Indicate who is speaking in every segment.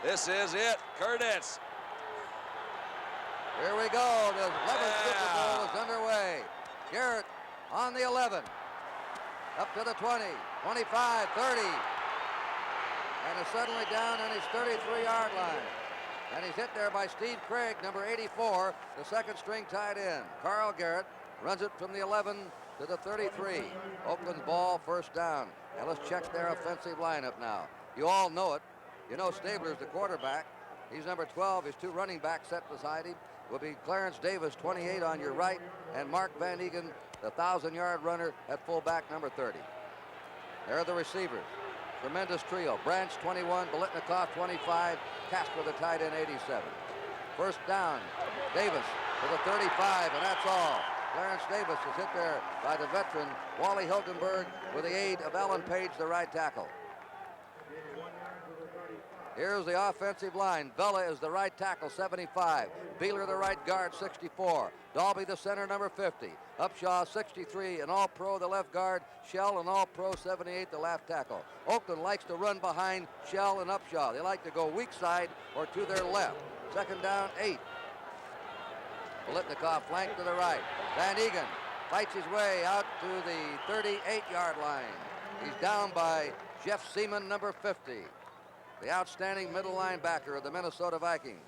Speaker 1: This is it. Kurnitz.
Speaker 2: Here we go. The 11th Super Bowl is underway. Garrett on the 11. Up to the 20, 25, 30. And is suddenly down on his 33-yard line. And he's hit there by Steve Craig, number 84, the second string tight end. Carl Garrett runs it from the 11 to the 33. Oakland's ball, first down. Now let's check their offensive lineup now. You all know it. You know Stabler's the quarterback. He's number 12. His two running backs set beside him will be Clarence Davis, 28 on your right, and Mark Van Egan, the 1,000-yard runner at fullback, number 30. There are the receivers. Tremendous trio. Branch, 21, Biletnikoff, 25, Casper, the tight end, 87. First down, Davis to the 35, and that's all. Clarence Davis is hit there by the veteran Wally Hilgenberg with the aid of Alan Page, the right tackle. Here's the offensive line. Vela is the right tackle, 75. Beeler, the right guard, 64. Dalby, the center, number 50. Upshaw, 63, an all-pro, the left guard. Shell, an all-pro, 78, the left tackle. Oakland likes to run behind Shell and Upshaw. They like to go weak side or to their left. Second down, 8. Biletnikoff flank to the right. Van Egan fights his way out to the 38-yard line. He's down by Jeff Seaman, number 50. The outstanding middle linebacker of the Minnesota Vikings.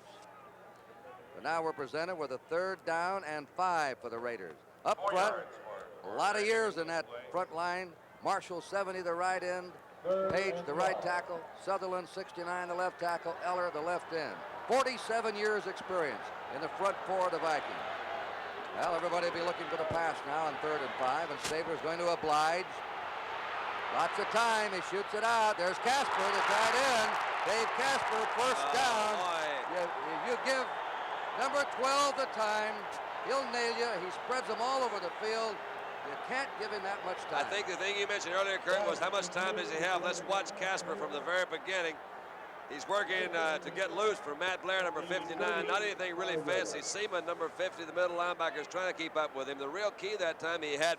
Speaker 2: But now we're presented with a third down and 5 for the Raiders. Up front, a lot of years in that front line. Marshall, 70, the right end. Page, the right tackle. Sutherland, 69, the left tackle. Eller, the left end. 47 years experience in the front four of the Vikings. Well, everybody will be looking for the pass now on 3rd and 5, and Stabler's going to oblige. Lots of time. He shoots it out. There's Casper, the tight end. Dave Casper, first down. You give number 12 the time, he'll nail you. He spreads them all over the field. You can't give him that much time.
Speaker 1: I think the thing you mentioned earlier, Kurt, was how much time does he have? Let's watch Casper from the very beginning. He's working to get loose for Matt Blair, number 59. Not anything really fancy. Seaman, number 50, the middle linebacker, is trying to keep up with him. The real key that time, he had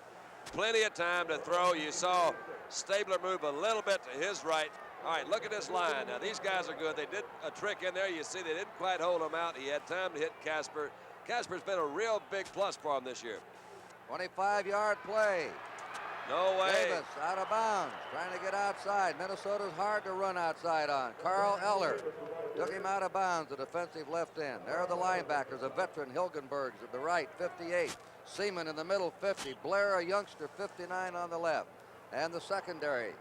Speaker 1: plenty of time to throw. You saw Stabler move a little bit to his right. All right, look at this line. Now, these guys are good. They did a trick in there. You see they didn't quite hold him out. He had time to hit Casper. Casper's been a real big plus for him this year.
Speaker 2: 25-yard play.
Speaker 1: No way.
Speaker 2: Davis out of bounds, trying to get outside. Minnesota's hard to run outside on. Carl Eller took him out of bounds, the defensive left end. There are the linebackers, a veteran, Hilgenbergs at the right, 58. Seaman in the middle, 50. Blair, a youngster, 59 on the left. And the secondary,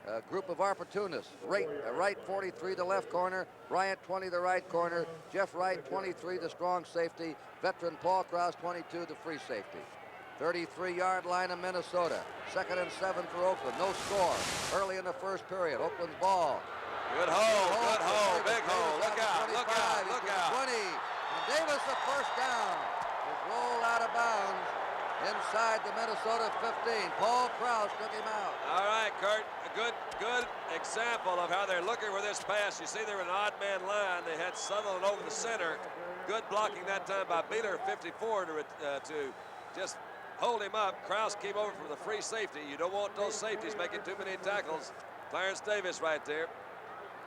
Speaker 2: a group of opportunists. Wright 43, the left corner. Bryant 20, the right corner. Jeff Wright 23, the strong safety. Veteran Paul Krause 22, the free safety. 33-yard line of Minnesota. 2nd and 7 for Oakland. No score early in the first period. Oakland's ball.
Speaker 1: Good hole, big hole. Look out, look out, look out.
Speaker 2: 20. And Davis the first down. Is rolled out of bounds inside the Minnesota 15. Paul Krause took him out.
Speaker 1: All right, Kurt, a good example of how they're looking for this pass. You see they're an odd man line. They had Sutherland over the center. Good blocking that time by Beeler, 54, to just hold him up. Krause came over for the free safety. You don't want those safeties making too many tackles. Clarence Davis right there.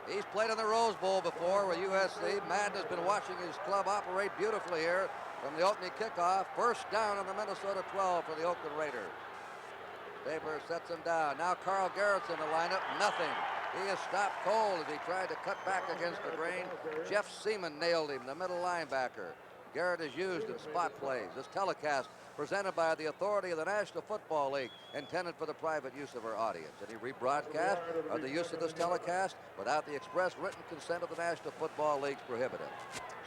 Speaker 2: He's played in the Rose Bowl before with USC. Madden has been watching his club operate beautifully here from the opening kickoff. First down on the Minnesota 12 for the Oakland Raiders. Stabler sets him down. Now Carl Garrett's in the lineup. Nothing. He is stopped cold as he tried to cut back against the grain. Jeff Seaman nailed him, the middle linebacker. Garrett is used in spot plays. This telecast presented by the authority of the National Football League, intended for the private use of our audience. Any rebroadcast or the use of this telecast without the express written consent of the National Football League is prohibited.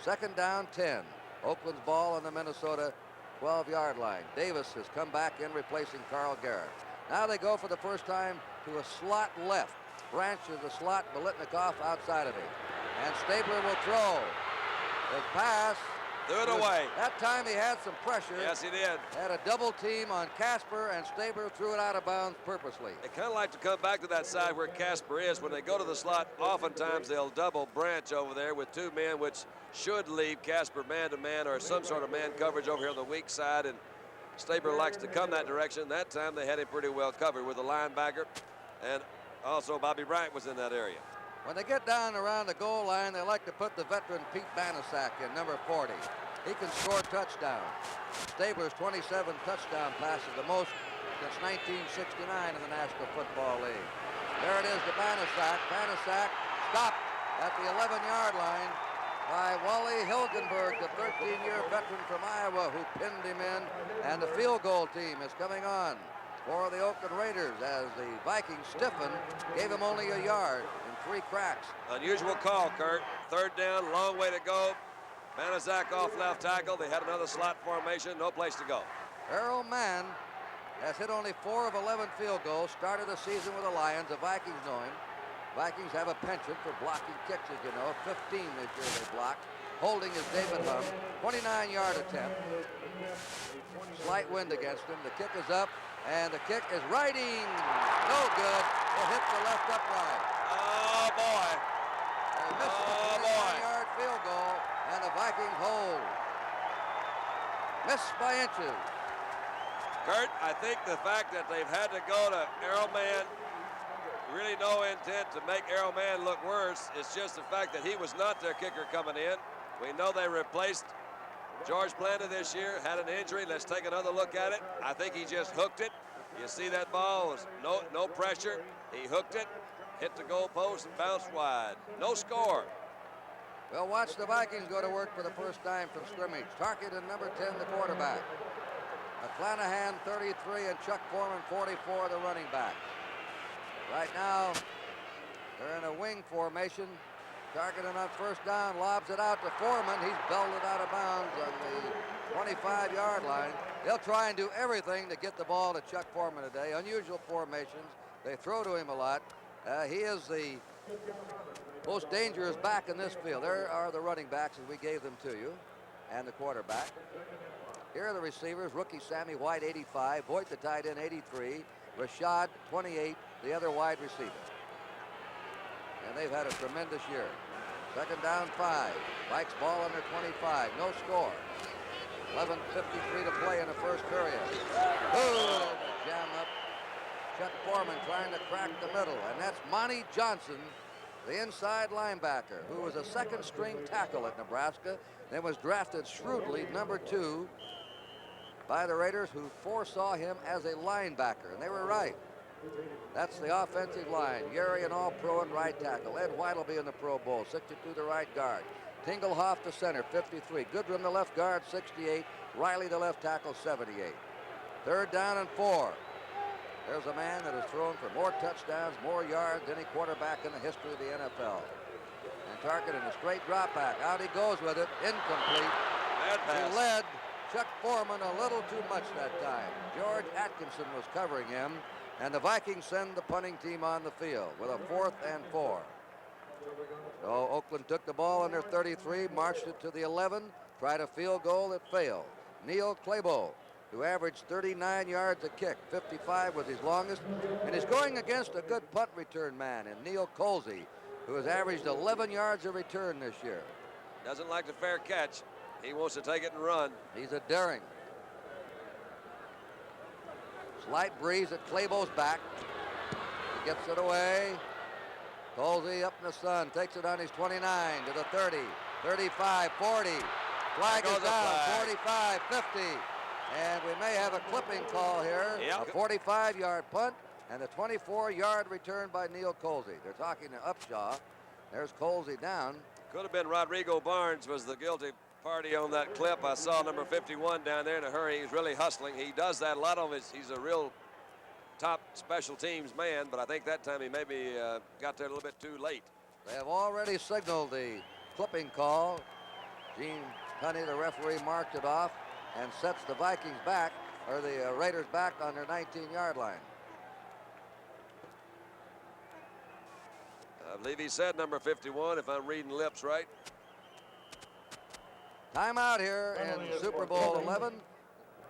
Speaker 2: 2nd down, 10. Oakland's ball on the Minnesota 12-yard line. Davis has come back in, replacing Carl Garrett. Now they go for the first time to a slot left. Branch is the slot, Biletnikoff outside of him. And Stabler will throw. The pass.
Speaker 1: Threw it away.
Speaker 2: That time he had some pressure.
Speaker 1: Yes, he did.
Speaker 2: Had a double team on Casper, and Stabler threw it out of bounds purposely.
Speaker 1: They kind of like to come back to that side where Casper is. When they go to the slot, oftentimes they'll double Branch over there with 2 men, which should leave Casper man-to-man or some sort of man coverage over here on the weak side. And Stabler likes to come that direction. That time they had him pretty well covered with a linebacker. And also Bobby Bryant was in that area.
Speaker 2: When they get down around the goal line, they like to put the veteran Pete Banaszak in, number 40. He can score touchdowns. Stabler's 27 touchdown passes, the most since 1969 in the National Football League. There it is to Banaszak. Banaszak stopped at the 11-yard line by Wally Hilgenberg, the 13-year veteran from Iowa who pinned him in. And the field goal team is coming on for the Oakland Raiders as the Vikings stiffened, gave him only a yard in 3 cracks.
Speaker 1: Unusual call, Kurt. Third down, long way to go. Banaszak off left tackle. They had another slot formation, no place to go.
Speaker 2: Errol Mann has hit only 4 of 11 field goals, started the season with the Lions. The Vikings know him. Vikings have a penchant for blocking kicks, as you know. 15 this year they blocked. Holding is David Humm. 29-yard attempt. Slight wind against him. The kick is up, and the kick is righting. No good. It hit the left upright.
Speaker 1: Oh, boy.
Speaker 2: They missed the 29-yard field goal, and the Vikings hold. Missed by inches.
Speaker 1: Kurt, I think the fact that they've had to go to Errol Mann, really no intent to make Errol Mann look worse. It's just the fact that he was not their kicker coming in. We know they replaced George Blanda this year, had an injury. Let's take another look at it. I think he just hooked it. You see that ball was no pressure. He hooked it, hit the goal post, and bounced wide. No score.
Speaker 2: Well, watch the Vikings go to work for the first time from scrimmage. Tarkenton, number 10, the quarterback. McClanahan, 33, and Chuck Foreman, 44, the running back. Right now, they're in a wing formation. Tarkenton on first down, lobs it out to Foreman. He's belted out of bounds on the 25-yard line. They'll try and do everything to get the ball to Chuck Foreman today. Unusual formations. They throw to him a lot. He is the most dangerous back in this field. There are the running backs as we gave them to you, and the quarterback. Here are the receivers. Rookie Sammy White, 85. Voigt, the tight end, 83. Rashad, 28, the other wide receiver. And they've had a tremendous year. Second down, 5. Vikes ball under 25. No score. 11:53 to play in the first period. Ooh, jam up. Chuck Foreman trying to crack the middle. And that's Monty Johnson, the inside linebacker, who was a second-string tackle at Nebraska, then was drafted shrewdly, number 2, by the Raiders, who foresaw him as a linebacker, and they were right. That's the offensive line. Gary, an all-pro and right tackle. Ed White will be in the Pro Bowl, 62, the right guard. Tingelhoff, the center, 53. Goodrum, the left guard, 68. Riley, the left tackle, 78. Third down and 4. There's a man that has thrown for more touchdowns, more yards than any quarterback in the history of the NFL. And Tarkenton, a straight drop back. Out he goes with it. Incomplete. He led Chuck Foreman a little too much that time. George Atkinson was covering him, and the Vikings send the punting team on the field with a 4th and 4. So Oakland took the ball under 33, marched it to the 11, tried a field goal that failed. Neil Clabo, who averaged 39 yards a kick, 55 was his longest, and is going against a good punt return man in Neil Colsey, who has averaged 11 yards a return this year.
Speaker 1: Doesn't like the fair catch. He wants to take it and run.
Speaker 2: He's a daring. Slight breeze at Clabo's back. He gets it away. Colsey up in the sun, takes it on his 29 to the 30, 35, 40. Flag is down, 45, 50. And we may have a clipping call here. Yep. A 45-yard punt and a 24-yard return by Neil Colsey. They're talking to Upshaw. There's Colsey down.
Speaker 1: Could have been Rodrigo Barnes was the guilty party on that clip. I saw number 51 down there in a hurry. He's really hustling. He does that a lot of his. He's a real top special teams man, but I think that time he maybe got there a little bit too late.
Speaker 2: They have already signaled the clipping call. Gene Honey, the referee, marked it off and sets the Vikings back, or the Raiders back on their 19-yard line.
Speaker 1: I believe he said number 51, if I'm reading lips right.
Speaker 2: Timeout here in Super Bowl 11.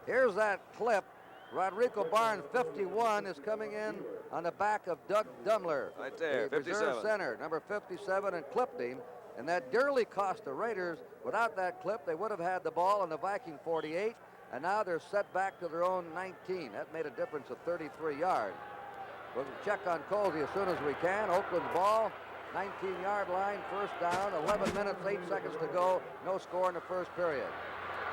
Speaker 2: Here's that clip. Rodrigo Barnes, 51, is coming in on the back of Doug Dumler.
Speaker 1: Right there,
Speaker 2: the
Speaker 1: 57.
Speaker 2: Reserve center, number 57, and clipped him. And that dearly cost the Raiders. Without that clip, they would have had the ball on the Viking 48, and now they're set back to their own 19. That made a difference of 33 yards. We'll check on Colsey as soon as we can. Oakland's ball, 19-yard line, first down, 11 minutes, 8 seconds to go. No score in the first period.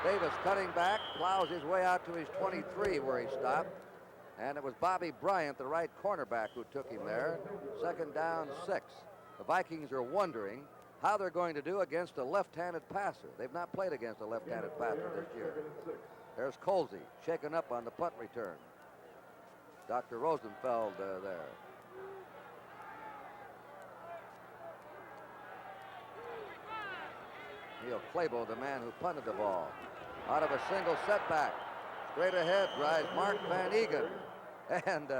Speaker 2: Davis cutting back, plows his way out to his 23 where he stopped. And it was Bobby Bryant, the right cornerback, who took him there. Second down, 6. The Vikings are wondering how they're going to do against a left-handed passer. They've not played against a left-handed passer this year. There's Colsey shaken up on the punt return. Dr. Rosenfeld there. Neil Clabo, the man who punted the ball. Out of a single setback. Straight ahead drives Mark Van Egan. And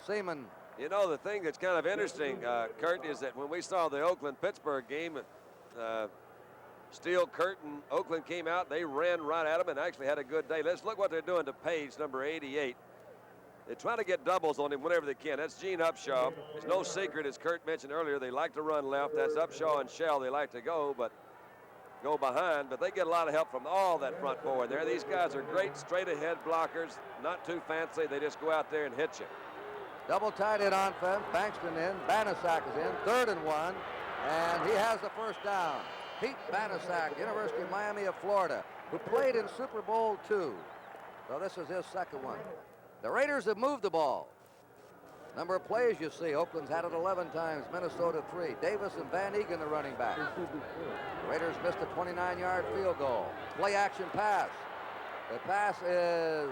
Speaker 2: Seaman.
Speaker 1: You know, the thing that's kind of interesting, Kurt, is that when we saw the Oakland-Pittsburgh game, steel curtain, Oakland came out, they ran right at him and actually had a good day. Let's look what they're doing to Page, number 88. They're trying to get doubles on him whenever they can. That's Gene Upshaw. It's no secret, as Kurt mentioned earlier, they like to run left. That's Upshaw and Shell. They like to go behind, but they get a lot of help from all that front forward there. These guys are great straight-ahead blockers, not too fancy. They just go out there and hit you.
Speaker 2: Double tight end offense. Bankston in. Banasak is in. 3rd and 1. And he has the first down. Pete Banasak, University of Miami of Florida, who played in Super Bowl II. So this is his second one. The Raiders have moved the ball. Number of plays you see. Oakland's had it 11 times. Minnesota 3. Davis and Van Egan, the running back. Raiders missed a 29-yard field goal. Play action pass. The pass is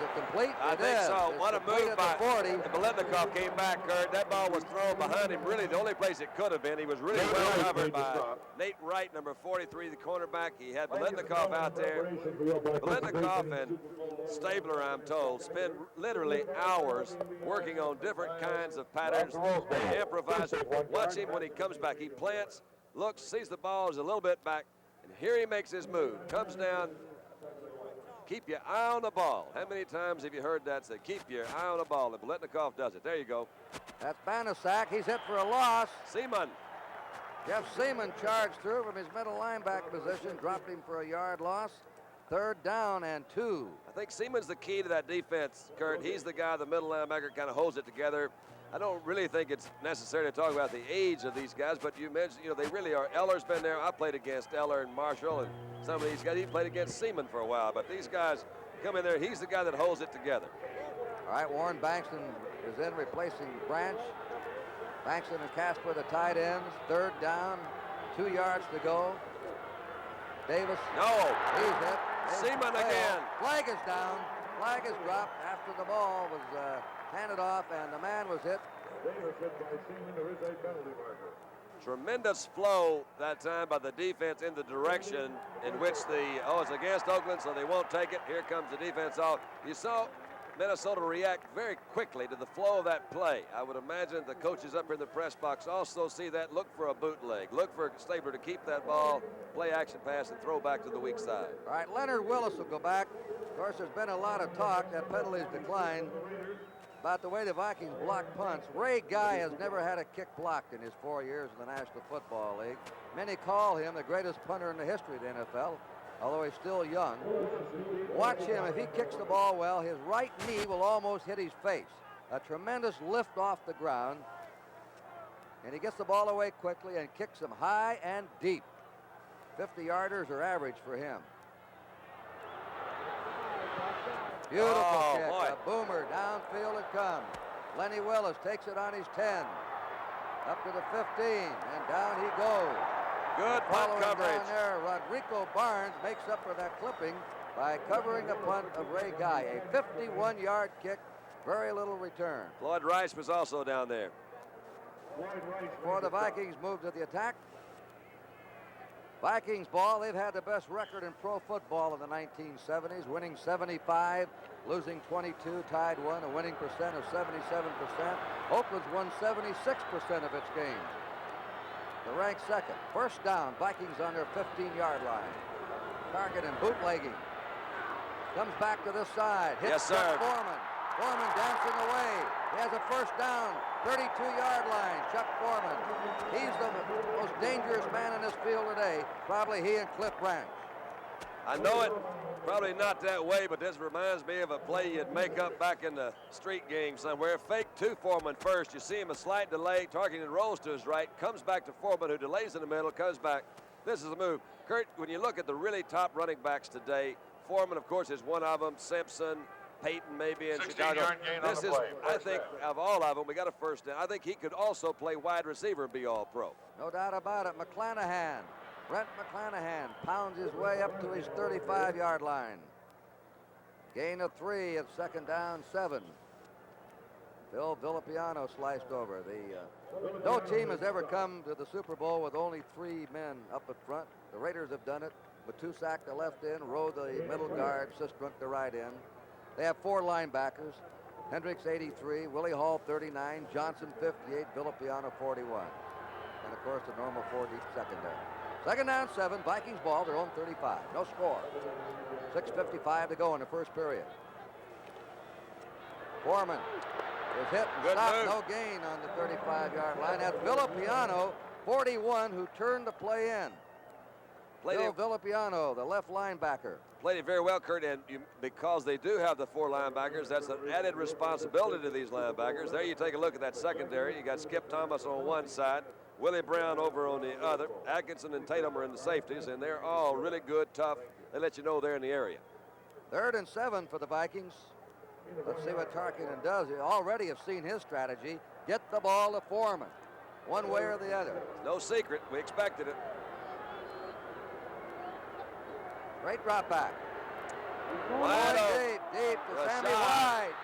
Speaker 2: it complete?
Speaker 1: I think so.
Speaker 2: It's
Speaker 1: what a move by
Speaker 2: 40.
Speaker 1: And Biletnikoff came back, Kurt. That ball was thrown behind him. Really, the only place it could have been. He was really well covered by Nate Wright, number 43, the cornerback. He had Biletnikoff out there. Biletnikoff and Stabler, I'm told, spend literally hours working on different kinds of patterns. They improvise. Watch him when he comes back. He plants, looks, sees the ball is a little bit back, and here he makes his move. Comes down. Keep your eye on the ball. How many times have you heard that say, keep your eye on the ball? And Biletnikoff does it. There you go.
Speaker 2: That's Banasak. He's hit for a loss.
Speaker 1: Seaman.
Speaker 2: Jeff Seaman charged through from his middle linebacker position, dropped him for a yard loss. 3rd down and 2.
Speaker 1: I think Seaman's the key to that defense, Kurt. He's the guy, the middle linebacker, kind of holds it together. I don't really think it's necessary to talk about the age of these guys, but you mentioned, they really are. Eller's been there. I played against Eller and Marshall and some of these guys. He played against Seaman for a while, but these guys come in there. He's the guy that holds it together.
Speaker 2: All right, Warren Bankston is in replacing Branch. Bankston and Casper, the tight ends. 3rd down, 2 yards to go. Davis.
Speaker 1: No.
Speaker 2: He's hit.
Speaker 1: Seaman again.
Speaker 2: Flag is down. Flag is dropped after the ball was handed off, and the man was hit.
Speaker 1: Tremendous flow that time by the defense in the direction in which it's against Oakland, so they won't take it. Here comes the defense off. You saw Minnesota react very quickly to the flow of that play. I would imagine the coaches up in the press box also see that, look for a bootleg, look for Stabler to keep that ball, play action pass, and throw back to the weak side.
Speaker 2: All right, Leonard Willis will go back. Of course, there's been a lot of talk, that penalties declined, about the way the Vikings block punts. Ray Guy has never had a kick blocked in his 4 years in the National Football League. Many call him the greatest punter in the history of the NFL, although he's still young. Watch him. If he kicks the ball well, his right knee will almost hit his face. A tremendous lift off the ground, and he gets the ball away quickly and kicks them high and deep. 50-yarders are average for him. Beautiful kick.
Speaker 1: Boy.
Speaker 2: A boomer. Downfield it comes. Lenny Willis takes it on his 10. Up to the 15. And down he goes.
Speaker 1: Good punt
Speaker 2: Following
Speaker 1: coverage.
Speaker 2: down there, Rodrigo Barnes makes up for that clipping by covering the punt of Ray Guy. A 51-yard kick. Very little return.
Speaker 1: Floyd Rice was also down there.
Speaker 2: Before the Vikings move to the attack. Vikings ball, they've had the best record in pro football in the 1970s, winning 75, losing 22, tied 1, a winning percent of 77%. Oakland's won 76% of its games. They're ranked second. First down, Vikings on their 15-yard line. Target and bootlegging. Comes back to this side. Hits
Speaker 1: Yes, sir.
Speaker 2: Chuck Foreman. Foreman dancing away. He has a first down, 32-yard line. Chuck Foreman. He's the most dangerous man in this field today. Probably he and Cliff Branch.
Speaker 1: I know it. Probably not that way, but this reminds me of a play you'd make up back in the street game somewhere. Fake to Foreman first. You see him a slight delay. Tarkenton rolls to his right, comes back to Foreman, who delays in the middle, comes back. This is the move. Kurt, when you look at the really top running backs today, Foreman, of course, is one of them. Simpson, Peyton maybe in Chicago. This is, I think, of all of them, we got a first down. I think he could also play wide receiver and be all pro.
Speaker 2: No doubt about it. McClanahan. Brent McClanahan pounds his way up to his 35-yard line. Gain of 3 at second down, 7. Phil Villapiano sliced over. No team has ever come to the Super Bowl with only 3 men up at front. The Raiders have done it. Matusak, the left end, Rowe, the middle guard, Sistrunk, the right end. They have 4 linebackers. Hendricks, 83, Willie Hall, 39, Johnson, 58, Villapiano, 41. And, of course, the normal 4 deep secondary. Second down, 7. Vikings ball, their own 35. No score. 6:55 to go in the first period. Foreman is hit and stopped. No gain on the 35-yard line. That's Villapiano, 41, who turned the play in. Phil Villapiano, the left linebacker.
Speaker 1: Played it very well, Kurt, and because they do have the 4 linebackers, that's an added responsibility to these linebackers. There you take a look at that secondary. You got Skip Thomas on one side, Willie Brown over on the other. Atkinson and Tatum are in the safeties, and they're all really good, tough. They let you know they're in the area.
Speaker 2: 3rd and 7 for the Vikings. Let's see what Tarkenton does. You already have seen his strategy. Get the ball to Foreman, one way or the other.
Speaker 1: No secret. We expected it.
Speaker 2: Great drop back.
Speaker 1: Wide
Speaker 2: deep to Sammy White.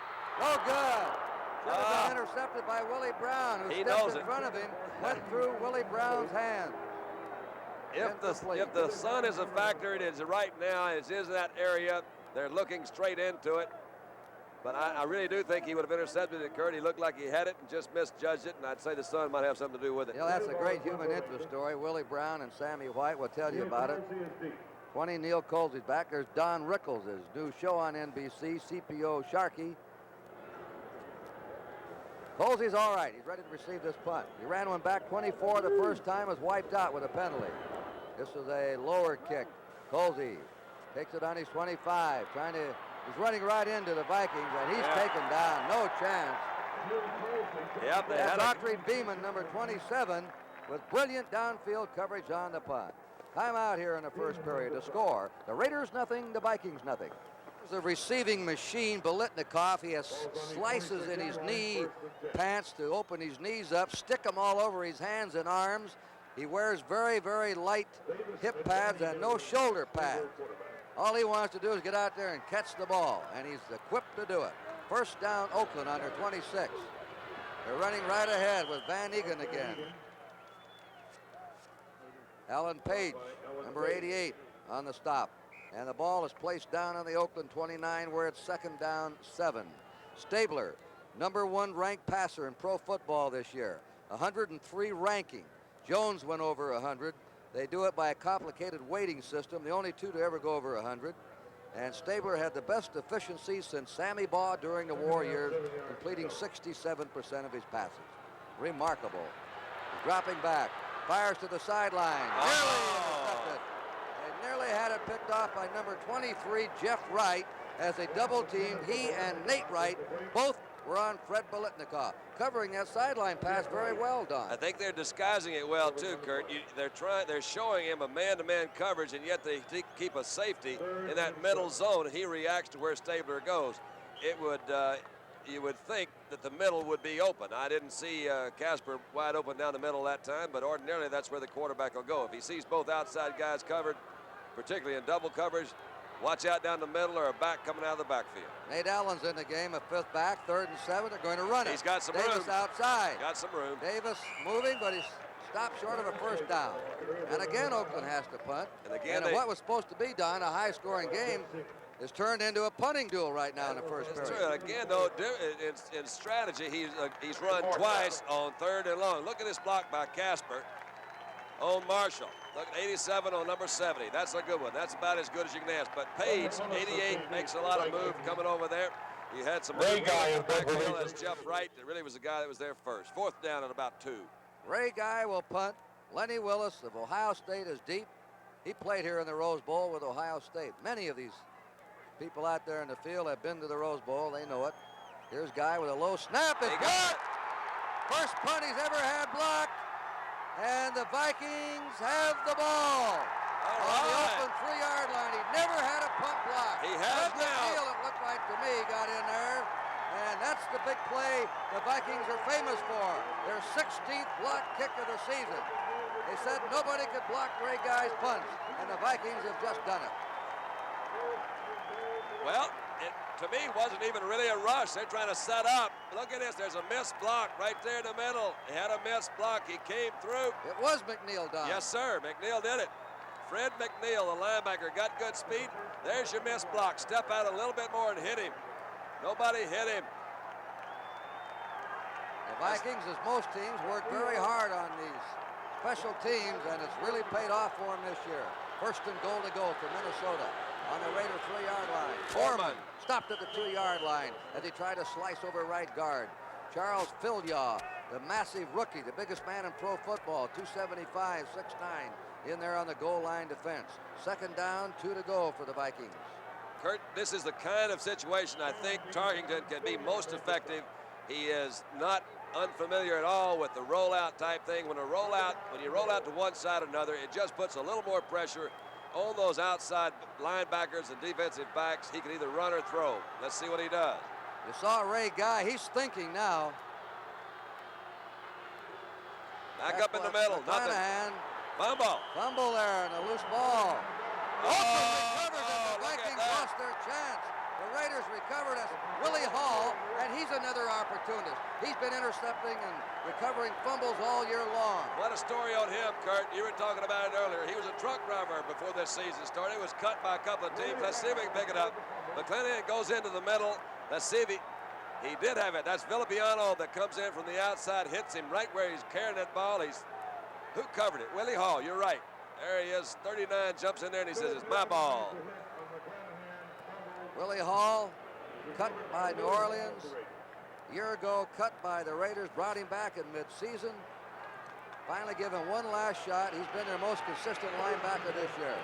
Speaker 2: No good. Should have been intercepted by Willie Brown, who stepped in front of him, went through Willie Brown's hand.
Speaker 1: If the sun is a factor, it is right now. It is in that area. They're looking straight into it. But I really do think he would have intercepted it, Kurt. He looked like he had it and just misjudged it, and I'd say the sun might have something to do with it.
Speaker 2: You know, that's a great human interest story. Willie Brown and Sammy White will tell you about it. 20, Neil Colsey's back. There's Don Rickles, his new show on NBC, CPO Sharkey. Colsey's all right. He's ready to receive this punt. He ran one back 24 the first time, was wiped out with a penalty. This is a lower kick. Colsey takes it on his 25, he's running right into the Vikings, and he's taken down. No chance.
Speaker 1: Yep, they had
Speaker 2: Dockery Beeman, number 27, with brilliant downfield coverage on the punt. Timeout here in the first period. To score, the Raiders nothing, the Vikings nothing. The receiving machine, Biletnikoff. He has slices in his knee pants to open his knees up, stick them all over his hands and arms. He wears very, very light hip pads and no shoulder pads. All he wants to do is get out there and catch the ball, and he's equipped to do it. First down, Oakland under 26. They're running right ahead with Van Egan again. Alan Page, number 88, on the stop. And the ball is placed down on the Oakland 29, where it's second down, 7. Stabler, number 1 ranked passer in pro football this year. 103 ranking. Jones went over 100. They do it by a complicated weighting system, the only 2 to ever go over 100. And Stabler had the best efficiency since Sammy Baugh during the war years, completing 67% of his passes. Remarkable. He's dropping back. Fires to the sideline. Nearly intercepted. They nearly had it picked off by number 23, Jeff Wright, as they double-teamed. He and Nate Wright both were on Fred Biletnikoff, covering that sideline pass very well, Don.
Speaker 1: I think they're disguising it well too, Kurt. They're showing him a man-to-man coverage, and yet they keep a safety in that middle zone, and he reacts to where Stabler goes. It would. You would think that the middle would be open. I didn't see Casper wide open down the middle that time, but ordinarily that's where the quarterback will go. If he sees both outside guys covered, particularly in double coverage, watch out down the middle or a back coming out of the backfield.
Speaker 2: Nate Allen's in the game, a 5th back, 3rd and 7. They're going to run it.
Speaker 1: He's got some
Speaker 2: Davis
Speaker 1: room.
Speaker 2: outside.
Speaker 1: Got some room.
Speaker 2: Davis moving, but he's stopped short of a first down. And again, Oakland has to punt.
Speaker 1: And again,
Speaker 2: what was supposed to be, Don, a high-scoring game, is turned into a punting duel right now in the first period.
Speaker 1: True. Again, though, in strategy, he's run twice on 3rd and long. Look at this block by Casper on Marshall. Look at 87 on number 70. That's a good one. That's about as good as you can ask. But Page, 88, makes a lot of move coming over there. He had some movement in the backfield. That's Jeff Wright. That really was the guy that was there first. 4th down at about 2.
Speaker 2: Ray Guy will punt. Lenny Willis of Ohio State is deep. He played here in the Rose Bowl with Ohio State. Many of these People out there in the field have been to the Rose Bowl. They know it. Here's Guy with a low snap. It's blocked. First punt he's ever had blocked. And the Vikings have the ball. On the open 3-yard line. He never had a punt block.
Speaker 1: He has now.
Speaker 2: McNeil, it looked like to me, got in there. And that's the big play the Vikings are famous for. Their 16th block kick of the season. They said nobody could block Ray Guy's punts, and the Vikings have just done it.
Speaker 1: Well, it, to me, wasn't even really a rush. They're trying to set up. Look at this. There's a missed block right there in the middle. He had a missed block. He came through.
Speaker 2: It was McNeil, Don.
Speaker 1: Yes, sir. McNeil did it. Fred McNeil, the linebacker, got good speed. There's your missed block. Step out a little bit more and hit him. Nobody hit him.
Speaker 2: The Vikings, as most teams, work very hard on these special teams, and it's really paid off for them this year. First and goal to go for Minnesota on the Raider 3-yard line. Foreman stopped at the 2-yard line as he tried to slice over right guard. Charles Filyaw, the massive rookie, the biggest man in pro football, 275, 6'9", in there on the goal line defense. Second down, 2 to go for the Vikings.
Speaker 1: Kurt, this is the kind of situation I think Tarkington can be most effective. He is not unfamiliar at all with the rollout type thing. When you roll out to one side or another, it just puts a little more pressure on those outside linebackers and defensive backs. He can either run or throw. Let's see what he does.
Speaker 2: You saw Ray Guy. He's thinking now.
Speaker 1: Back up in the middle. Nothing. Fumble.
Speaker 2: Fumble there and a loose ball.
Speaker 1: Oh,
Speaker 2: Recovered it. The Vikings lost their chance. The Raiders recovered as Willie Hall, and he's another opportunist. He's been intercepting and recovering fumbles all year long.
Speaker 1: What a story on him, Kurt. You were talking about it earlier. He was a truck driver before this season started. He was cut by a couple of teams. Let's see if we can pick it up. McClanahan goes into the middle. Let's see if he did have it. That's Villapiano that comes in from the outside, hits him right where he's carrying that ball. Who covered it? Willie Hall, you're right. There he is, 39, jumps in there and he says, it's my ball.
Speaker 2: Willie Hall, cut by New Orleans. A year ago, cut by the Raiders, brought him back in mid-season. Finally given one last shot. He's been their most consistent linebacker this year.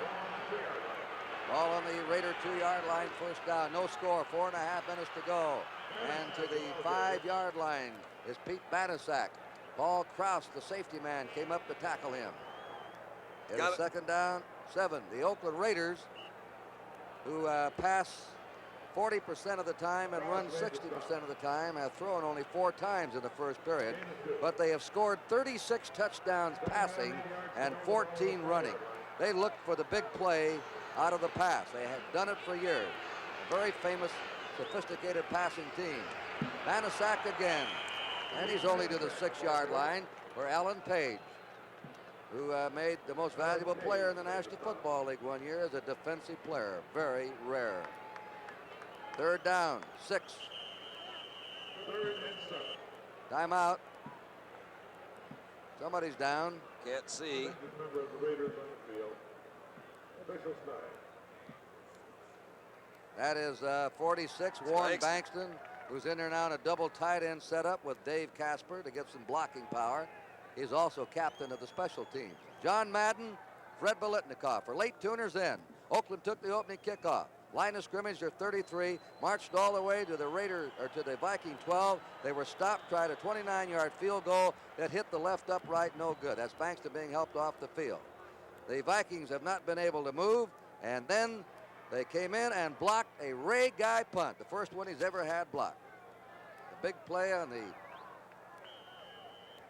Speaker 2: Ball on the Raider 2-yard line, first down. No score, 4.5 minutes to go. And to the 5-yard line is Pete Banasak. Paul Krause, the safety man, came up to tackle him. It is second down, 7. The Oakland Raiders, who pass 40% of the time and run 60% of the time, have thrown only 4 times in the first period, but they have scored 36 touchdowns passing and 14 running. They look for the big play out of the pass. They have done it for years. A very famous, sophisticated passing team. Banasak again, and he's only to the 6-yard line for Alan Page, who made the most valuable player in the National Football League one year as a defensive player. Very rare. Third down, 6. Timeout. Somebody's down.
Speaker 1: Can't see.
Speaker 2: That is 46, Warren Bankston, who's in there now in a double tight end setup with Dave Casper to get some blocking power. He's also captain of the special teams. John Madden, Fred Biletnikoff. For late tuners in, Oakland took the opening kickoff. Line of scrimmage, their 33, marched all the way to the Viking 12. They were stopped, tried a 29-yard field goal that hit the left upright, no good. That's Bankston being helped off the field. The Vikings have not been able to move, and then they came in and blocked a Ray Guy punt, the first one he's ever had blocked. A big play on the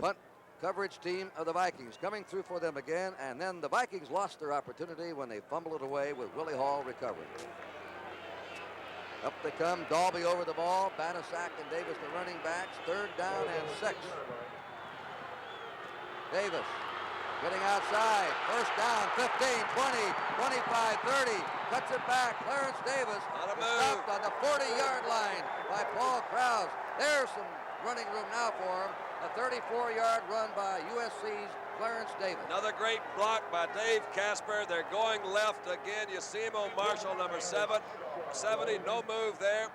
Speaker 2: punt coverage team of the Vikings coming through for them again, and then the Vikings lost their opportunity when they fumbled it away with Willie Hall recovering. Up they come, Dalby over the ball, Banasak and Davis the running backs, third down and 6. Davis getting outside, first down, 15, 20, 25, 30, cuts it back, Clarence Davis is stopped on the 40-yard line by Paul Krause. There's some running room now for him. A 34-yard run by USC's Clarence Davis.
Speaker 1: Another great block by Dave Casper. They're going left again. Yasimo Marshall, number 70, no move there.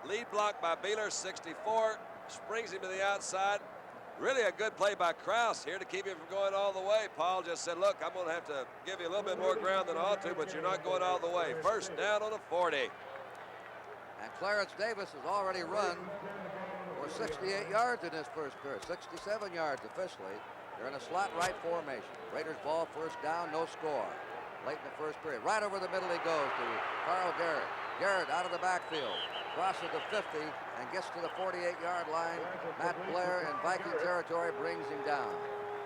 Speaker 1: Lead block by Beeler, 64, springs him to the outside. Really a good play by Krause here to keep him from going all the way. Paul just said, look, I'm going to have to give you a little bit more ground than I ought to, but you're not going all the way. First down on the 40.
Speaker 2: And Clarence Davis has already run for 68 yards in his first period, 67 yards officially. They're in a slot right formation. Raiders ball, first down, no score. Late in the first period. Right over the middle he goes to Carl Garrett. Garrett out of the backfield. Crosses the 50 and gets to the 48-yard line. Matt Blair in Viking territory brings him down.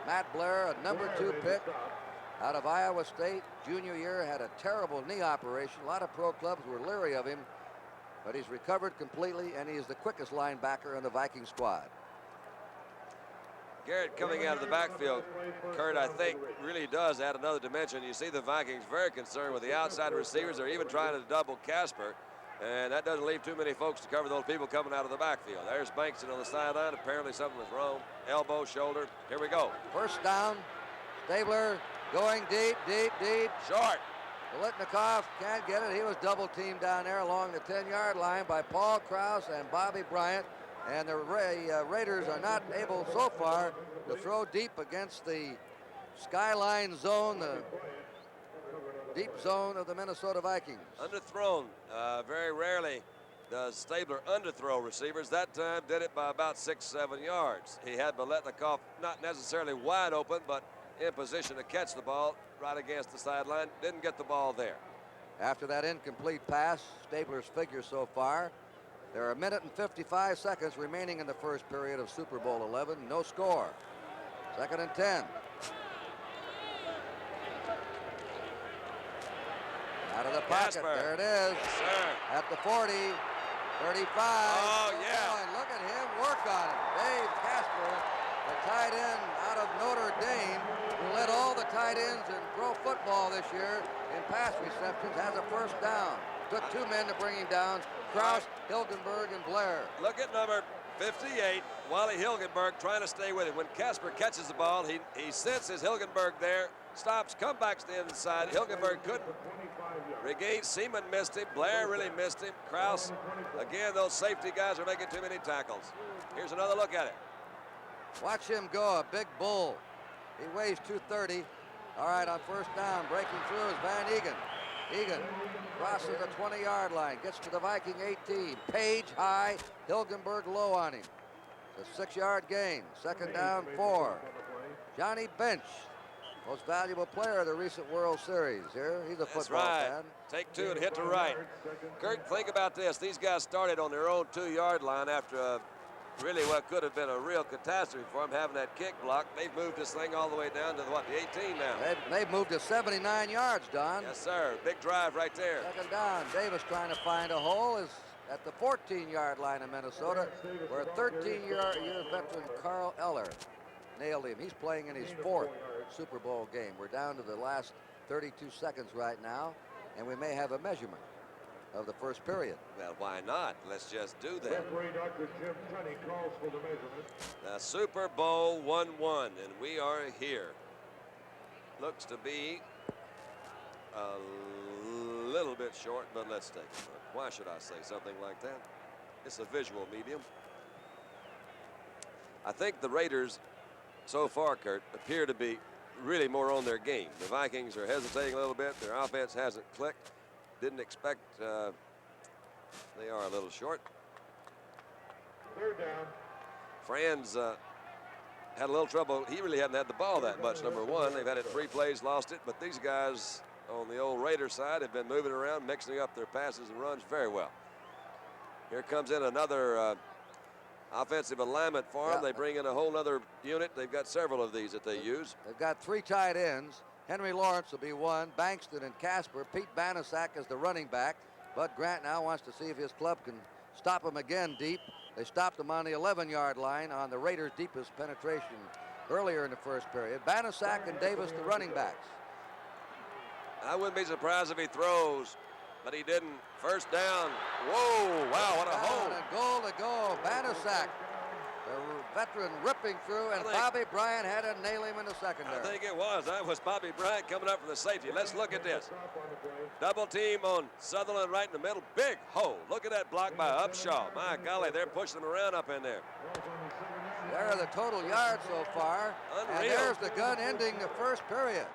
Speaker 2: Matt Blair, a number 2 pick out of Iowa State. Junior year, had a terrible knee operation. A lot of pro clubs were leery of him, but he's recovered completely, and he is the quickest linebacker in the Viking squad.
Speaker 1: Garrett coming out of the backfield, Kurt, I think really does add another dimension. You see the Vikings very concerned with the outside receivers. They're even trying to double Casper, and that doesn't leave too many folks to cover those people coming out of the backfield. There's Bankston on the sideline. Apparently something was wrong. Elbow, shoulder. Here we go.
Speaker 2: First down. Stabler going deep, deep, deep.
Speaker 1: Short.
Speaker 2: Biletnikoff can't get it. He was double teamed down there along the 10-yard line by Paul Krause and Bobby Bryant. And the Raiders are not able so far to throw deep against the skyline zone, the deep zone of the Minnesota Vikings.
Speaker 1: Underthrown. Very rarely does Stabler underthrow receivers. That time did it by about 6-7 yards. He had Biletnikoff not necessarily wide open, but in position to catch the ball right against the sideline. Didn't get the ball there.
Speaker 2: After that incomplete pass, Stabler's figure so far, there are 1 minute and 55 seconds remaining in the first period of Super Bowl 11. No score. 2nd and 10. Out of the pocket.
Speaker 1: Casper.
Speaker 2: There it is.
Speaker 1: Yes, sir.
Speaker 2: At the 40, 35.
Speaker 1: Oh, yeah.
Speaker 2: Oh, and look at him work on it. Dave Casper, the tight end out of Notre Dame, who led all the tight ends in pro football this year in pass receptions, has a first down. Took 2 men to bring him down. Krause, Hilgenberg, and Blair.
Speaker 1: Look at number 58, Wally Hilgenberg, trying to stay with him. When Casper catches the ball, he senses Hilgenberg there, stops, comes back to the inside. Hilgenberg couldn't regain. Seaman missed him. Blair really missed him. Krause, again, those safety guys are making too many tackles. Here's another look at it.
Speaker 2: Watch him go, a big bull. He weighs 230. All right, on first down, breaking through is Van Egan. Egan crosses the 20-yard line, gets to the Viking 18. Page high, Hilgenberg low on him. It's a 6-yard gain. 2nd down, 4. Johnny Bench, most valuable player of the recent World Series here. He's a football fan.
Speaker 1: Take 2 and hit to right. Kirk, think about this. These guys started on their own 2-yard line after really what could have been a real catastrophe for them, having that kick block. They've moved this thing all the way down to, what, the 18 now?
Speaker 2: They've moved to 79 yards, Don.
Speaker 1: Yes, sir. Big drive right there.
Speaker 2: 2nd down. Davis trying to find a hole is at the 14-yard line of Minnesota, where 13-year veteran Carl Eller nailed him. He's playing in his 4th Super Bowl game. We're down to the last 32 seconds right now, and we may have a measurement of the first period.
Speaker 1: Well, why not? Let's just do that.
Speaker 3: Referee Dr. Jim Tunney calls for the measurement.
Speaker 1: The Super Bowl 1-1, and we are here. Looks to be a little bit short, but let's take a look. Why should I say something like that? It's a visual medium. I think the Raiders, so far, Kurt, appear to be really more on their game. The Vikings are hesitating a little bit. Their offense hasn't clicked. Didn't expect, they are a little short.
Speaker 3: 3rd down.
Speaker 1: Franz had a little trouble. He really hadn't had the ball that much, number 1. They've had it 3 plays, lost it. But these guys on the old Raider side have been moving around, mixing up their passes and runs very well. Here comes in another offensive alignment for them. They bring in a whole other unit. They've got several of these that they use.
Speaker 2: They've got 3 tight ends. Henry Lawrence will be 1, Bankston and Casper. Pete Banasak is the running back. Bud Grant now wants to see if his club can stop him again deep. They stopped him on the 11-yard line on the Raiders' deepest penetration earlier in the first period. Banasak and Davis, the running backs.
Speaker 1: I wouldn't be surprised if he throws, but he didn't. First down. Whoa, wow, what a hole.
Speaker 2: And goal to go. Banasak, the veteran, ripping through, and Bobby Bryant had to nail him in the secondary.
Speaker 1: I think it was. That was Bobby Bryant coming up from the safety. Let's look at this. Double team on Sutherland right in the middle. Big hole. Look at that block by Upshaw. My golly, they're pushing him around up in there.
Speaker 2: There are the total yards so far.
Speaker 1: Unreal.
Speaker 2: And there's the gun ending the first period.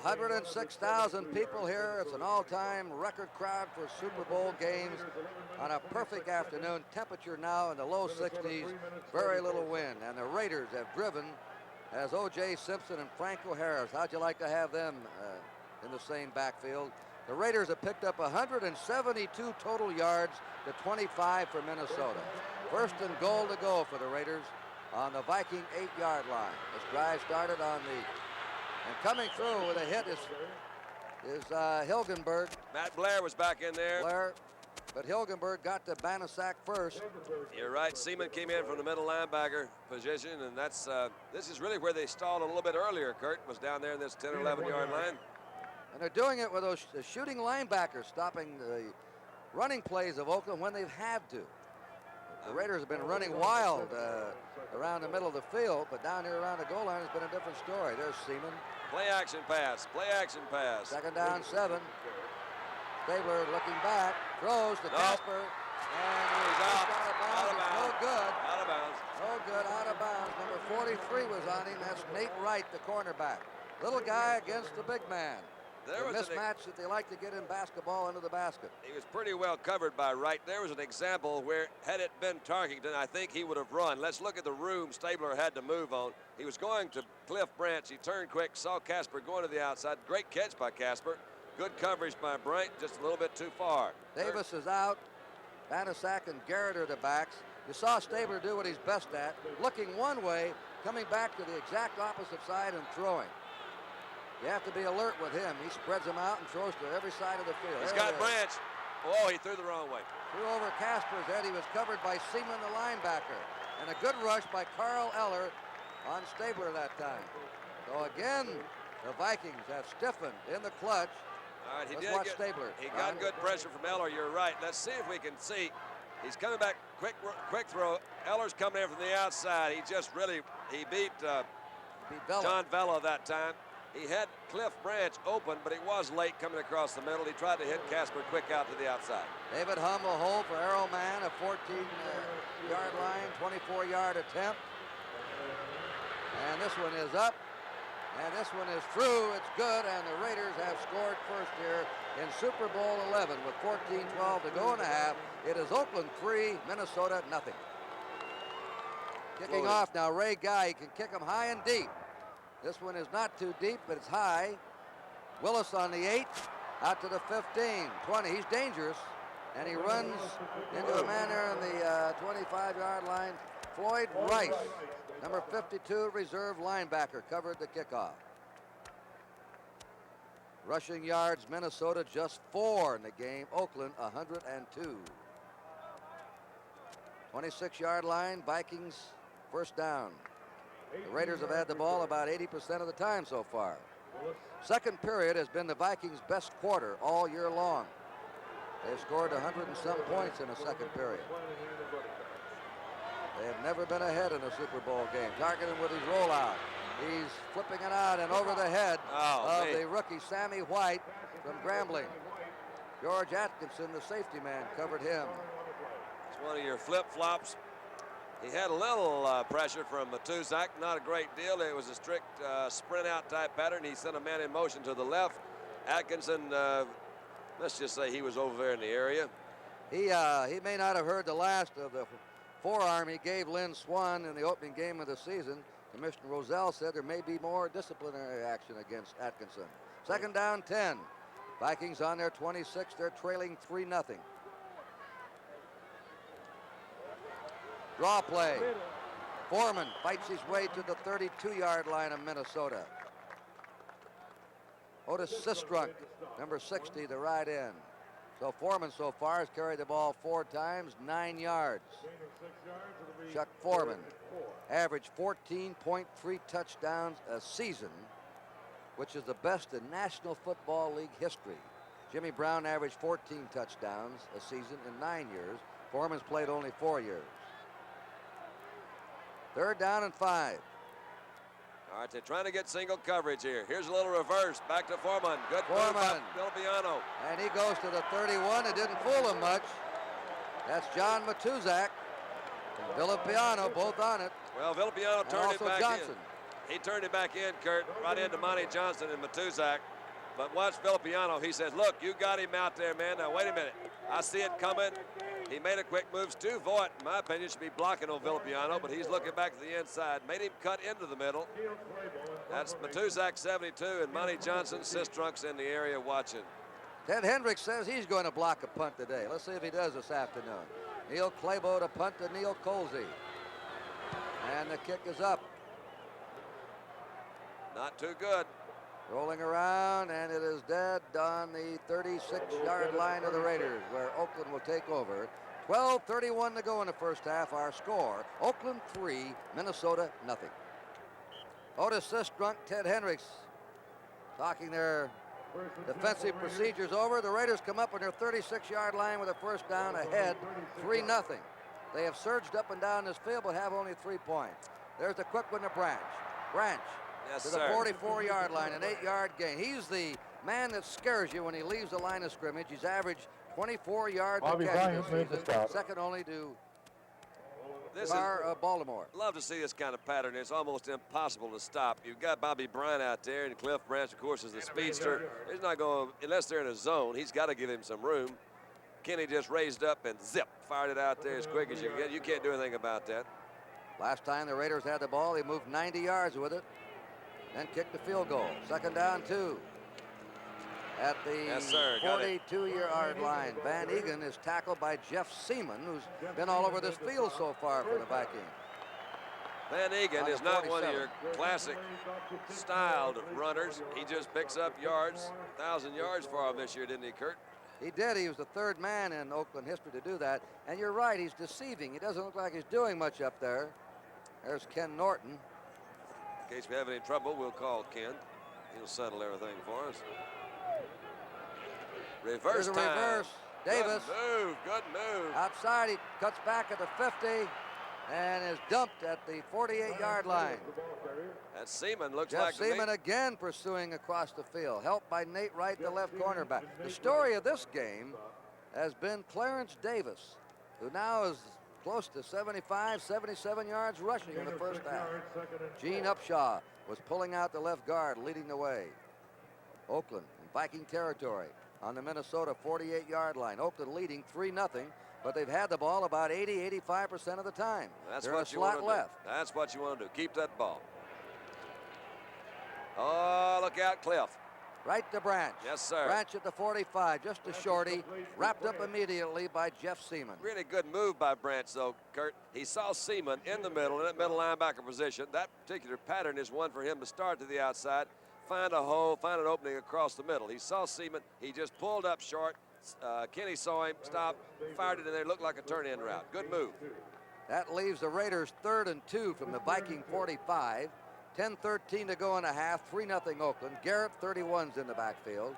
Speaker 2: 106,000 people here. It's an all-time record crowd for Super Bowl games on a perfect afternoon. Temperature now in the low 60s, very little wind. And the Raiders have driven as O.J. Simpson and Franco Harris. How'd you like to have them in the same backfield? The Raiders have picked up 172 total yards to 25 for Minnesota. First and goal to go for the Raiders on the Viking 8-yard line. This drive started on the, and coming through with a hit is Hilgenberg.
Speaker 1: Matt Blair was back in there.
Speaker 2: Blair, but Hilgenberg got to Banaszak first.
Speaker 1: You're right. Seaman came in from the middle linebacker position, and that's this is really where they stalled a little bit earlier. Kurt was down there in this 10 or 11-yard line.
Speaker 2: And they're doing it with those shooting linebackers, stopping the running plays of Oakland when they've had to. The Raiders have been running wild around the middle of the field, but down here around the goal line has been a different story. There's Seaman.
Speaker 1: Play action pass. Play action pass.
Speaker 2: Second down, 7. Stabler looking back, throws to Casper, and he's out of bounds. No good.
Speaker 1: Out of bounds.
Speaker 2: No good, out of bounds. Number 43 was on him. That's Nate Wright, the cornerback. Little guy against the big man.
Speaker 1: There was
Speaker 2: a mismatch that they like to get in basketball into the basket.
Speaker 1: He was pretty well covered by Wright. There was an example where, had it been Tarkington, I think he would have run. Let's look at the room Stabler had to move on. He was going to Cliff Branch. He turned quick, saw Casper going to the outside. Great catch by Casper. Good coverage by Bryant, just a little bit too far.
Speaker 2: Davis is out. Banaszak and Garrett are the backs. You saw Stabler do what he's best at, looking one way, coming back to the exact opposite side and throwing. You have to be alert with him. He spreads them out and throws to every side of the field.
Speaker 1: He's got Branch. Oh, he threw the wrong way.
Speaker 2: Threw over Casper's head. He was covered by Seaman, the linebacker. And a good rush by Carl Eller on Stabler that time. So again, the Vikings have stiffened in the clutch.
Speaker 1: All right,
Speaker 2: Let's watch Stabler.
Speaker 1: He got good pressure from Eller. You're right. Let's see if we can see. He's coming back. Quick throw. Eller's coming in from the outside. He just really, he beat John Vella that time. He had Cliff Branch open, but he was late coming across the middle. He tried to hit Casper quick out to the outside.
Speaker 2: David Hum will hold for Errol Mann, a 14-yard line, 24-yard attempt. And this one is up, and this one is through. It's good, and the Raiders have scored first here in Super Bowl 11 with 14-12 to go in the half. It is Oakland 3, Minnesota nothing. Kicking off now, Ray Guy. He can kick them high and deep. This one is not too deep, but it's high. Willis on the 8, out to the 15, 20. He's dangerous, and he runs into a man there on the 25-yard line. Floyd Rice, number 52, reserve linebacker, covered the kickoff. Rushing yards, Minnesota just 4 in the game. Oakland 102. 26-yard line, Vikings first down. The Raiders have had the ball about 80% of the time so far. Second period has been the Vikings' best quarter all year long. They've scored 100 and some points in the second period. They have never been ahead in a Super Bowl game. Targeting with his rollout. He's flipping it out and over the head of the rookie Sammy White from Grambling. George Atkinson, the safety man, covered him.
Speaker 1: It's one of your flip-flops. He had a little pressure from Matuzak, not a great deal. It was a strict sprint-out type pattern. He sent a man in motion to the left. Atkinson, let's just say he was over there in the area.
Speaker 2: He may not have heard the last of the forearm he gave Lynn Swann in the opening game of the season. Commissioner Rozelle said there may be more disciplinary action against Atkinson. Second down, 10. Vikings on their 26. They're trailing 3-0. Draw play. Foreman fights his way to the 32-yard line of Minnesota. Otis Sistrunk, number 60, the right end. So Foreman so far has carried the ball 4 times, 9 yards. Chuck Foreman averaged 14.3 touchdowns a season, which is the best in National Football League history. Jimmy Brown averaged 14 touchdowns a season in 9 years. Foreman's played only 4 years. Third down and 5.
Speaker 1: All right, they're trying to get single coverage here. Here's a little reverse. Back to Foreman. Good
Speaker 2: Foreman.
Speaker 1: move by Bill Biano.
Speaker 2: And he goes to the 31. It didn't fool him much. That's John Matuzak. Villapiano, both on it.
Speaker 1: Well, Villapiano
Speaker 2: And
Speaker 1: turned it
Speaker 2: also
Speaker 1: back
Speaker 2: Johnson.
Speaker 1: in. He turned it back in, Kurt, right into Monty Johnson and Matuzak. But watch Villapiano. He says, look, you got him out there, man. Now, wait a minute. I see it coming. He made a quick move. Stu Voigt, in my opinion, should be blocking on Villapiano, but he's looking back to the inside. Made him cut into the middle. That's Matuzak, 72, and Monty Johnson, Sistrunks in the area watching.
Speaker 2: Ted Hendricks says he's going to block a punt today. Let's see if he does this afternoon. Neil Clabo to punt to Neil Colsey. And the kick is up.
Speaker 1: Not too good.
Speaker 2: Rolling around, and it is dead on the 36-yard line of the Raiders, where Oakland will take over. 12:31 to go in the first half. Our score, Oakland 3, Minnesota nothing. Otis Sistrunk, Ted Hendricks talking their defensive procedures over. The Raiders come up on their 36-yard line with a first down ahead, 3-0. They have surged up and down this field, but have only 3 points. There's the quick one to Branch. Branch
Speaker 1: Yes,
Speaker 2: to the
Speaker 1: sir.
Speaker 2: 44-yard line, an 8-yard gain. He's the man that scares you when he leaves the line of scrimmage. He's averaged 24 yards a
Speaker 3: Bobby
Speaker 2: catch
Speaker 3: Bryant
Speaker 2: this
Speaker 3: made the
Speaker 2: season,
Speaker 3: stop.
Speaker 2: second only to
Speaker 1: This
Speaker 2: Carr of Baltimore.
Speaker 1: Love to see this kind of pattern. It's almost impossible to stop. You've got Bobby Bryant out there, and Cliff Branch, of course, is the speedster. He's not going, unless they're in a zone, he's got to give him some room. Kenny just raised up and zip, fired it out there as quick as you can. You can't do anything about that.
Speaker 2: Last time the Raiders had the ball, they moved 90 yards with it, then kicked the field goal. Second down, 2. At the
Speaker 1: Yes, sir. Got it.
Speaker 2: 42-yard line, Van Egan is tackled by Jeff Seaman, who's been all over this field so far for the Vikings.
Speaker 1: Van Egan
Speaker 2: On
Speaker 1: is
Speaker 2: the
Speaker 1: not one of
Speaker 2: 47.
Speaker 1: your classic styled runners. He just picks up yards, 1,000 yards for him this year, didn't he, Kurt?
Speaker 2: He did. He was the third man in Oakland history to do that. And you're right, he's deceiving. He doesn't look like he's doing much up there. There's Ken Norton.
Speaker 1: In case we have any trouble, we'll call Ken. He'll settle everything for us. Reverse
Speaker 2: Here's a
Speaker 1: time.
Speaker 2: reverse. Davis
Speaker 1: Good move.
Speaker 2: outside. He cuts back at the 50 and is dumped at the 48-yard line.
Speaker 1: That Seaman looks
Speaker 2: Jeff
Speaker 1: like to me.
Speaker 2: Seaman again pursuing across the field, helped by Nate Wright, the left cornerback. The story of this game has been Clarence Davis, who now is close to 75, 77 yards rushing in the first half. Gene Upshaw was pulling out the left guard, leading the way. Oakland in Viking territory on the Minnesota 48-yard line. Oakland leading 3-0, but they've had the ball about 80, 85% of the time.
Speaker 1: That's
Speaker 2: They're in a
Speaker 1: what you want
Speaker 2: slot
Speaker 1: to
Speaker 2: left.
Speaker 1: do. That's what you want to do. Keep that ball. Oh, look out, Cliff.
Speaker 2: Right to Branch.
Speaker 1: Yes, sir.
Speaker 2: Branch at the 45, just a shorty, wrapped up immediately by Jeff Seaman.
Speaker 1: Really good move by Branch, though, Kurt. He saw Seaman in the middle, in that middle linebacker position. That particular pattern is one for him to start to the outside, find a hole, find an opening across the middle. He saw Seaman. He just pulled up short. Kenny saw him, stopped, fired it in there. Looked like a turn-in route. Good move.
Speaker 2: That leaves the Raiders 3rd and 2 from the Viking 45. 10:13 to go in a half. 3-0 Oakland. Garrett, 31's in the backfield.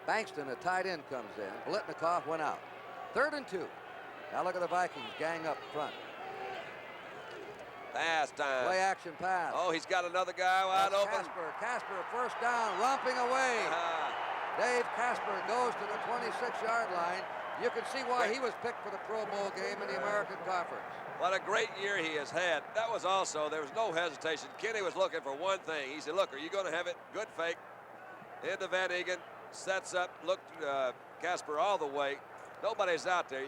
Speaker 2: Bankston, a tight end, comes in. Blitnikoff went out. 3rd and 2. Now look at the Vikings gang up front.
Speaker 1: Pass time.
Speaker 2: Play action pass.
Speaker 1: Oh, he's got another guy wide
Speaker 2: That's
Speaker 1: open.
Speaker 2: Casper, first down, romping away. Dave Casper goes to the 26-yard line. You can see why he was picked for the Pro Bowl game in the American Conference.
Speaker 1: What a great year he has had. That was also, there was no hesitation. Kenny was looking for one thing. He said, look, are you going to have it? Good fake. Into Van Egan. Sets up, looked Casper all the way. Nobody's out there.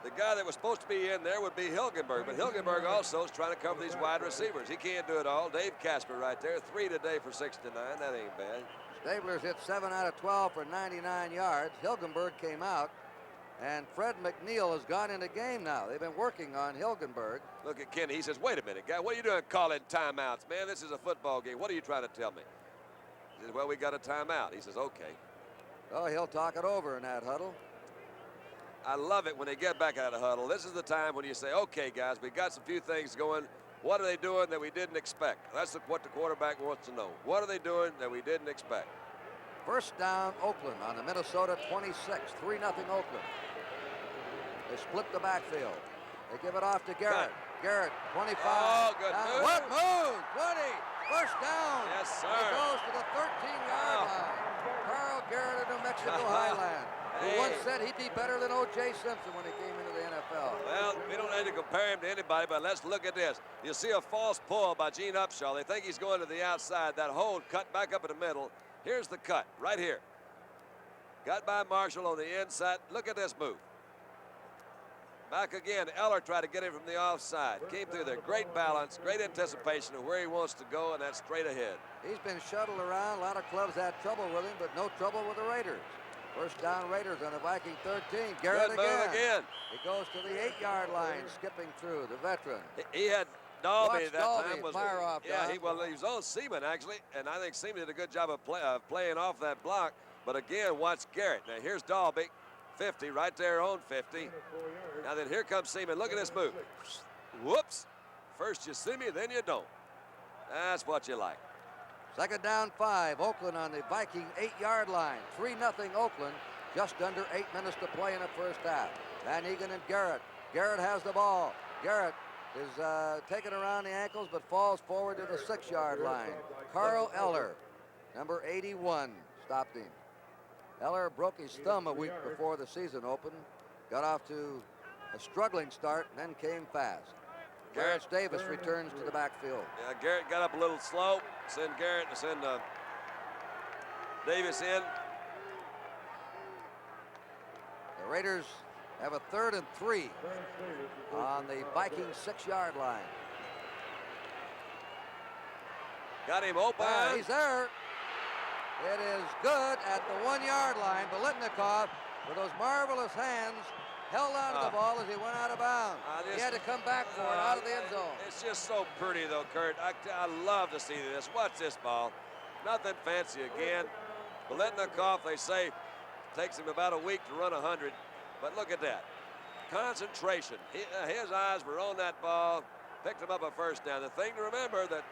Speaker 1: The guy that was supposed to be in there would be Hilgenberg, but Hilgenberg also is trying to cover these wide receivers. He can't do it all. Dave Casper right there, 3 today for 69. That ain't bad.
Speaker 2: Stabler's hit 7 out of 12 for 99 yards. Hilgenberg came out, and Fred McNeil has gone in the game now. They've been working on Hilgenberg.
Speaker 1: Look at Kenny. He says, wait a minute, guy. What are you doing calling timeouts? Man, this is a football game. What are you trying to tell me? He says, well, we got a timeout. He says, okay.
Speaker 2: Oh, he'll talk it over in that huddle.
Speaker 1: I love it when they get back out of the huddle. This is the time when you say, okay, guys, we got some few things going. What are they doing that we didn't expect? That's what the quarterback wants to know. What are they doing that we didn't expect?
Speaker 2: First down, Oakland on the Minnesota 26, 3-0 Oakland. They split the backfield. They give it off to Garrett. Garrett, 25.
Speaker 1: Oh, good
Speaker 2: Down.
Speaker 1: move.
Speaker 2: What move? 20. First down.
Speaker 1: Yes, sir.
Speaker 2: He goes to the 13-yard
Speaker 1: Oh.
Speaker 2: line. Carl Garrett of New Mexico Highland. who once said he'd be better than O.J. Simpson when he came into the NFL.
Speaker 1: Well, we don't need to compare him to anybody, but let's look at this. You see a false pull by Gene Upshaw. They think he's going to the outside. That hold cut back up in the middle. Here's the cut right here. Got by Marshall on the inside. Look at this move. Back again. Eller tried to get him from the offside. Came through there. Great balance, great anticipation of where he wants to go, and that's straight ahead.
Speaker 2: He's been shuttled around. A lot of clubs had trouble with him, but no trouble with the Raiders. First down Raiders on the Viking 13. Garrett
Speaker 1: Good move again.
Speaker 2: He goes to the 8-yard line, skipping through the veteran.
Speaker 1: He had Dalby
Speaker 2: Watch
Speaker 1: that
Speaker 2: Dalby
Speaker 1: time. Was,
Speaker 2: fire off,
Speaker 1: yeah,
Speaker 2: Don.
Speaker 1: he was on Seaman, actually, and I think Seaman did a good job of playing off that block. But again, watch Garrett. Now, here's Dalby, 50, right there on 50. Now, then here comes Seaman. Look at this move. Whoops. First you see me, then you don't. That's what you like.
Speaker 2: Second down 5. Oakland on the Viking 8-yard line. 3-0 Oakland. Just under 8 minutes to play in the first half. Van Egan and Garrett. Garrett has the ball. Garrett is taken around the ankles but falls forward to the 6-yard line. Carl Eller, number 81, stopped him. Eller broke his thumb a week before the season opened. Got off to a struggling start and then came fast. Garrett Davis returns to the backfield.
Speaker 1: Yeah, Garrett got up a little slow. Send Davis in.
Speaker 2: The Raiders have a 3rd and 3 on the Viking 6-yard line.
Speaker 1: Got him open.
Speaker 2: He's there. It is good at the 1-yard line. Biletnikoff, with those marvelous hands, held on to the ball as he went out of bounds. He had to come back for it out of the end zone.
Speaker 1: It's just so pretty, though, Kurt. I love to see this. Watch this ball. Nothing fancy again. Biletnikoff, they say, takes him about a week to run 100. But look at that. Concentration. His eyes were on that ball. Picked him up a first down. The thing to remember that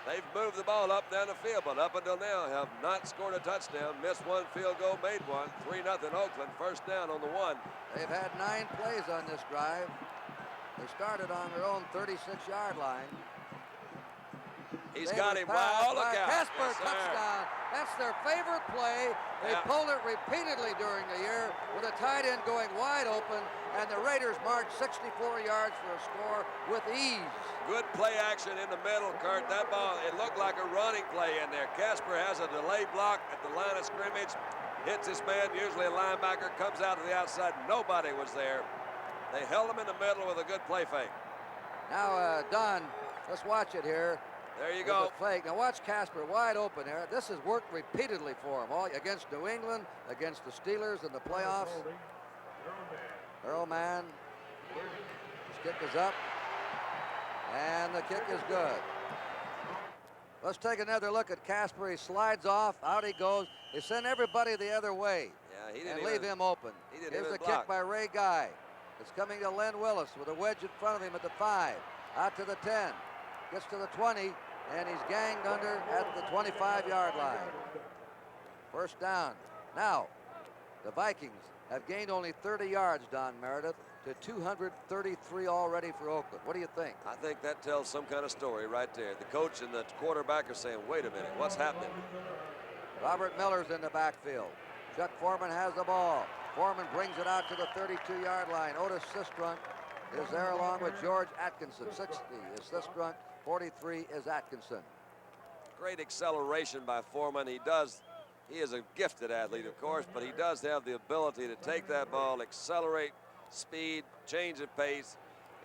Speaker 1: they've moved the ball up down the field, but up until now have not scored a touchdown. Missed one field goal, made one. 3-0 Oakland. First down on the 1.
Speaker 2: They've had 9 plays on this drive. They started on their own 36-yard line.
Speaker 1: He's got him. Wow, look out.
Speaker 2: Casper,
Speaker 1: Yes, sir.
Speaker 2: touchdown. That's their favorite play. They pulled it repeatedly during the year with a tight end going wide open, and the Raiders marched 64 yards for a score with ease.
Speaker 1: Good play action in the middle, Kurt. That ball, it looked like a running play in there. Casper has a delay block at the line of scrimmage, hits his man, usually a linebacker, comes out to the outside. Nobody was there. They held him in the middle with a good play fake.
Speaker 2: Now, Don, let's watch it here.
Speaker 1: There you go.
Speaker 2: Fake. Now watch Casper wide open there. This has worked repeatedly for him, all against New England, against the Steelers in the playoffs. Earl Mann. His kick is up. And the kick is good. Let's take another look at Casper. He slides off. Out he goes. They send everybody the other way.
Speaker 1: Yeah, he didn't
Speaker 2: and leave him open. Here's the kick by Ray Guy. It's coming to Len Willis with a wedge in front of him at the 5. Out to the 10. Gets to the 20, and he's ganged under at the 25-yard line. First down. Now, the Vikings have gained only 30 yards, Don Meredith, to 233 already for Oakland. What do you think?
Speaker 1: I think that tells some kind of story right there. The coach and the quarterback are saying, wait a minute, what's happening?
Speaker 2: Robert Miller's in the backfield. Chuck Foreman has the ball. Foreman brings it out to the 32-yard line. Otis Sistrunk is there along with George Atkinson. 60 is Sistrunk. 43 is Atkinson.
Speaker 1: Great acceleration by Foreman. He is a gifted athlete, of course, but he does have the ability to take that ball, accelerate, speed, change of pace.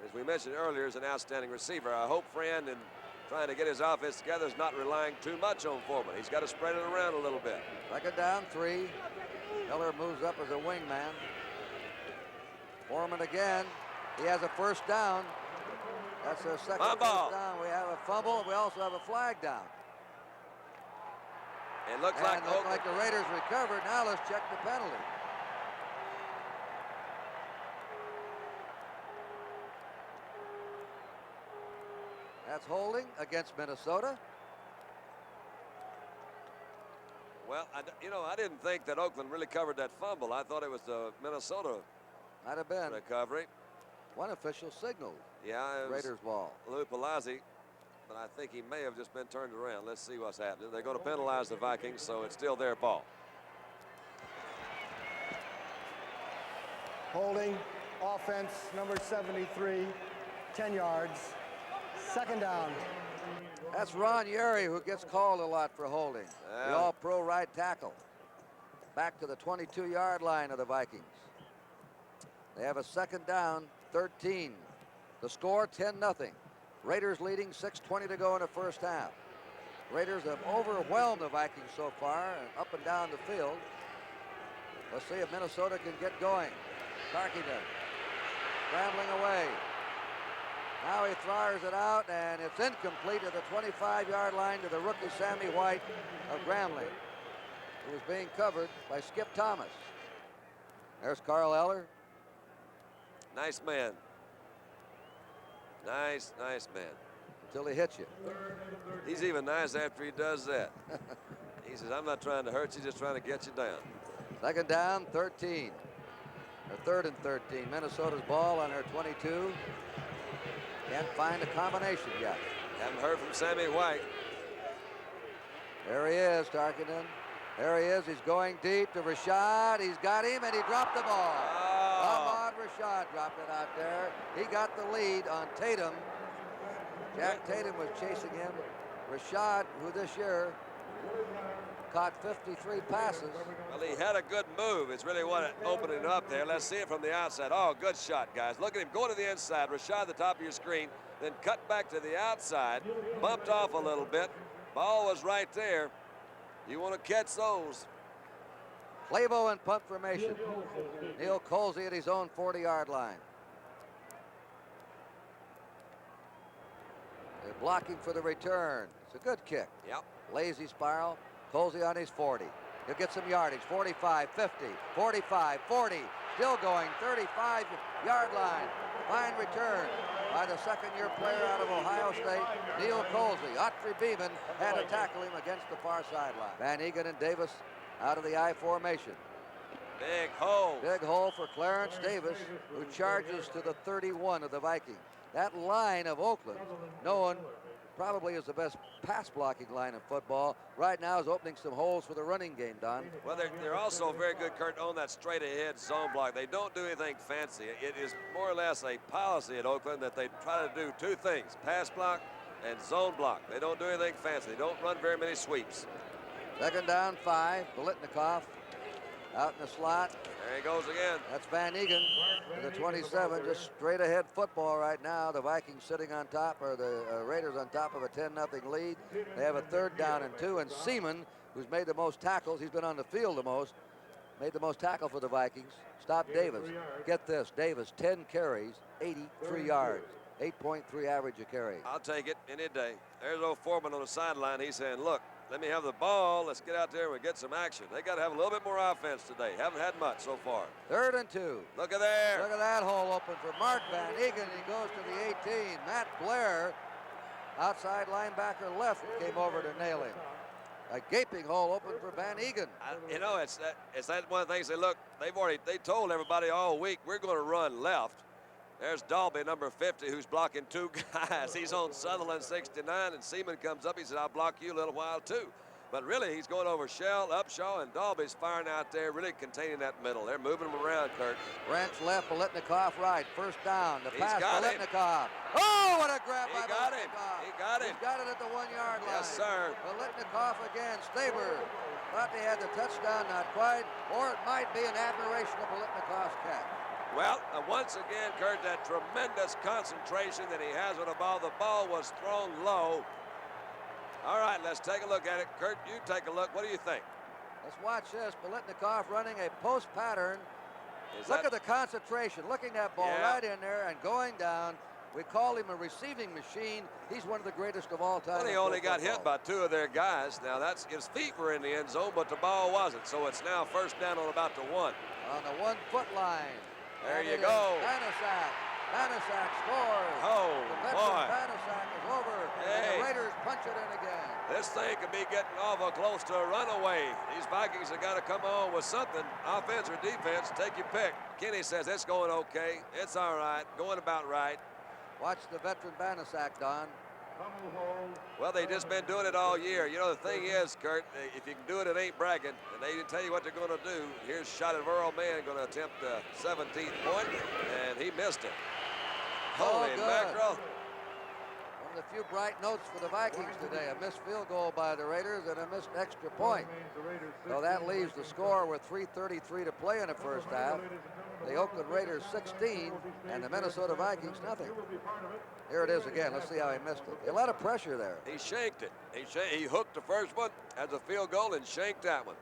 Speaker 1: As we mentioned earlier, is an outstanding receiver. I hope Fran, in trying to get his offense together, is not relying too much on Foreman. He's got to spread it around a little bit.
Speaker 2: Second down 3. Miller moves up as a wingman. Foreman again. He has a first down. That's their second first down. We have a fumble. We also have a flag down.
Speaker 1: It looks like
Speaker 2: the Raiders recovered. Now let's check the penalty. That's holding against Minnesota.
Speaker 1: Well, I didn't think that Oakland really covered that fumble. I thought it was the Minnesota
Speaker 2: Might have been.
Speaker 1: recovery.
Speaker 2: One official signaled.
Speaker 1: Yeah, it was
Speaker 2: Raiders ball.
Speaker 1: Lou Palazzi, but I think he may have just been turned around. Let's see what's happening. They're going to penalize the Vikings, so it's still their ball.
Speaker 4: Holding. Offense, number 73. 10 yards. Second down.
Speaker 2: That's Ron Yeri, who gets called a lot for holding. The all-pro right tackle. Back to the 22-yard line of the Vikings. They have a second down, 13. The score, 10-0. Raiders leading, 6:20 to go in the first half. Raiders have overwhelmed the Vikings so far, and up and down the field. Let's see if Minnesota can get going. Tarkington scrambling away. Now he fires it out, and it's incomplete at the 25-yard line to the rookie Sammy White of Grambling, who was being covered by Skip Thomas. There's Carl Eller.
Speaker 1: Nice man. Nice man.
Speaker 2: Until he hits you.
Speaker 1: He's even nice after he does that. He says, I'm not trying to hurt you, just trying to get you down.
Speaker 2: Second down, 13. Or third and 13. Minnesota's ball on their 22. Can't find a combination yet.
Speaker 1: Haven't heard from Sammy White.
Speaker 2: There he is, Tarkington. There he is. He's going deep to Rashad. He's got him, and he dropped the ball. Ahmad Rashad dropped it out there. He got the lead on Tatum. Jack Tatum was chasing him. Rashad, who this year caught 53 passes.
Speaker 1: Well, he had a good move. It's really what opened it up there. Let's see it from the outside. Oh, good shot, guys. Look at him go to the inside. Rashad, the top of your screen, then cut back to the outside, bumped off a little bit. Ball was right there. You want to catch those.
Speaker 2: Clavo in punt formation. Neil Colsey at his own 40-yard line. They're blocking for the return. It's a good kick.
Speaker 1: Yep.
Speaker 2: Lazy spiral. Colsey on his 40. He'll get some yardage. 45, 50, 45, 40. Still going. 35-yard line. Fine return by the second-year player out of Ohio State, Neil Colsey. Otry Beeman had to tackle him against the far sideline. Van Egan and Davis out of the I formation.
Speaker 1: Big hole.
Speaker 2: Big hole for Clarence Davis, who charges to the 31 of the Vikings. That line of Oakland, known probably as the best pass blocking line in football, right now is opening some holes for the running game, Don.
Speaker 1: Well, they're also very good, Kurt, on that straight ahead zone block. They don't do anything fancy. It is more or less a policy at Oakland that they try to do two things, pass block and zone block. They don't do anything fancy. They don't run very many sweeps.
Speaker 2: Second down, 5. Bolitnikoff out in the slot.
Speaker 1: There he goes again.
Speaker 2: That's Van Egan to the 27. Just straight ahead football right now. The Vikings sitting on top, or the Raiders on top of a 10-0 lead. They have a third down and 2. And Seaman, who's made the most tackles, he's been on the field the most, made the most tackle for the Vikings. Stop Davis. Get this, Davis, 10 carries, 83 yards. 8.3 average a carry.
Speaker 1: I'll take it any day. There's old Foreman on the sideline. He's saying, look, let me have the ball. Let's get out there and get some action. They got to have a little bit more offense today. Haven't had much so far.
Speaker 2: Third and 2.
Speaker 1: Look at there.
Speaker 2: Look at that hole open for Mark Van Egan. He goes to the 18. Matt Blair, outside linebacker left, came over to nail him. A gaping hole open for Van Egan.
Speaker 1: You know, it's that one of the things. They told everybody all week, we're going to run left. There's Dalby, number 50, who's blocking 2 guys. He's on Sutherland, 69, and Seaman comes up. He said, I'll block you a little while, too. But really, he's going over Shell, Upshaw, and Dalby's firing out there, really containing that middle. They're moving him around, Kurt.
Speaker 2: Branch left, Bolitnikoff right. First down. The
Speaker 1: He's
Speaker 2: pass,
Speaker 1: got him.
Speaker 2: Bolitnikoff. Oh, what a grab by
Speaker 1: got him.
Speaker 2: Bolitnikoff.
Speaker 1: He got him.
Speaker 2: He's got it at the 1-yard line.
Speaker 1: Yes, sir.
Speaker 2: Bolitnikoff again. Staber thought they had the touchdown, not quite. Or it might be an admiration of Bolitnikoff's catch.
Speaker 1: Well, once again, Kurt, that tremendous concentration that he has with the ball. The ball was thrown low. All right, let's take a look at it. Kurt, you take a look. What do you think?
Speaker 2: Let's watch this. Bolitnikoff running a post pattern. Look at the concentration. Looking that ball right in there and going down. We call him a receiving machine. He's one of the greatest of all time.
Speaker 1: Well, he only got hit by 2 of their guys. Now, his feet were in the end zone, but the ball wasn't. So it's now first down on about the 1.
Speaker 2: On the 1-foot line.
Speaker 1: There you go.
Speaker 2: Banaszak scores.
Speaker 1: Oh,
Speaker 2: the veteran
Speaker 1: boy.
Speaker 2: Banaszak is over.
Speaker 1: Hey.
Speaker 2: And the Raiders punch it in again.
Speaker 1: This thing could be getting awful close to a runaway. These Vikings have got to come on with something, offense or defense. Take your pick. Kenny says it's going okay. It's all right. Going about right.
Speaker 2: Watch the veteran Banaszak, Don.
Speaker 3: Hummel hold.
Speaker 1: Well, they've just been doing it all year. You know, the thing is, Kurt, if you can do it, it ain't bragging. And they didn't tell you what they're going to do. Here's shot at Earl Mann, going to attempt the 17th point, and he missed it. Holy
Speaker 2: good.
Speaker 1: mackerel.
Speaker 2: One of the few bright notes for the Vikings today. A missed field goal by the Raiders and a missed extra point. So that leaves the score with 3:33 to play in the first half. The Oakland Raiders 16 and the Minnesota Vikings nothing. Here it is again. Let's see how he missed it. A lot of pressure there.
Speaker 1: He shanked it. He hooked the first one as a field goal and shanked that one.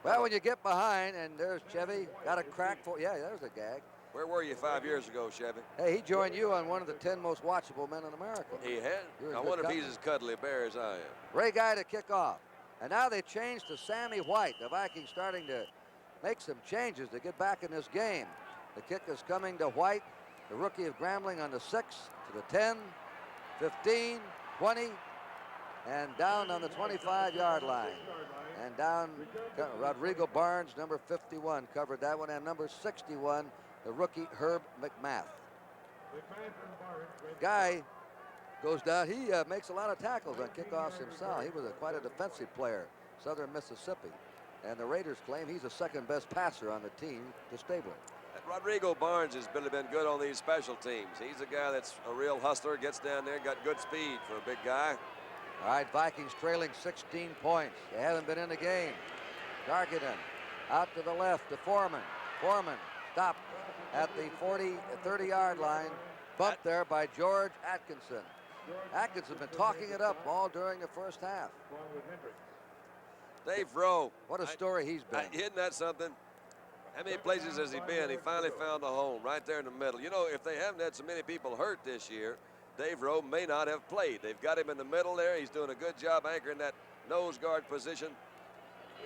Speaker 2: Well, when you get behind, and there's Chevy, got a crack for, yeah, there's a gag.
Speaker 1: Where were you 5 years ago, Chevy?
Speaker 2: Hey, he joined you on one of the 10 most watchable men in America.
Speaker 1: He had?
Speaker 2: You're in
Speaker 1: I
Speaker 2: good
Speaker 1: wonder if
Speaker 2: company.
Speaker 1: he's as cuddly a bear as I am.
Speaker 2: Ray Guy to kick off. And now they changed to Sammy White. The Vikings starting to make some changes to get back in this game. The kick is coming to White, the rookie of Grambling, on the 6 to the 10, 15, 20, and down on the 25-yard line. And down, Rodrigo Barnes, number 51, covered that one, and number 61, the rookie Herb McMath. Guy goes down. He makes a lot of tackles on kickoffs himself. He was quite a defensive player, Southern Mississippi. And the Raiders claim he's the second best passer on the team to Stabler.
Speaker 1: And Rodrigo Barnes has really been good on these special teams. He's a guy that's a real hustler, gets down there, got good speed for a big guy.
Speaker 2: All right, Vikings trailing 16 points. They haven't been in the game. Darkinen out to the left to Foreman. Foreman stopped at the 30-yard line. Bumped there by George Atkinson. Atkinson's been talking it up all during the first half.
Speaker 1: Dave Rowe.
Speaker 2: What a story he's been.
Speaker 1: Isn't that something? How many places has he been? He finally found a home right there in the middle. You know, if they haven't had so many people hurt this year, Dave Rowe may not have played. They've got him in the middle there. He's doing a good job anchoring that nose guard position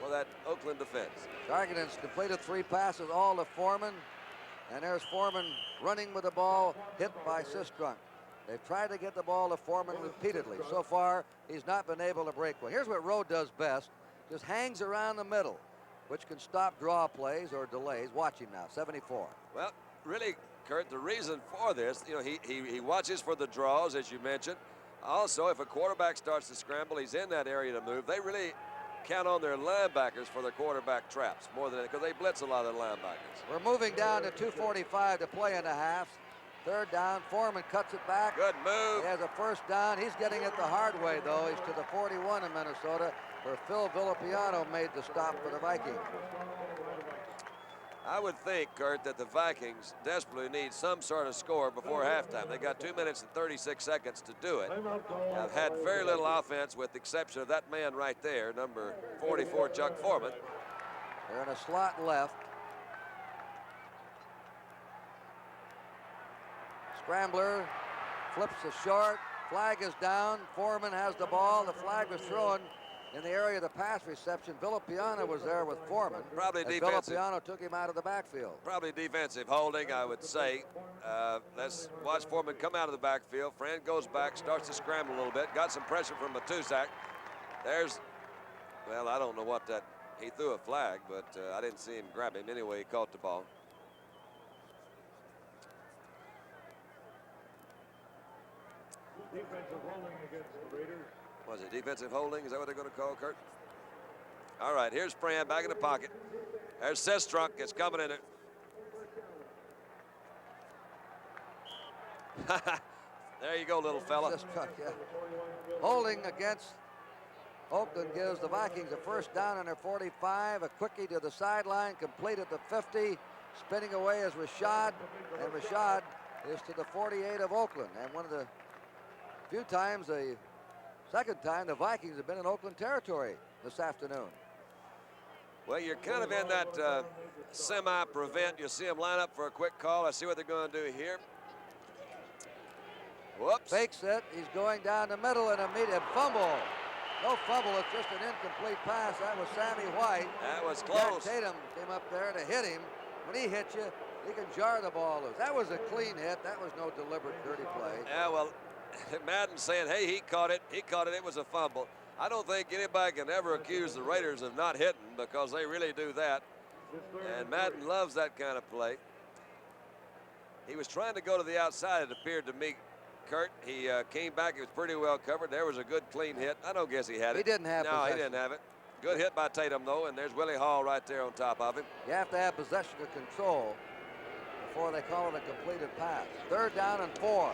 Speaker 1: for that Oakland defense.
Speaker 2: Darkinen's completed 3 passes, all to Foreman. And there's Foreman running with the ball, hit by Sistrunk. They've tried to get the ball to Foreman repeatedly. So far, he's not been able to break one. Here's what Rowe does best. Just hangs around the middle, which can stop draw plays or delays. Watch him now, 74.
Speaker 1: Well, really, Kurt, the reason for this, you know, he watches for the draws, as you mentioned. Also, if a quarterback starts to scramble, he's in that area to move. They really count on their linebackers for their quarterback traps more than because they blitz a lot of the linebackers.
Speaker 2: We're moving down to 2:45 to play in the half. Third down, Foreman cuts it back.
Speaker 1: Good move.
Speaker 2: He has a first down. He's getting it the hard way, though. He's to the 41 in Minnesota, where Phil Villapiano made the stop for the Vikings.
Speaker 1: I would think, Kurt, that the Vikings desperately need some sort of score before halftime. They got 2 minutes and 36 seconds to do it. Have had very little offense with the exception of that man right there, number 44, Chuck Foreman.
Speaker 2: They're in a slot left. Scrambler flips the short. Flag is down. Foreman has the ball. The flag was thrown in the area of the pass reception. Villapiano was there with Foreman.
Speaker 1: Probably
Speaker 2: and
Speaker 1: defensive.
Speaker 2: Villapiano took him out of the backfield.
Speaker 1: Probably defensive holding, I would say. Let's watch Foreman come out of the backfield. Fran goes back, starts to scramble a little bit. Got some pressure from Matusak. There's, well, I don't know what that, he threw a flag, but I didn't see him grab him. Anyway, he caught the ball.
Speaker 3: Defensive holding against the Raiders.
Speaker 1: Was it defensive holding? Is that what they're going to call, Kurt? All right, here's Fran back in the pocket. There's Sistrunk. It's coming in it. There you go, little fella.
Speaker 2: Sistrunk, yeah. Holding against Oakland gives the Vikings a first down on their 45. A quickie to the sideline, complete at the 50. Spinning away is Rashad, and Rashad is to the 48 of Oakland. And one of the few times, the second time, the Vikings have been in Oakland territory this afternoon.
Speaker 1: Well, you're kind of in that semi-prevent. You see them line up for a quick call. I see what they're going to do here. Whoops.
Speaker 2: Fakes it. He's going down the middle and immediate fumble. No fumble. It's just an incomplete pass. That was Sammy White.
Speaker 1: That was
Speaker 2: Jack
Speaker 1: close.
Speaker 2: Tatum came up there to hit him. When he hits you, he can jar the ball loose. That was a clean hit. That was no deliberate dirty play.
Speaker 1: Yeah, well, Madden saying, hey, he caught it. He caught it. It was a fumble. I don't think anybody can ever accuse the Raiders of not hitting because they really do that. And Madden loves that kind of play. He was trying to go to the outside, it appeared to me, Kurt. He came back. He was pretty well covered. There was a good clean hit. I don't guess he had it.
Speaker 2: He didn't have
Speaker 1: No,
Speaker 2: possession.
Speaker 1: he didn't have it. Good hit by Tatum, though, and there's Willie Hall right there on top of him.
Speaker 2: You have to have possession of control before they call it a completed pass. 3rd down and 4.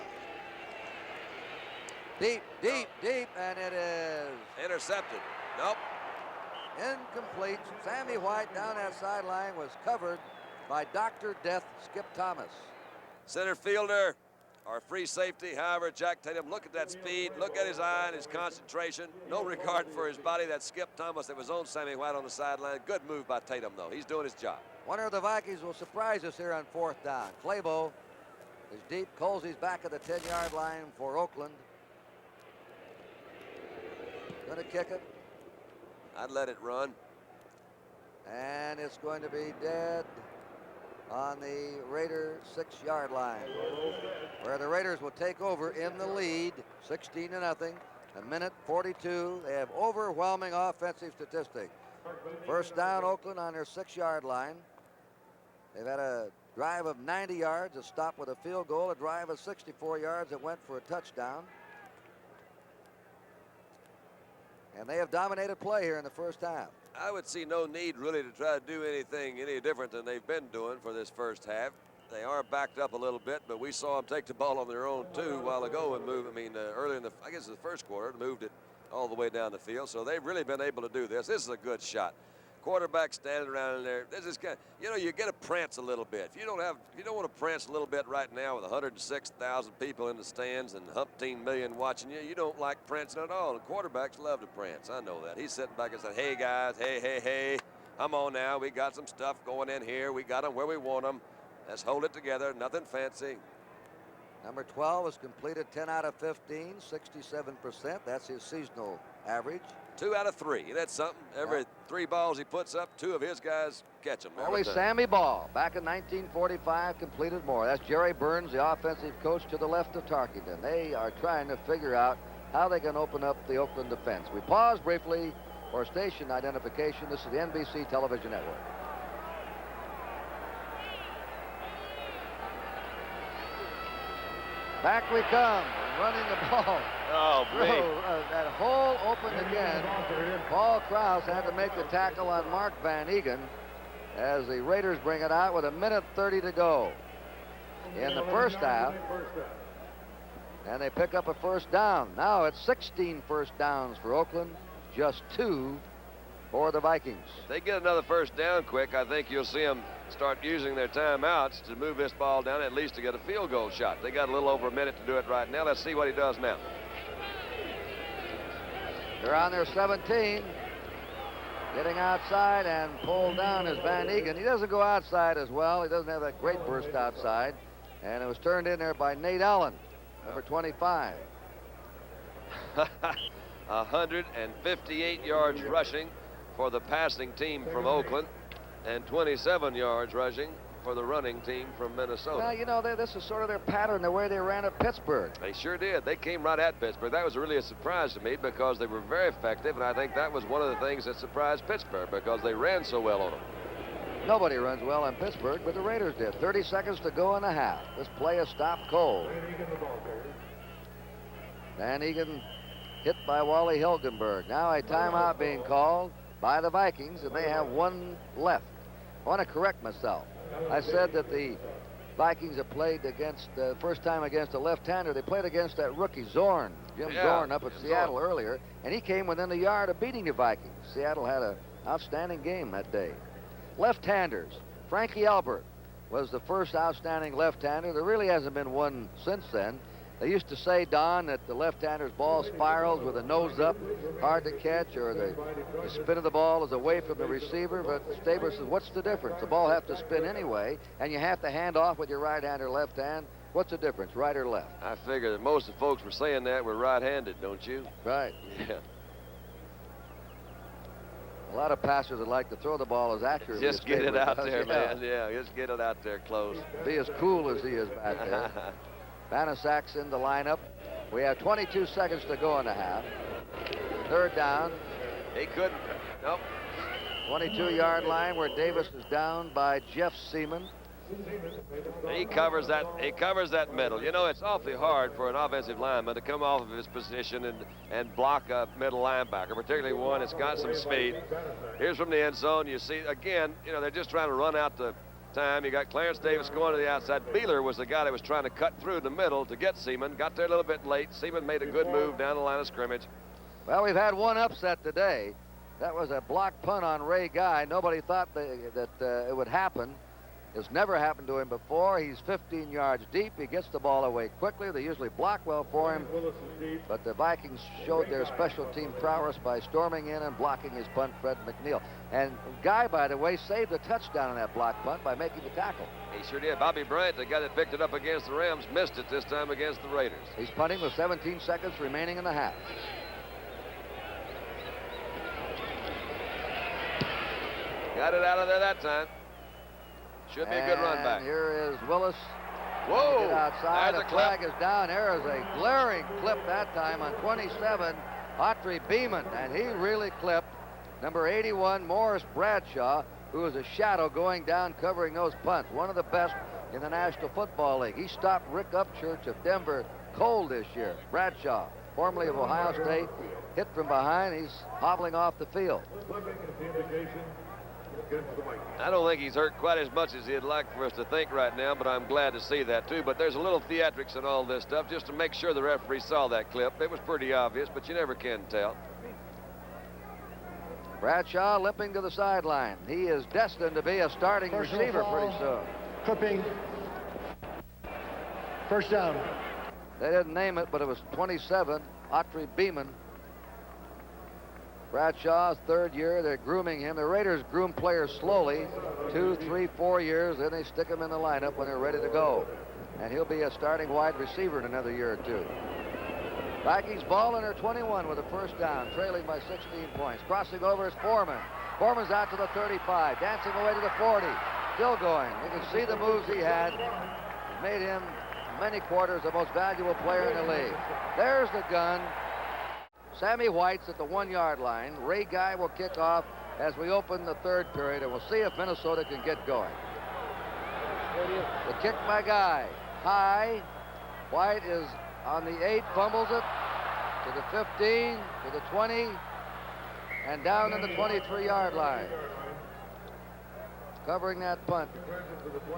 Speaker 2: Deep, and it is
Speaker 1: Intercepted. Nope.
Speaker 2: incomplete. Sammy White down that sideline was covered by Dr. Death Skip Thomas.
Speaker 1: Center fielder, our free safety, however, Jack Tatum, look at that speed, look at his eye and his concentration. No regard for his body. That Skip Thomas that was on Sammy White on the sideline. Good move by Tatum, though. He's doing his job.
Speaker 2: Wonder if the Vikings will surprise us here on 4th down. Claybo is deep. Colsey's back at the 10-yard line for Oakland. Gonna kick it.
Speaker 1: I'd let it run.
Speaker 2: And it's going to be dead on the Raider 6-yard line, where the Raiders will take over in the lead, 16-0. 1:42. They have overwhelming offensive statistics. 1st down, Oakland on their 6-yard line. They've had a drive of 90 yards, a stop with a field goal, a drive of 64 yards that went for a touchdown. And they have dominated play here in the 1st half.
Speaker 1: I would see no need really to try to do anything any different than they've been doing for this 1st half. They are backed up a little bit, but we saw them take the ball on their own too a while ago and move. Early in the, I guess the 1st quarter, moved it all the way down the field. So they've really been able to do this. This is a good shot. Quarterback standing around in there. This is kind of, you get to prance a little bit. If you don't want to prance a little bit right now with 106,000 people in the stands and umpteen million watching you, you don't like prancing at all. And quarterbacks love to prance. I know that. He's sitting back and said, "Hey guys, hey, come on now. We got some stuff going in here. We got them where we want them. Let's hold it together. Nothing fancy."
Speaker 2: Number 12 has completed 10 out of 15, 67%. That's his seasonal average.
Speaker 1: 2 out of 3. That's something. Every 3 balls he puts up, 2 of his guys catch them.
Speaker 2: Only Sammy Ball, back in 1945, completed more. That's Jerry Burns, the offensive coach to the left of Tarkington. They are trying to figure out how they can open up the Oakland defense. We pause briefly for station identification. This is the NBC Television Network. Back we come, running the ball.
Speaker 1: Oh, big.
Speaker 2: That hole opened again. Paul Krause had to make the tackle on Mark Van Egan as the Raiders bring it out with 1:30 to go in the 1st half. And they pick up a 1st down. Now it's 16 1st downs for Oakland, just 2 for the Vikings.
Speaker 1: If they get another 1st down quick, I think you'll see them start using their timeouts to move this ball down, at least to get a field goal shot. They got a little over a minute to do it right now. Let's see what he does now.
Speaker 2: They're on their 17. Getting outside and pulled down is Van Egan. He doesn't go outside as well. He doesn't have that great burst outside. And it was turned in there by Nate Allen, number 25.
Speaker 1: 158 yards rushing for the passing team from Oakland and 27 yards rushing for the running team from Minnesota.
Speaker 2: Well, this is sort of their pattern, the way they ran at Pittsburgh.
Speaker 1: They sure did. They came right at Pittsburgh. That was really a surprise to me because they were very effective, and I think that was one of the things that surprised Pittsburgh because they ran so well on them.
Speaker 2: Nobody runs well in Pittsburgh, but the Raiders did. 30 seconds to go in the half. This play is stopped cold. Van Egan hit by Wally Hilgenberg. Now a timeout being called by the Vikings, and they have 1 left. I want to correct myself. I said that the Vikings have played against, first time against a left-hander. They played against that rookie Zorn, Jim Zorn, up at Seattle earlier, and he came within a yard of beating the Vikings. Seattle had an outstanding game that day. Left-handers. Frankie Albert was the first outstanding left-hander. There really hasn't been one since then. They used to say, Don, that the left-hander's ball spirals with a nose up, hard to catch, or the spin of the ball is away from the receiver. But Stabler says, what's the difference? The ball has to spin anyway, and you have to hand off with your right hand or left hand. What's the difference, right or left?
Speaker 1: I figure that most of the folks were saying that were right-handed, don't you?
Speaker 2: Right.
Speaker 1: Yeah.
Speaker 2: A lot of passers would like to throw the ball as accurately as
Speaker 1: Just get it out
Speaker 2: does.
Speaker 1: there, man. Yeah, just get it out there close.
Speaker 2: Be as cool as he is back there. Banasak's in the lineup. We have 22 seconds to go in the half. 3rd down.
Speaker 1: He couldn't. Nope.
Speaker 2: 22-yard line where Davis is down by Jeff Seaman.
Speaker 1: He covers that middle. You know, it's awfully hard for an offensive lineman to come off of his position and block a middle linebacker, particularly one that's got some speed. Here's from the end zone. You see, again, you know, they're just trying to run out the time. You got Clarence Davis going to the outside. Beeler was the guy that was trying to cut through the middle to get Seaman. Got there a little bit late. Seaman made a good move down the line of scrimmage.
Speaker 2: Well, we've had one upset today. That was a block punt on Ray Guy. Nobody thought that it would happen. It's never happened to him before. He's 15 yards deep. He gets the ball away quickly. They usually block well for him. But the Vikings showed their special team prowess by storming in and blocking his punt, Fred McNeil. And Guy, by the way, saved a touchdown on that block punt by making the tackle.
Speaker 1: He sure did. Bobby Bryant, the guy that picked it up against the Rams, missed it this time against the Raiders.
Speaker 2: He's punting with 17 seconds remaining in the half.
Speaker 1: Got it out of there that time. Should be a good run back.
Speaker 2: Here is Willis.
Speaker 1: Whoa!
Speaker 2: Get outside.
Speaker 1: There's
Speaker 2: The
Speaker 1: a clip.
Speaker 2: flag is down. There is a glaring clip that time on 27, Autry Beeman, and he really clipped number 81, Morris Bradshaw, who is a shadow going down covering those punts. One of the best in the National Football League. He stopped Rick Upchurch of Denver cold this year. Bradshaw, formerly of Ohio State, hit from behind. He's hobbling off the field.
Speaker 1: I don't think he's hurt quite as much as he'd like for us to think right now, but I'm glad to see that too. But there's a little theatrics in all this stuff just to make sure the referee saw that clip. It was pretty obvious, but you never can tell.
Speaker 2: Bradshaw limping to the sideline. He is destined to be a starting
Speaker 4: Personal
Speaker 2: receiver
Speaker 4: foul.
Speaker 2: pretty soon.
Speaker 4: Clipping. First down.
Speaker 2: They didn't name it, but it was 27, Autry Beeman. Bradshaw's third year. They're grooming him. The Raiders groom players slowly, 2, 3, 4 years. Then they stick him in the lineup when they're ready to go. And he'll be a starting wide receiver in another year or two. Vikings ball in their 21 with a first down, trailing by 16 points. Crossing over is Foreman. Foreman's out to the 35, dancing away to the 40. Still going. You can see the moves he had. Made him many quarters the most valuable player in the league. There's the gun. Sammy White's at the 1-yard line. Ray Guy will kick off as we open the third period, and we'll see if Minnesota can get going. The kick by Guy. High. White is on the 8, fumbles it to the 15, to the 20, and down in the 23-yard line. Covering that punt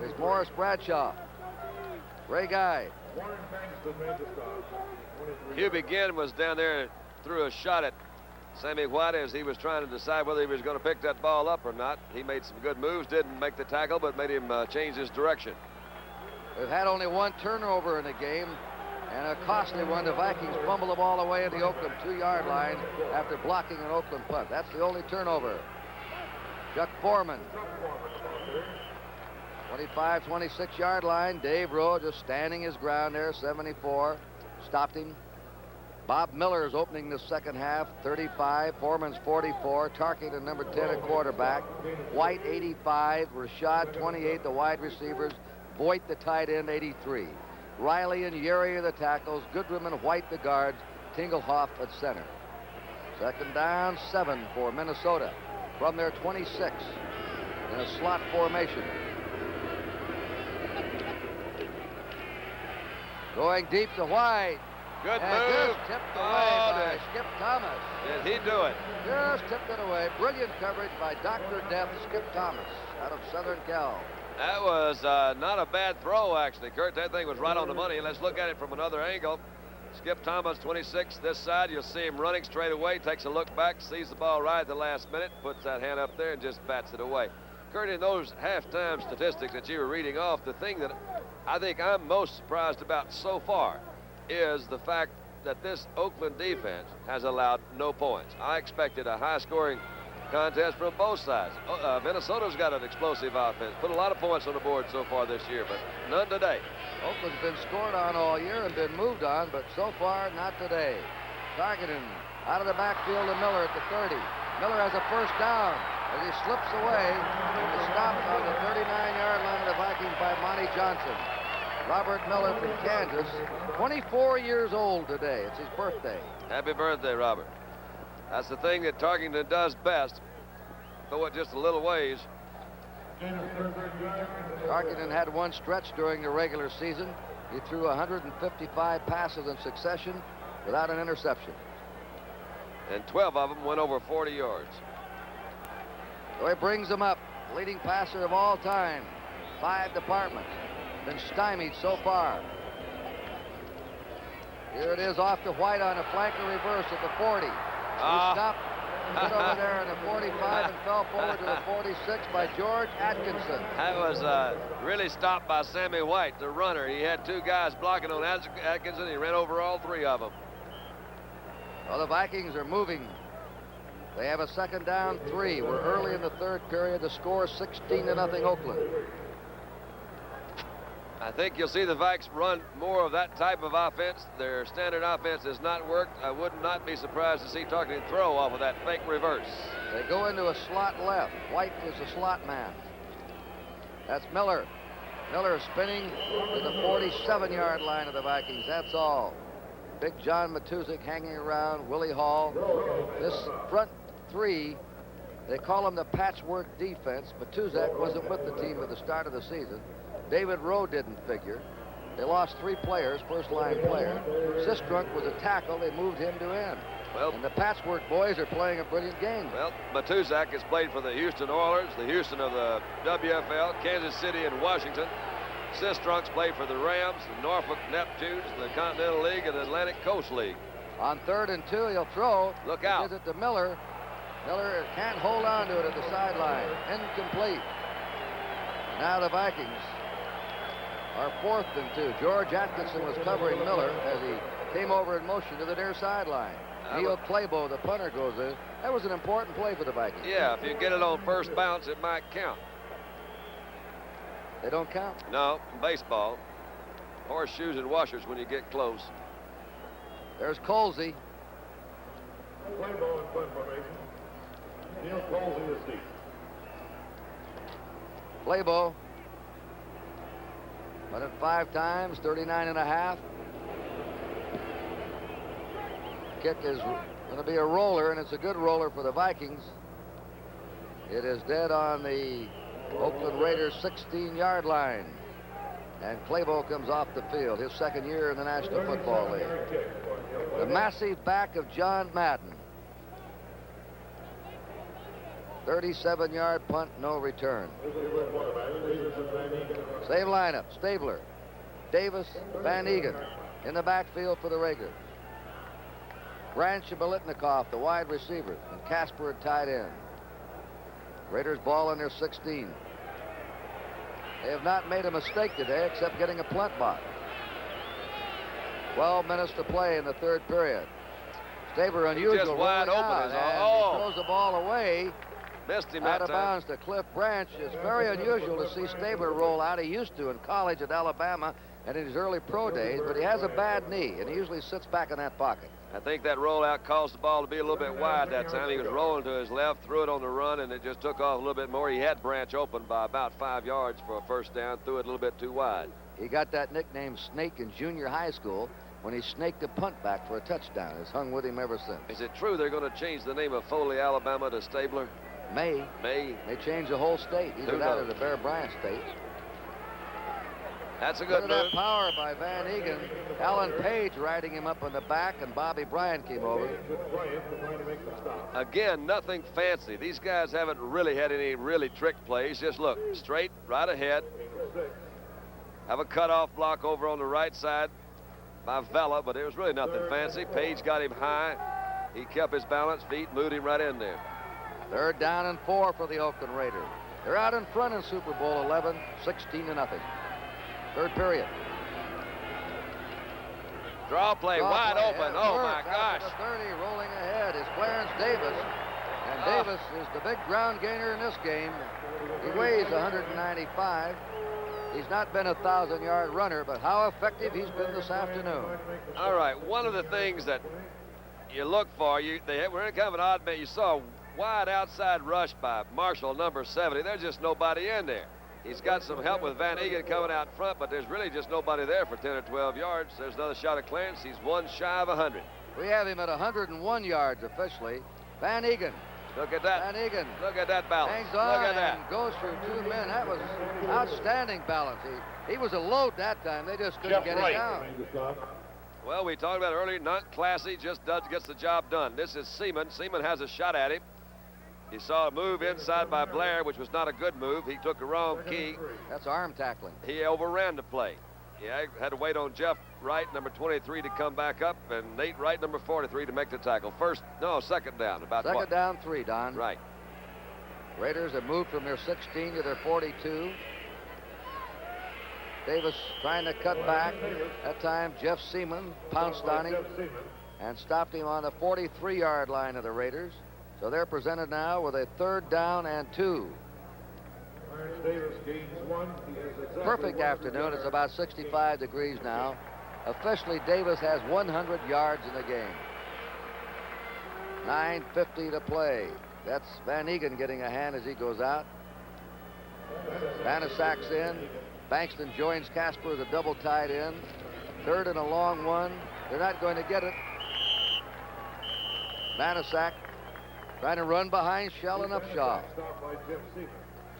Speaker 2: is Morris Bradshaw. Ray Guy.
Speaker 1: Hugh Begin was down there and threw a shot at Sammy White as he was trying to decide whether he was going to pick that ball up or not. He made some good moves, didn't make the tackle, but made him change his direction.
Speaker 2: They've had only one turnover in the game, and a costly one. The Vikings fumble the ball away at the Oakland 2-yard line after blocking an Oakland punt. That's the only turnover. Chuck Foreman. 25, 26-yard line. Dave Rowe just standing his ground there, 74. Stopped him. Bob Miller is opening the second half, 35. Foreman's 44. Tarkington, number 10, at quarterback. White, 85. Rashad, 28, the wide receivers. Voigt, the tight end, 83. Riley and Yeri are the tackles. Goodrum and White, the guards. Tingelhoff at center. Second down, 7 for Minnesota from their 26 in a slot formation. Going deep to White.
Speaker 1: Good
Speaker 2: And
Speaker 1: move.
Speaker 2: just tipped away by Skip Thomas.
Speaker 1: Did he do it?
Speaker 2: Just tipped it away. Brilliant coverage by Dr. Death, Skip Thomas, out of Southern Cal.
Speaker 1: That was not a bad throw, actually, Kurt. That thing was right on the money. Let's look at it from another angle. Skip Thomas, 26, this side. You'll see him running straight away, takes a look back, sees the ball right at the last minute, puts that hand up there and just bats it away. Kurt, in those halftime statistics that you were reading off, the thing that I think I'm most surprised about so far is the fact that this Oakland defense has allowed no points. I expected a high-scoring contest from both sides. Minnesota's got an explosive offense. Put a lot of points on the board so far this year, but none today.
Speaker 2: Oakland's been scored on all year and been moved on, but so far, not today. Targeting out of the backfield to Miller at the 30. Miller has a first down as he slips away and is stopped on the 39-yard line of the Vikings by Monty Johnson. Robert Miller from Kansas, 24 years old today. It's his birthday.
Speaker 1: Happy birthday, Robert. That's the thing that Tarkington does best. Throw it just a little ways.
Speaker 2: Tarkenton had one stretch during the regular season. He threw 155 passes in succession without an interception.
Speaker 1: And 12 of them went over 40 yards.
Speaker 2: So he brings them up. Leading passer of all time. 5 departments. Been stymied so far. Here it is off to White on a flanker reverse at the 40. He stopped, put over there in the 45 and fell forward to the 46 by George Atkinson.
Speaker 1: That was really stopped by Sammy White, the runner. He had 2 guys blocking on Atkinson. He ran over all 3 of them.
Speaker 2: Well, the Vikings are moving. They have a second down, 3. We're early in the third period. The score 16-0 Oakland.
Speaker 1: I think you'll see the Vikes run more of that type of offense. Their standard offense has not worked. I would not be surprised to see Tarkenton throw off of that fake reverse.
Speaker 2: They go into a slot left. White is a slot man. That's Miller. Miller spinning to the 47-yard line of the Vikings. That's all. Big John Matuszak hanging around. Willie Hall. This front 3, they call them the patchwork defense. Matuszak wasn't with the team at the start of the season. David Rowe didn't figure. They lost 3 players, first-line player. Sistrunk was a tackle. They moved him to end.
Speaker 1: Well,
Speaker 2: and the patchwork boys are playing a brilliant game.
Speaker 1: Well, Matuszak has played for the Houston Oilers, the Houston of the WFL, Kansas City, and Washington. Sistrunk's played for the Rams, the Norfolk Neptunes, the Continental League, and the Atlantic Coast League.
Speaker 2: On 3rd and 2, he'll throw.
Speaker 1: Look out.
Speaker 2: Gives it to Miller. Miller can't hold on to it at the sideline. Incomplete. Now the Vikings are 4th and 2. George Atkinson was covering Miller as he came over in motion to the near sideline. Neil Claybo, the punter, goes in. That was an important play for the Vikings.
Speaker 1: Yeah, if you get it on first bounce, it might count.
Speaker 2: They don't count?
Speaker 1: No, in baseball. Horseshoes and washers when you get close.
Speaker 2: There's Colsey.
Speaker 3: Play ball in punt formation. Neil Colsey is deep.
Speaker 2: Claybo. Run it 5 times, 39.5. Kick is going to be a roller, and it's a good roller for the Vikings. It is dead on the Oakland Raiders' 16-yard line. And Claybo comes off the field, his 2nd year in the National Football League. The massive back of John Madden. 37-yard punt, no return. Same lineup. Stabler, Davis, Van Egan in the backfield for the Raiders. Branch and Biletnikoff, the wide receivers, and Casper at tight end. Raiders ball in their 16. They have not made a mistake today except getting a punt box. 12 minutes to play in the third period. Stabler unusual.
Speaker 1: Just wide open.
Speaker 2: He throws the ball away.
Speaker 1: Missed him
Speaker 2: Out
Speaker 1: that
Speaker 2: of
Speaker 1: time.
Speaker 2: bounds to Cliff Branch. It's very unusual to see Stabler roll out. He used to in college at Alabama and in his early pro days, but he has a bad knee, and he usually sits back in that pocket.
Speaker 1: I think that rollout caused the ball to be a little bit wide that time. He was rolling to his left, threw it on the run, and it just took off a little bit more. He had Branch open by about 5 yards for a first down, threw it a little bit too wide.
Speaker 2: He got that nickname Snake in junior high school when he snaked a punt back for a touchdown. It's hung with him ever since.
Speaker 1: Is it true they're going to change the name of Foley, Alabama to Stabler?
Speaker 2: May.
Speaker 1: May.
Speaker 2: They changed the whole state, either
Speaker 1: Who
Speaker 2: that or
Speaker 1: knows?
Speaker 2: the Bear Bryant state.
Speaker 1: That's a
Speaker 2: Look
Speaker 1: good
Speaker 2: at that
Speaker 1: move.
Speaker 2: power by Van Egan. Alan Page riding him up on the back, and Bobby Bryant came over.
Speaker 1: Again, nothing fancy. These guys haven't really had any really trick plays. Just look, straight, right ahead. Have a cutoff block over on the right side by Vela, but it was really nothing fancy. Page got him high. He kept his balance, feet moved him right in there.
Speaker 2: 3rd down and 4 for the Oakland Raiders. They're out in front in Super Bowl 11, 16-0. Third period.
Speaker 1: Draw play,
Speaker 2: Draw
Speaker 1: wide
Speaker 2: play.
Speaker 1: open.
Speaker 2: It
Speaker 1: Oh,
Speaker 2: works.
Speaker 1: my
Speaker 2: Out
Speaker 1: gosh.
Speaker 2: to the 30, rolling ahead is Clarence Davis. And Davis is the big ground gainer in this game. He weighs 195. He's not been a 1,000-yard runner, but how effective he's been this afternoon.
Speaker 1: All right, one of the things that you look for, we're in kind of an odd man. You saw a wide outside rush by Marshall, number 70. There's just nobody in there. He's got some help with Van Egan coming out front, but there's really just nobody there for 10 or 12 yards. There's another shot at Clarence. He's one shy of 100.
Speaker 2: We have him at 101 yards officially. Van Egan
Speaker 1: Look at that.
Speaker 2: Van Egan
Speaker 1: Look at that balance.
Speaker 2: hangs
Speaker 1: Look
Speaker 2: on
Speaker 1: at that.
Speaker 2: and goes through 2 men. That was outstanding balance. He was a load that time. They just couldn't get him down.
Speaker 1: Well, we talked about it earlier, not classy, just gets the job done. This is Seaman. Seaman has a shot at him. He saw a move inside by Blair, which was not a good move. He took a wrong key.
Speaker 2: That's arm tackling.
Speaker 1: He overran the play. Yeah, had to wait on Jeff Wright, number 23, to come back up, and Nate Wright, number 43, to make the tackle. Second down.
Speaker 2: Second down, 3, Don.
Speaker 1: Right.
Speaker 2: Raiders have moved from their 16 to their 42. Davis trying to cut back. That time, Jeff Seaman pounced on him and stopped him on the 43-yard line of the Raiders. So they're presented now with a 3rd down and 2. Perfect afternoon. It's about 65 degrees now. Officially, Davis has 100 yards in the game. 9:50 to play. That's Van Egan getting a hand as he goes out. Banasak's in. Bankston joins Casper as a double tight end. 3rd and a long one. They're not going to get it. Banasak trying to run behind Shell and Upshaw.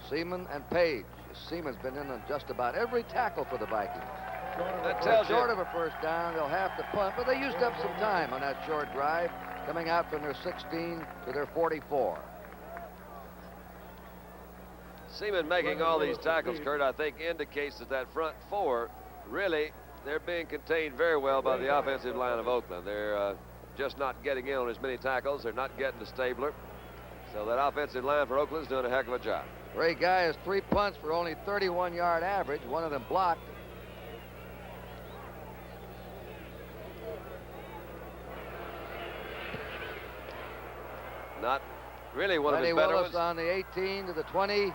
Speaker 2: Seaman and Page. Seaman's been in on just about every tackle for the Vikings.
Speaker 1: That tells you.
Speaker 2: Short of a first down, they'll have to punt, but they used up some time on that short drive, coming out from their 16 to their 44.
Speaker 1: Seaman making all these tackles, Kurt, I think indicates that front 4, really, they're being contained very well by the offensive line of Oakland. They're just not getting in on as many tackles. They're not getting to Stabler. So that offensive line for Oakland's doing a heck of a job.
Speaker 2: Ray Guy has 3 punts for only 31-yard average. One of them blocked.
Speaker 1: Not really one
Speaker 2: Lenny
Speaker 1: of his better
Speaker 2: Willis
Speaker 1: ones.
Speaker 2: on the 18 to the 20.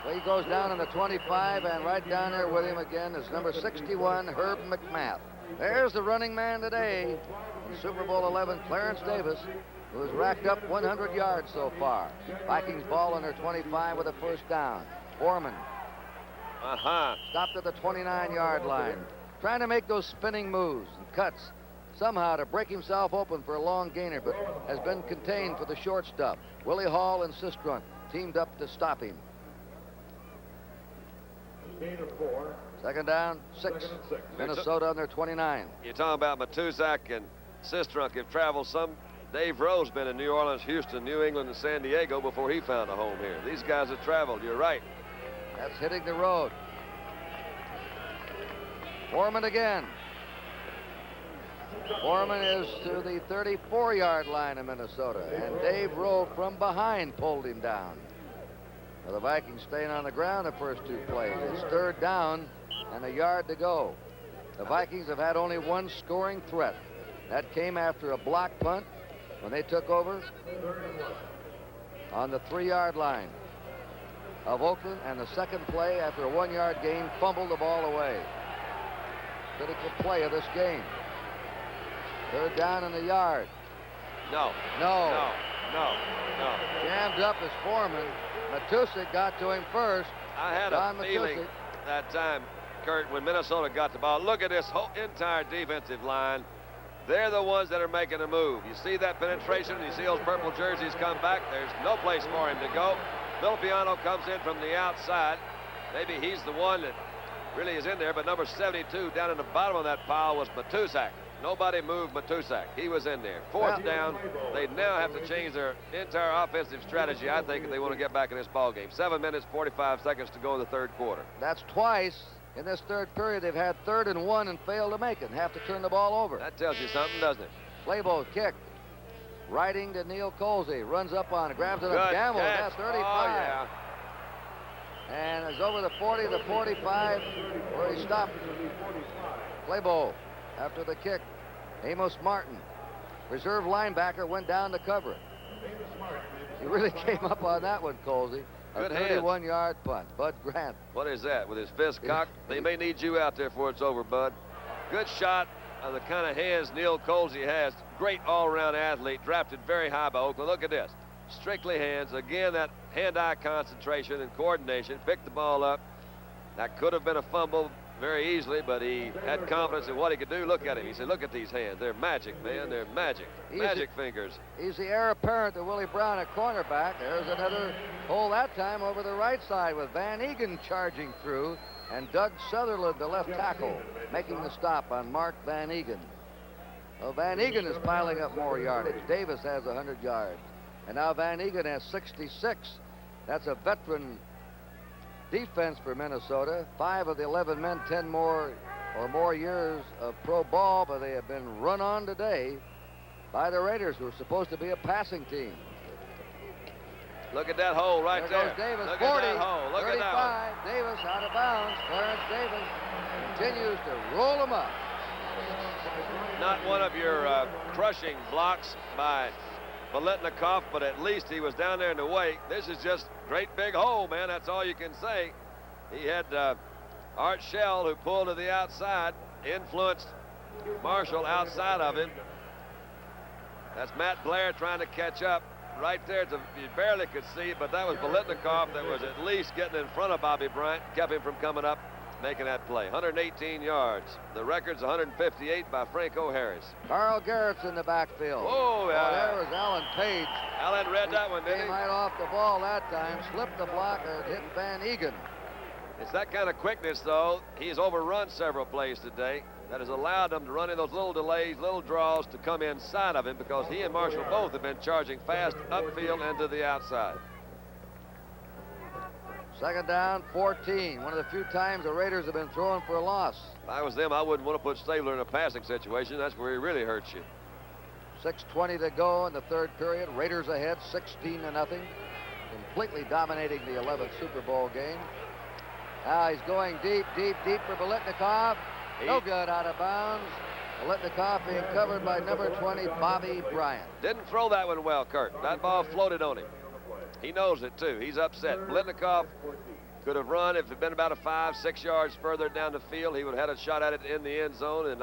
Speaker 2: So he goes down on the 25, and right down there with him again is number 61, Herb McMath. There's the running man today in Super Bowl 11, Clarence Davis, who has racked up 100 yards so far. Vikings ball on their 25 with a first down. Foreman stopped at the 29-yard line, trying to make those spinning moves and cuts somehow to break himself open for a long gainer, but has been contained for the short stuff. Willie Hall and Sistrunk teamed up to stop him. Second down, 6. Minnesota on their 29.
Speaker 1: You're talking about Matuszak and Sistrunk have traveled some. Dave Rowe's been in New Orleans, Houston, New England, and San Diego before he found a home here. These guys have traveled, you're right.
Speaker 2: That's hitting the road. Foreman again. Foreman is to the 34-yard line of Minnesota, and Dave Rowe from behind pulled him down. Well, the Vikings staying on the ground the first 2 plays. It's 3rd down and a yard to go. The Vikings have had only one scoring threat. That came after a block punt when they took over on the 3-yard line of Oakland, and the second play after a 1-yard gain fumbled the ball away. Critical play of this game. 3rd down and a yard.
Speaker 1: No.
Speaker 2: Jammed up as Foreman. Matuszak got to him first.
Speaker 1: I had a feeling that time, Kurt, when Minnesota got the ball. Look at this whole entire defensive line. They're the ones that are making a move. You see that penetration, you see those purple jerseys come back. There's no place for him to go. Villapiano comes in from the outside. Maybe he's the one that really is in there, but number 72 down in the bottom of that pile was Matuszak. Nobody moved Matuszak. He was in there. 4th down. They now have to change their entire offensive strategy, I think, if they want to get back in this ball game. 7 minutes, 45 seconds to go in the 3rd quarter.
Speaker 2: That's twice in this 3rd period. They've had 3rd and 1 and failed to make it and have to turn the ball over.
Speaker 1: That tells you something, doesn't it?
Speaker 2: Flaybo kick. Riding to Neil Colsey. Runs up on it. Grabs it up. Gamble. That's 35.
Speaker 1: Oh, yeah.
Speaker 2: And is over the 40, the 45, where he stopped. Flaybo after the kick. Amos Martin, reserve linebacker, went down to cover it. He really came up on that one, Colsey. A 31-yard punt. Bud Grant.
Speaker 1: What is that? With his fist cocked? They may need you out there before it's over, Bud. Good shot of the kind of hands Neil Colsey has. Great all-around athlete, drafted very high by Oakland. Look at this. Strictly hands. Again, that hand-eye concentration and coordination. Picked the ball up. That could have been a fumble. very easily, but he had confidence in what he could do. Look at him. He said, look at these hands. They're magic, man. They're magic. Magic fingers.
Speaker 2: He's the heir apparent to Willie Brown at cornerback. There's another hole that time over the right side with Van Egan charging through and Doug Sutherland, the left tackle, making the stop on Mark Van Egan. Well, Van Egan is piling up more yardage. Davis has 100 yards. And now Van Egan has 66. That's a veteran defense for Minnesota. 5 of the 11 men, 10 more or more years of pro ball, but they have been run on today by the Raiders, who are supposed to be a passing team.
Speaker 1: Look at that hole right there.
Speaker 2: Goes Davis,
Speaker 1: Look
Speaker 2: 40,
Speaker 1: at that hole. Look
Speaker 2: 35,
Speaker 1: at that one.
Speaker 2: Davis out of bounds. Clarence Davis continues to roll him up.
Speaker 1: Not one of your crushing blocks by Biletnikoff, but at least he was down there in the way. This is just great big hole, man. That's all you can say. He had Art Shell, who pulled to the outside, influenced Marshall outside of him. That's Matt Blair trying to catch up. Right there, you barely could see it, but that was Biletnikoff that was at least getting in front of Bobby Bryant, kept him from coming up, making that play. 118 yards. The record's 158 by Franco Harris.
Speaker 2: Carl Garrett's in the backfield.
Speaker 1: Whoa,
Speaker 2: there was Alan Page.
Speaker 1: Alan read that one, didn't
Speaker 2: Came
Speaker 1: he?
Speaker 2: right off the ball that time, slipped the blocker, hit Van Egan.
Speaker 1: It's that kind of quickness, though. He's overrun several plays today. That has allowed them to run in those little delays, little draws to come inside of him, because he and Marshall both have been charging fast upfield and to the outside.
Speaker 2: Second down, 14. One of the few times the Raiders have been throwing for a loss.
Speaker 1: If I was them, I wouldn't want to put Stabler in a passing situation. That's where he really hurts you.
Speaker 2: 6:20 to go in the third period. Raiders ahead, 16-0. Completely dominating the 11th Super Bowl game. Now he's going deep, deep, deep for Biletnikoff. No good, out of bounds. Biletnikoff being covered by number 20, Bobby Bryant.
Speaker 1: Didn't throw that one well, Kurt. That ball floated on him. He knows it, too. He's upset. Biletnikoff could have run if it had been about 5-6 yards further down the field. He would have had a shot at it in the end zone. And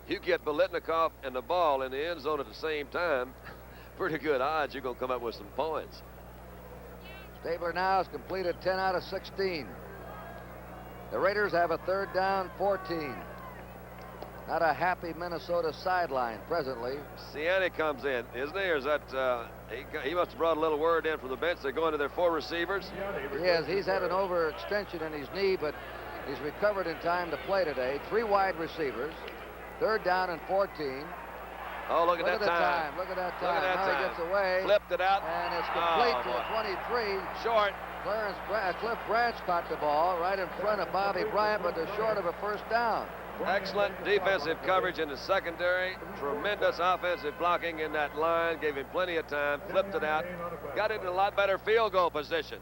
Speaker 1: you get Biletnikoff and the ball in the end zone at the same time, pretty good odds you're going to come up with some points.
Speaker 2: Stabler now has completed 10 out of 16. The Raiders have a third down, 14. Not a happy Minnesota sideline presently.
Speaker 1: Siani comes in, isn't he? Or is that, he must have brought a little word in from the bench. They're going to their 4 receivers.
Speaker 2: Yes, he's had an overextension in his knee, but he's recovered in time to play today. 3 wide receivers. Third down and 14.
Speaker 1: Oh, look at that
Speaker 2: time. Look at that time. Now he gets away.
Speaker 1: Flipped it out.
Speaker 2: And it's complete to a 23.
Speaker 1: Short.
Speaker 2: Cliff Branch caught the ball right in front of Bobby Bryant, but they're short of a first down.
Speaker 1: Excellent defensive coverage in the secondary. Tremendous offensive blocking in that line. Gave him plenty of time. Flipped it out. Got it in a lot better field goal position.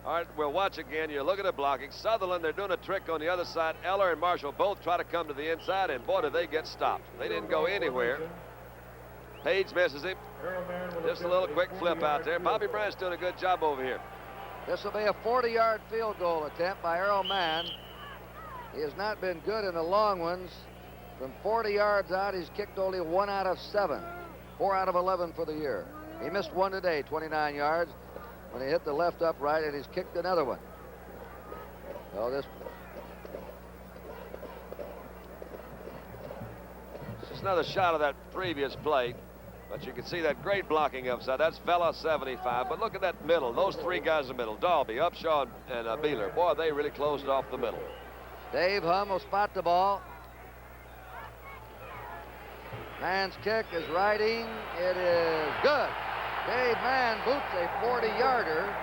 Speaker 1: All right, we'll watch again. You look at the blocking. Sutherland, they're doing a trick on the other side. Eller and Marshall both try to come to the inside, and boy, did they get stopped. They didn't go anywhere. Page misses him. Just a little quick flip out there. Bobby Bryant's doing a good job over here.
Speaker 2: This will be a 40-yard field goal attempt by Earl Mann. He has not been good in the long ones. From 40 yards out, he's kicked only 1 out of 7. 4 out of 11 for the year. He missed one today, 29 yards, when he hit the left upright, and he's kicked another one. So this
Speaker 1: is another shot of that previous play. But you can see that great blocking upside. That's Vela 75. But look at that middle. Those 3 guys in the middle. Dalby, Upshaw, and Beeler. Boy, they really closed off the middle.
Speaker 2: Dave Humm will spot the ball. Mann's kick is riding. It is good. Dave Mann boots a 40-yarder,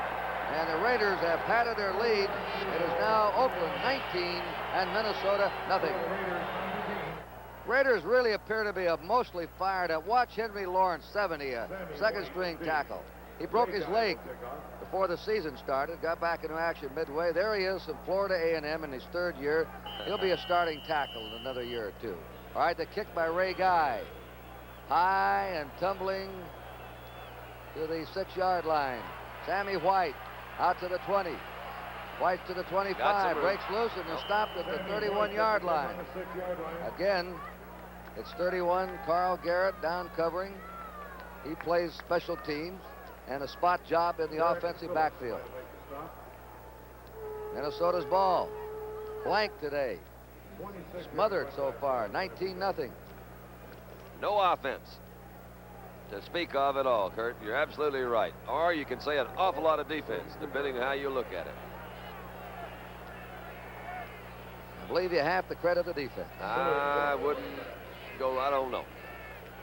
Speaker 2: and the Raiders have padded their lead. It is now Oakland 19 and Minnesota nothing. Raiders really appear to be mostly fired up. Watch Henry Lawrence, 70, a second-string tackle. He broke his leg before the season started, got back into action midway. There he is from Florida A&M in his 3rd year. He'll be a starting tackle in another year or 2. All right, the kick by Ray Guy. High and tumbling to the 6-yard line. Sammy White out to the 20. White to the 25, breaks loose and is stopped at the 31-yard line. Again, it's 31, Carl Garrett down covering. He plays special teams and a spot job in the offensive backfield. Minnesota's ball. Blank today. smothered so far, 19-0.
Speaker 1: No offense to speak of at all, Kurt. You're absolutely right. Or you can say an awful lot of defense, depending on how you look at it.
Speaker 2: I believe you have to credit the defense.
Speaker 1: I wouldn't go, I don't know.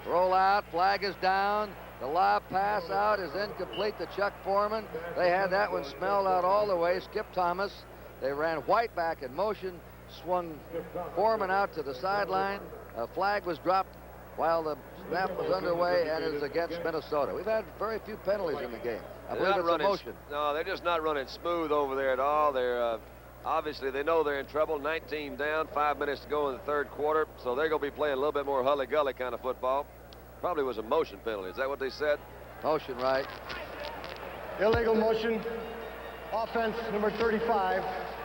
Speaker 2: Roll out, flag is down. The lob pass out is incomplete to Chuck Foreman. They had that one smelled out all the way. Skip Thomas. They ran White back in motion, swung Foreman out to the sideline. A flag was dropped while the snap was underway, and it is against Minnesota. We've had very few penalties in the game. I believe it's a motion.
Speaker 1: No, they're just not running smooth over there at all. They're obviously they know they're in trouble. 19 down, 5 minutes to go in the third quarter, so they're going to be playing a little bit more hully-gully kind of football. Probably was a motion penalty. Is that what they said?
Speaker 2: Motion, right.
Speaker 4: Illegal motion. Offense number 35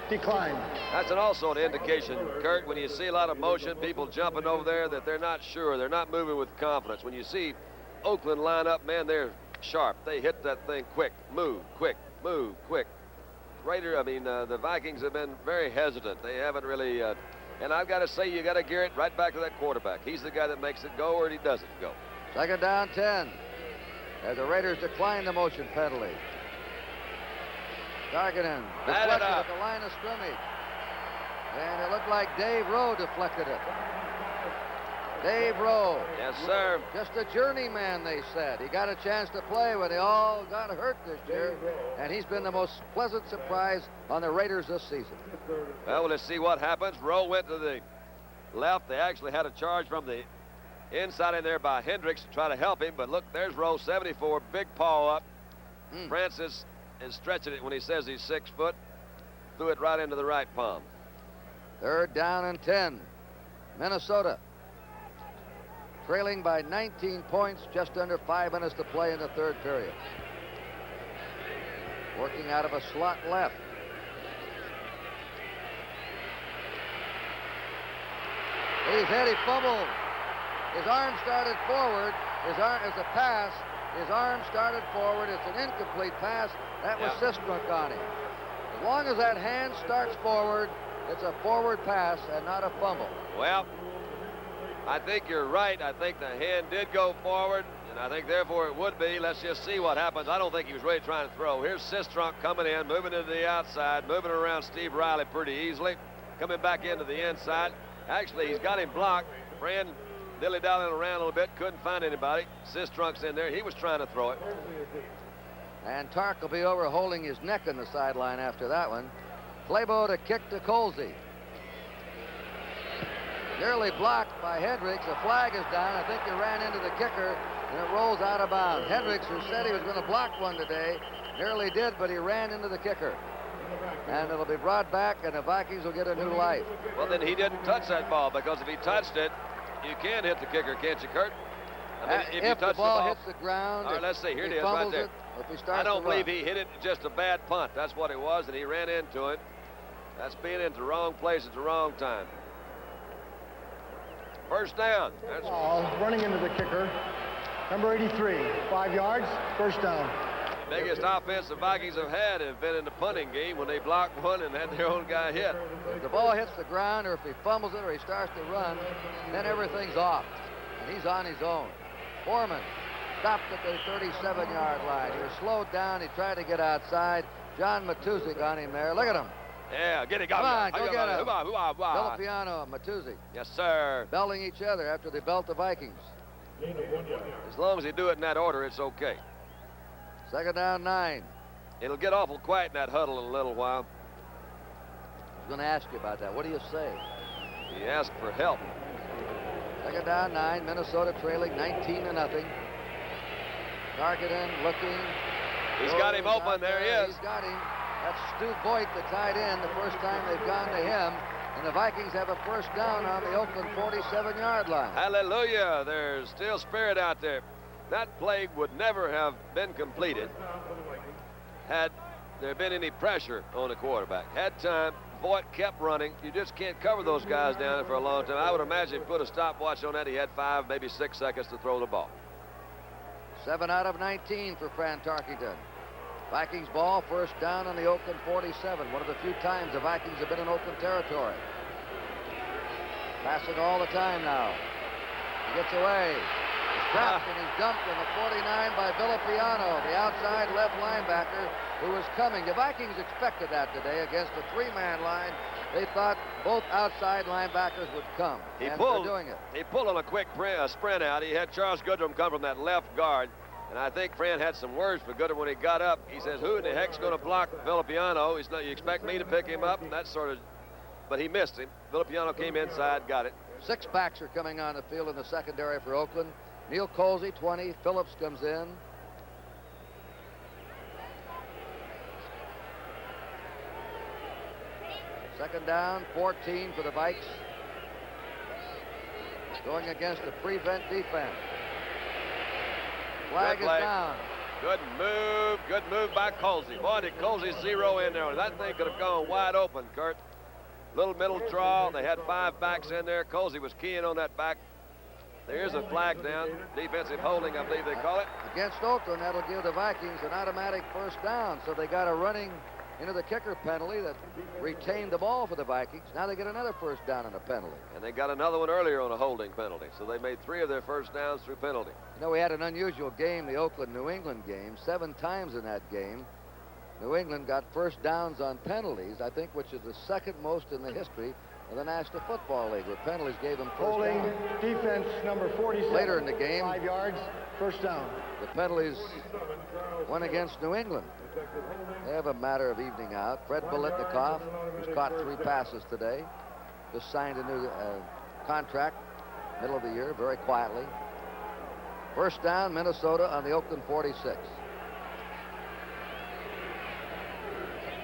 Speaker 4: declined.
Speaker 1: That's also an indication, Kurt, when you see a lot of motion, people jumping over there, that they're not sure. They're not moving with confidence. When you see Oakland line up, man, they're sharp. They hit that thing quick. Move, quick, move, quick. The Vikings have been very hesitant. They haven't really, and I've got to say, you got to gear it right back to that quarterback. He's the guy that makes it go or he doesn't go.
Speaker 2: Second down, 10. As the Raiders decline the motion penalty. Targeting deflected at the line of scrimmage. And it looked like Dave Rowe deflected it. Dave Rowe.
Speaker 1: Yes, sir.
Speaker 2: Just a journeyman, they said. He got a chance to play when they all got hurt this year. And he's been the most pleasant surprise on the Raiders this season.
Speaker 1: Well, let's see what happens. Rowe went to the left. They actually had a charge from the inside in there by Hendricks to try to help him. But look, there's Rowe, 74, big paw up. Francis is stretching it when he says he's 6 foot. Threw it right into the right palm.
Speaker 2: Third down and 10. Minnesota trailing by 19 points, just under 5 minutes to play in the third period. Working out of a slot left. He's hit, he fumbled. His arm started forward. His arm is a pass. His arm started forward. It's an incomplete pass. That was Sistrunk on him. As long as that hand starts forward, it's a forward pass and not a fumble.
Speaker 1: Well, I think you're right. I think the hand did go forward, and I think therefore it would be. Let's just see what happens. I don't think he was really trying to throw. Here's Sistrunk coming in, moving into the outside, moving around Steve Riley pretty easily, coming back into the inside. Actually, he's got him blocked. Brand dilly-dallying around a little bit, couldn't find anybody. Sistrunk's in there. He was trying to throw it.
Speaker 2: And Tark will be over holding his neck on the sideline after that one. Claybo to kick to Colsey. Nearly blocked by Hendricks. A flag is down. I think he ran into the kicker, and it rolls out of bounds. Hendricks, who said he was going to block one today, nearly did, but he ran into the kicker. And it'll be brought back, and the Vikings will get a new life.
Speaker 1: Well, then he didn't touch that ball, because if he touched it, you can hit the kicker, can't you, Kurt?
Speaker 2: If the ball hits the ground.
Speaker 1: All right, let's see. Here it is right there. I don't believe he hit it, just a bad punt. That's what it was, and he ran into it. That's being into the wrong place at the wrong time. First down. That's
Speaker 4: running into the kicker. Number 83, 5 yards, first down.
Speaker 1: Biggest offense the Vikings have had been in the punting game when they blocked one and had their own guy hit.
Speaker 2: If the ball hits the ground, or if he fumbles it, or he starts to run, then everything's off. And he's on his own. Foreman stopped at the 37-yard line. He was slowed down. He tried to get outside. John Matuzik on him there. Look at him.
Speaker 1: Yeah, get it.
Speaker 2: Come on, go get him.
Speaker 1: Villapiano
Speaker 2: and Matuzik.
Speaker 1: Yes, sir.
Speaker 2: Belting each other after they belt the Vikings.
Speaker 1: As long as they do it in that order, it's okay.
Speaker 2: Second down, 9.
Speaker 1: It'll get awful quiet in that huddle in a little while.
Speaker 2: I was going to ask you about that. What do you say?
Speaker 1: He asked for help.
Speaker 2: Second down, 9. Minnesota trailing 19-0. Targeting, looking.
Speaker 1: He's got him open. There he is.
Speaker 2: He's got him. That's Stu Voigt, the tight end, the first time they've gone to him. And the Vikings have a first down on the Oakland 47-yard line.
Speaker 1: Hallelujah. There's still spirit out there. That play would never have been completed had there been any pressure on the quarterback. Had time, Voigt kept running. You just can't cover those guys down there for a long time. I would imagine put a stopwatch on that. He had 5, maybe 6 seconds to throw the ball.
Speaker 2: 7 out of 19 for Fran Tarkenton. Vikings ball, first down on the Oakland 47. One of the few times the Vikings have been in Oakland territory. Passing all the time now. He gets away. He's trapped and he's dumped on the 49 by Villapiano, the outside left linebacker who was coming. The Vikings expected that today against a three-man line. They thought both outside linebackers would come. They're doing it.
Speaker 1: He pulled on a quick sprint out. He had Charles Goodrum come from that left guard. And I think Friend had some words for Goodrum when he got up. He says, who in the heck's going to block Villapiano? He's not, you expect me to pick him up? And that sort of, but he missed him. Villapiano came inside, got it.
Speaker 2: 6 backs are coming on the field in the secondary for Oakland. Neil Colsey, 20. Phillips comes in. Second down, 14 for the Vikes. Going against the prevent defense. Flag is down.
Speaker 1: Good move by Colsey. Boy, did Colsey zero in there. That thing could have gone wide open, Kurt. Little middle draw. They had 5 backs in there. Colsey was keying on that back. There's a flag down. Defensive holding, I believe they call it.
Speaker 2: Against Oakland, that'll give the Vikings an automatic first down. So they got a running into the kicker penalty that retained the ball for the Vikings. Now they get another first down on a penalty.
Speaker 1: And they got another one earlier on a holding penalty. So they made 3 of their first downs through penalty.
Speaker 2: You know, we had an unusual game, the Oakland-New England game. 7 times in that game, New England got first downs on penalties, I think, which is the second most in the history of the National Football League, where penalties gave them first
Speaker 4: Holding
Speaker 2: down.
Speaker 4: defense number 47.
Speaker 2: Later in the game,
Speaker 4: 5 yards, first down.
Speaker 2: the penalties went against New England. They have a matter of evening out. Fred Biletnikoff, who's caught 3 passes today, just signed a new contract middle of the year, very quietly. First down, Minnesota on the Oakland 46.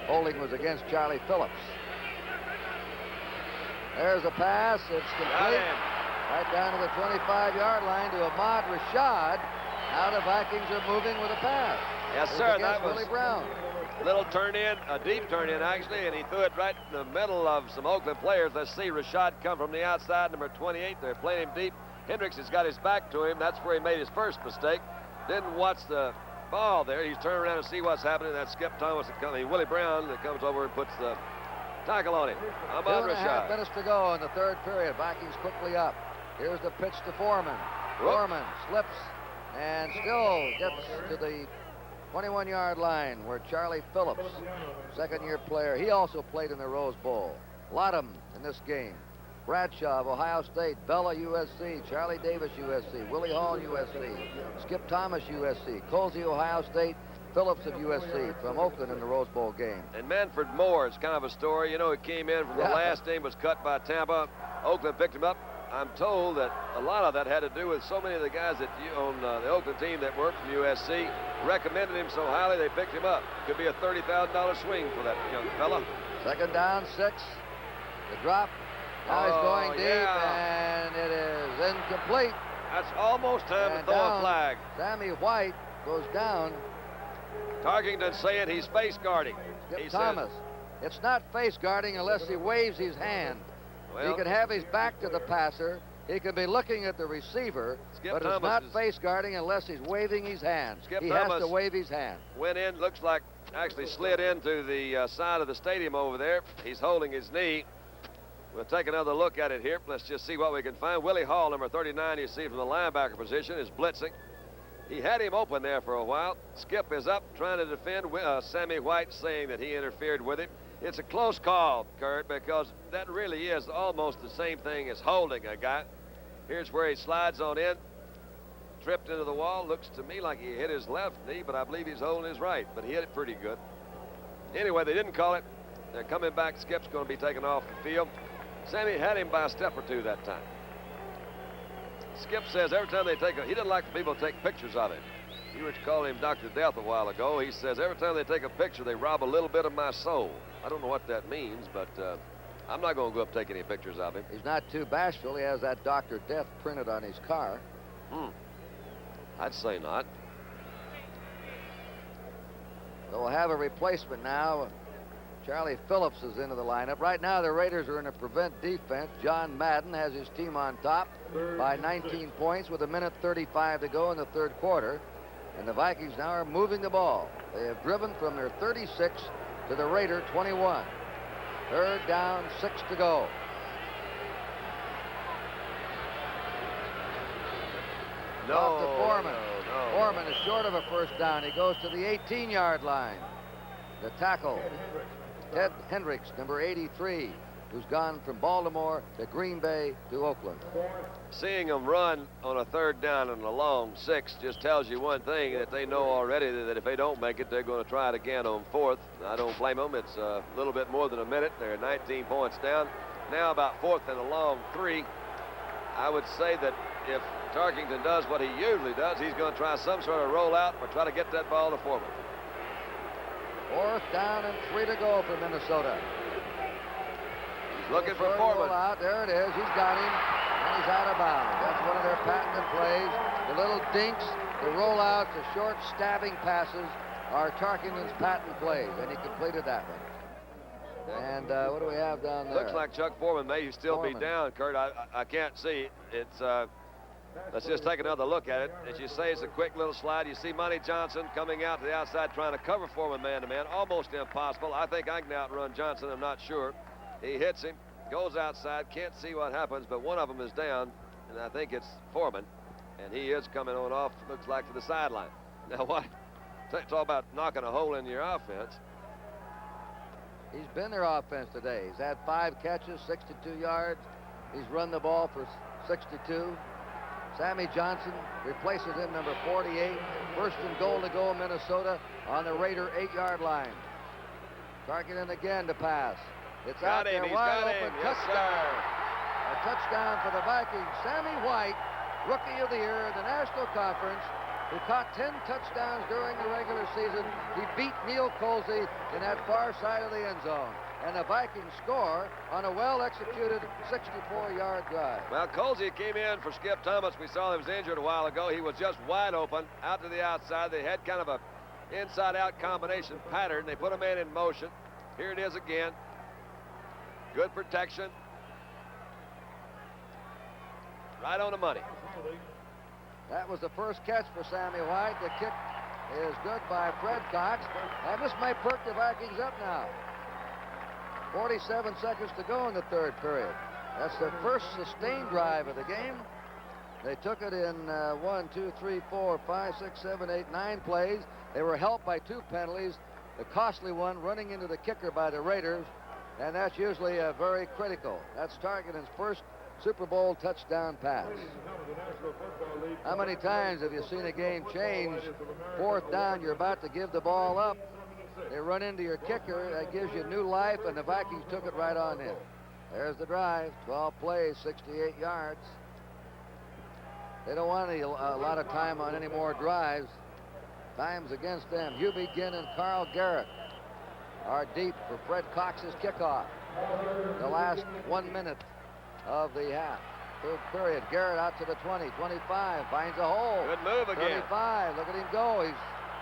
Speaker 2: Holding was against Charlie Phillips. There's a pass. It's complete. Right down to the 25-yard line to Ahmad Rashad. Now the Vikings are moving with a pass.
Speaker 1: Yes, sir. That was
Speaker 2: Willie Brown.
Speaker 1: Little turn in, a deep turn in actually, and he threw it right in the middle of some Oakland players. Let's see Rashad come from the outside, number 28. They're playing him deep. Hendricks has got his back to him. That's where he made his first mistake. Didn't watch the ball there. He's turning around to see what's happening. That's Skip Thomas, Willie Brown, that comes over and puts the tackle on him. Ahmad
Speaker 2: 2.5
Speaker 1: Rashad.
Speaker 2: minutes to go in the third period. Vikings quickly up. Here's the pitch to Foreman. Foreman slips and still gets to the 21-yard line where Charlie Phillips, second-year player, he also played in the Rose Bowl. A lot of them in this game. Bradshaw of Ohio State, Bella USC, Charlie Davis USC, Willie Hall USC, Skip Thomas USC, Colsey Ohio State, Phillips of USC from Oakland in the Rose Bowl game.
Speaker 1: And Manfred Moore is kind of a story. You know, he came in from the last game, was cut by Tampa. Oakland picked him up. I'm told that a lot of that had to do with so many of the guys that on the Oakland team that worked from USC recommended him so highly they picked him up. Could be a $30,000 swing for that young fella.
Speaker 2: Second down, 6. The drop. Now he's going deep, and it is incomplete.
Speaker 1: That's almost time
Speaker 2: And
Speaker 1: to throw
Speaker 2: down,
Speaker 1: a flag.
Speaker 2: Sammy White goes down.
Speaker 1: Tarkington saying he's face guarding.
Speaker 2: Skip Thomas. It's not face guarding unless he waves his hand.
Speaker 1: Well,
Speaker 2: He can have his back to the passer. He can be looking at the receiver, but it's not face guarding unless he's waving his hand. He has to wave his hand.
Speaker 1: Went in, looks like actually slid into the side of the stadium over there. He's holding his knee. We'll take another look at it here. Let's just see what we can find. Willie Hall, number 39, you see from the linebacker position, is blitzing. He had him open there for a while. Skip is up trying to defend. Sammy White saying that he interfered with him. It's a close call, Kurt, because that really is almost the same thing as holding a guy. Here's where he slides on in. Tripped into the wall. Looks to me like he hit his left knee, but I believe he's holding his right. But he hit it pretty good. Anyway, they didn't call it. They're coming back. Skip's going to be taken off the field. Sammy had him by a step or two that time. Skip says every time they take he doesn't like for people to take pictures of him. You were calling him Dr. Death a while ago. He says every time they take a picture, they rob a little bit of my soul. I don't know what that means, but I'm not going to go up and take any pictures of him.
Speaker 2: He's not too bashful. He has that Dr. Death printed on his car.
Speaker 1: I'd say not.
Speaker 2: So we'll have a replacement now. Charlie Phillips is into the lineup. Right now, the Raiders are in a prevent defense. John Madden has his team on top by 19 points with 1:35 to go in the third quarter. And the Vikings now are moving the ball. They have driven from their 36 to the Raider 21. Third down, 6 to go. Off to Foreman.
Speaker 1: No.
Speaker 2: Foreman is short of a first down. He goes to the 18-yard line. The tackle, Ted Hendricks, number 83, who's gone from Baltimore to Green Bay to Oakland.
Speaker 1: Seeing them run on a third down and a long 6 just tells you one thing, that they know already that if they don't make it, they're going to try it again on 4th. I don't blame them. It's a little bit more than a minute. They're 19 points down. Now about 4th and a long 3. I would say that if Tarkington does what he usually does, he's going to try some sort of rollout or try to get that ball to Foreman.
Speaker 2: 4th down and 3 to go for Minnesota.
Speaker 1: He's looking for
Speaker 2: Short
Speaker 1: Foreman.
Speaker 2: rollout. There it is. He's got him, and he's out of bounds. That's one of their patented plays. The little dinks, the rollouts, the short stabbing passes are Tarkington's patent plays, and he completed that one. And what do we have down there?
Speaker 1: Looks like Chuck Foreman may still
Speaker 2: Foreman.
Speaker 1: be down, Kurt. I can't see. It's let's just take another look at it. As you say, it's a quick little slide. You see Monty Johnson coming out to the outside trying to cover Foreman man-to-man. Almost impossible. I think I can outrun Johnson. I'm not sure. He hits him, goes outside, can't see what happens, but one of them is down, and I think it's Foreman. And he is coming on off, looks like, to the sideline. Now, what? Talk about knocking a hole in your offense.
Speaker 2: He's been their offense today. He's had 5 catches, 62 yards. He's run the ball for 62. Sammy Johnson replaces him, number 48. First and goal to go, Minnesota on the Raider 8-yard line. Tarkington again to pass. It's out there, wide open, touchdown. A touchdown for the Vikings. Sammy White, Rookie of the Year in the National Conference, who caught 10 touchdowns during the regular season. He beat Neil Colsey in that far side of the end zone. And the Vikings score on a well-executed 64-yard drive.
Speaker 1: Well, Colsey came in for Skip Thomas. We saw he was injured a while ago. He was just wide open out to the outside. They had kind of a inside-out combination pattern. They put a man in motion. Here it is again. Good protection. Right on the money.
Speaker 2: That was the first catch for Sammy White. The kick is good by Fred Cox. And this might perk the Vikings up now. 47 seconds to go in the third period. That's their first sustained drive of the game. They took it in 1, 2, 3, 4, 5, 6, 7, 8, 9 plays. They were helped by 2 penalties. The costly one running into the kicker by the Raiders. And that's usually very critical. That's Tarkington's first Super Bowl touchdown pass. How many times have you seen a game change? 4th down, you're about to give the ball up. They run into your kicker. That gives you new life, and the Vikings took it right on in. There's the drive. 12 plays, 68 yards. They don't want a lot of time on any more drives. Time's against them. Hubie Ginn and Carl Garrett are deep for Fred Cox's kickoff. The last 1 minute of the half. Third period. Garrett out to the 20, 25, finds a hole.
Speaker 1: Good move again.
Speaker 2: 35, look at him go. He's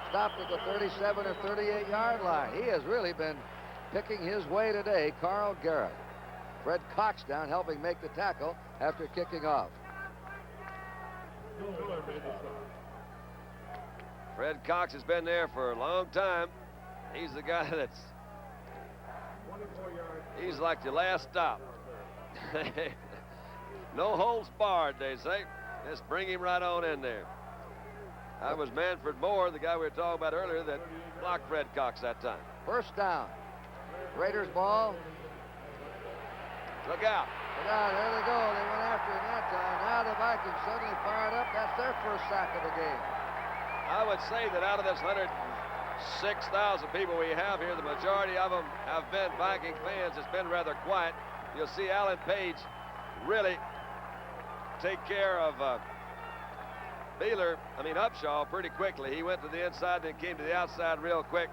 Speaker 2: stopped at the 37 or 38-yard line. He has really been picking his way today, Carl Garrett. Fred Cox down helping make the tackle after kicking off.
Speaker 1: Fred Cox has been there for a long time. He's the guy he's like your last stop. No holds barred, they say. Just bring him right on in there. That was Manfred Moore, the guy we were talking about earlier, that blocked Fred Cox that time.
Speaker 2: First down. Raiders ball.
Speaker 1: Look out.
Speaker 2: Look out, there they go. They went after him that time. Now the Vikings suddenly fired up. That's their first sack of the game.
Speaker 1: I would say that out of this 106,000 people we have here, the majority of them have been Viking fans. It's been rather quiet. You'll see Alan Page really take care of Upshaw pretty quickly. He went to the inside, then came to the outside real quick.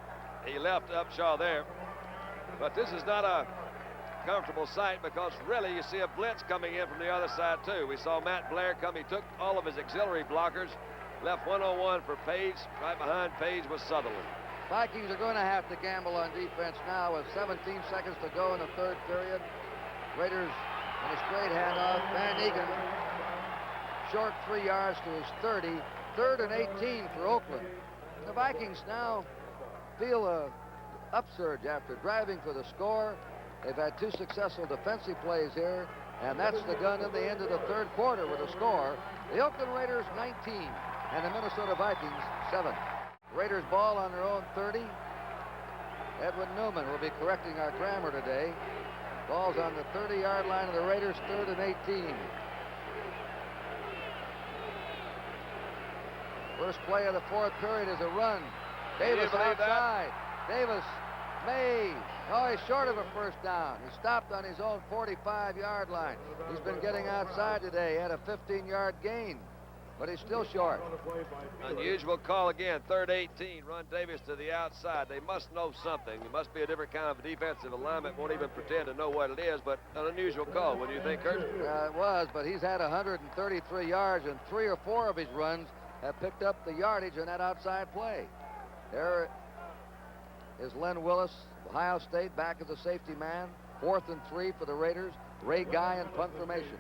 Speaker 1: He left Upshaw there. But this is not a comfortable sight because really you see a blitz coming in from the other side too. We saw Matt Blair come. He took all of his auxiliary blockers, left 1-on-1 for Page. Right behind Page was Sutherland.
Speaker 2: Vikings are going to have to gamble on defense now with 17 seconds to go in the third period. Raiders in a straight handoff. Van Egan short 3 yards to his 30. 3rd and 18 for Oakland. The Vikings now feel a upsurge after driving for the score. They've had 2 successful defensive plays here, and that's the gun in the end of the third quarter with a score The Oakland Raiders 19 and the Minnesota Vikings 7. Raiders ball on their own 30. Edwin Newman will be correcting our grammar today. Ball's on the 30-yard line of the Raiders, 3rd and 18. First play of the fourth period is a run. Davis outside. Davis may. Oh, he's short of a first down. He stopped on his own 45-yard line. He's been getting outside today. He had a 15-yard gain, but he's still short.
Speaker 1: Unusual call again. 3rd 18. Run Davis to the outside. They must know something. It must be a different kind of defensive alignment. Won't even pretend to know what it is, but an unusual call. What do you think, Kurt?
Speaker 2: It was, but he's had 133 yards, and 3 or 4 of his runs have picked up the yardage in that outside play. There is Len Willis, Ohio State, back as a safety man. 4th and 3 for the Raiders. Ray Guy in punt formation.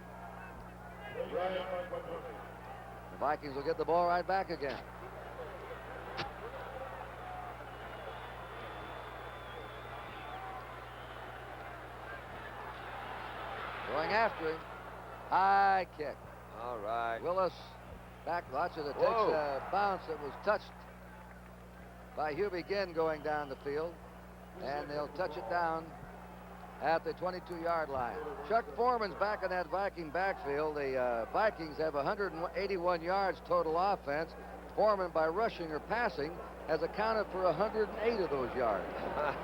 Speaker 2: The Vikings will get the ball right back again. Going after him. High kick.
Speaker 1: All right.
Speaker 2: Willis back. Watch it. It takes a bounce that was touched by Hubie Ginn going down the field. And they'll touch it down at the 22-yard line. Chuck Foreman's back in that Viking backfield. The Vikings have 181 yards total offense. Foreman, by rushing or passing, has accounted for 108 of those yards.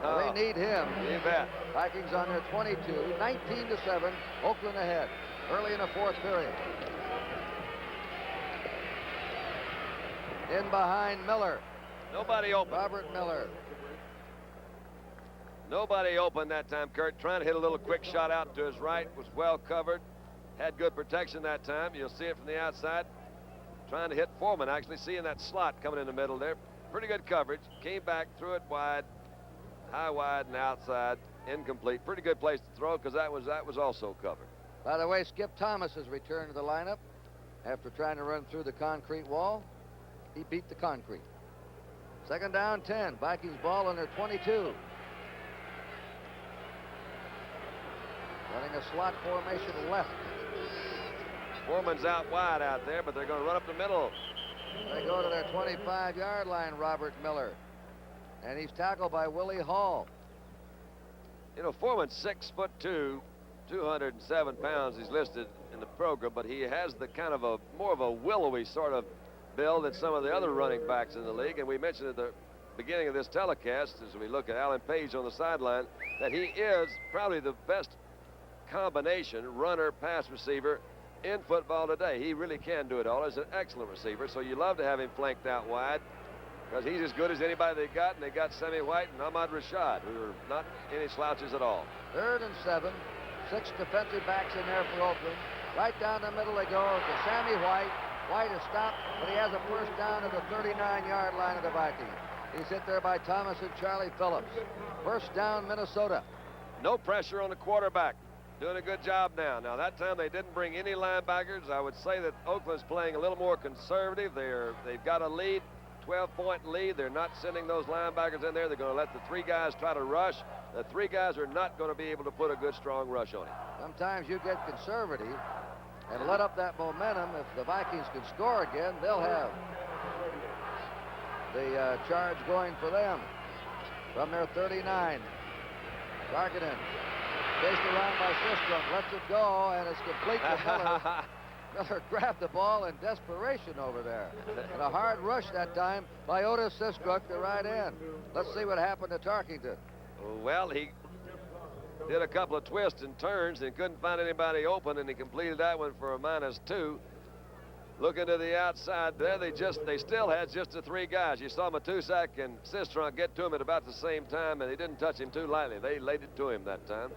Speaker 2: They need him.
Speaker 1: You bet.
Speaker 2: Vikings on their 22, 19-7. Oakland ahead early in the fourth period. In behind Miller.
Speaker 1: Nobody open.
Speaker 2: Robert Miller.
Speaker 1: Nobody open that time, Kurt. Trying to hit a little quick shot out to his right. Was well covered. Had good protection that time. You'll see it from the outside. Trying to hit Foreman, actually seeing that slot coming in the middle there. Pretty good coverage. Came back, threw it wide. High, wide, and outside. Incomplete. Pretty good place to throw because that was also covered.
Speaker 2: By the way, Skip Thomas has returned to the lineup after trying to run through the concrete wall. He beat the concrete. 2nd down, 10. Vikings ball on their 22. Running a slot formation left.
Speaker 1: Foreman's out wide out there, but they're going to run up the middle.
Speaker 2: They go to their 25-yard line, Robert Miller. And he's tackled by Willie Hall.
Speaker 1: You know, Foreman's 6'2", 207 pounds. He's listed in the program, but he has the kind of more of a willowy sort of build than some of the other running backs in the league. And we mentioned at the beginning of this telecast, as we look at Alan Page on the sideline, that he is probably the best combination runner pass receiver in football today. He really can do it all. He's an excellent receiver, so you love to have him flanked out wide because he's as good as anybody they got, and they got Sammy White and Ahmad Rashad, who are not any slouches at all.
Speaker 2: 3rd and 7. 6 defensive backs in there for Oakland. Right down the middle they go to Sammy White. White is stopped, but he has a first down at the 39-yard line of the Vikings. He's hit there by Thomas and Charlie Phillips. First down, Minnesota.
Speaker 1: No pressure on the quarterback. Doing a good job now. Now, that time they didn't bring any linebackers. I would say that Oakland's playing a little more conservative. They've got a lead, 12-point lead. They're not sending those linebackers in there. They're going to let the 3 guys try to rush. The 3 guys are not going to be able to put a good, strong rush on him.
Speaker 2: Sometimes you get conservative and let up that momentum. If the Vikings can score again, they'll have the charge going for them. From their 39, Tarkenton. Chased around by Sistrunk, lets it go, and it's complete to Miller. Miller grabbed the ball in desperation over there. And a hard rush that time by Otis Sistrunk, the right end. Let's see what happened to Tarkenton.
Speaker 1: Well, he did a couple of twists and turns and couldn't find anybody open, and he completed that one for a -2. Looking to the outside there, they still had just the 3 guys. You saw Matusak and Sistrunk get to him at about the same time, and they didn't touch him too lightly. They laid it to him that time.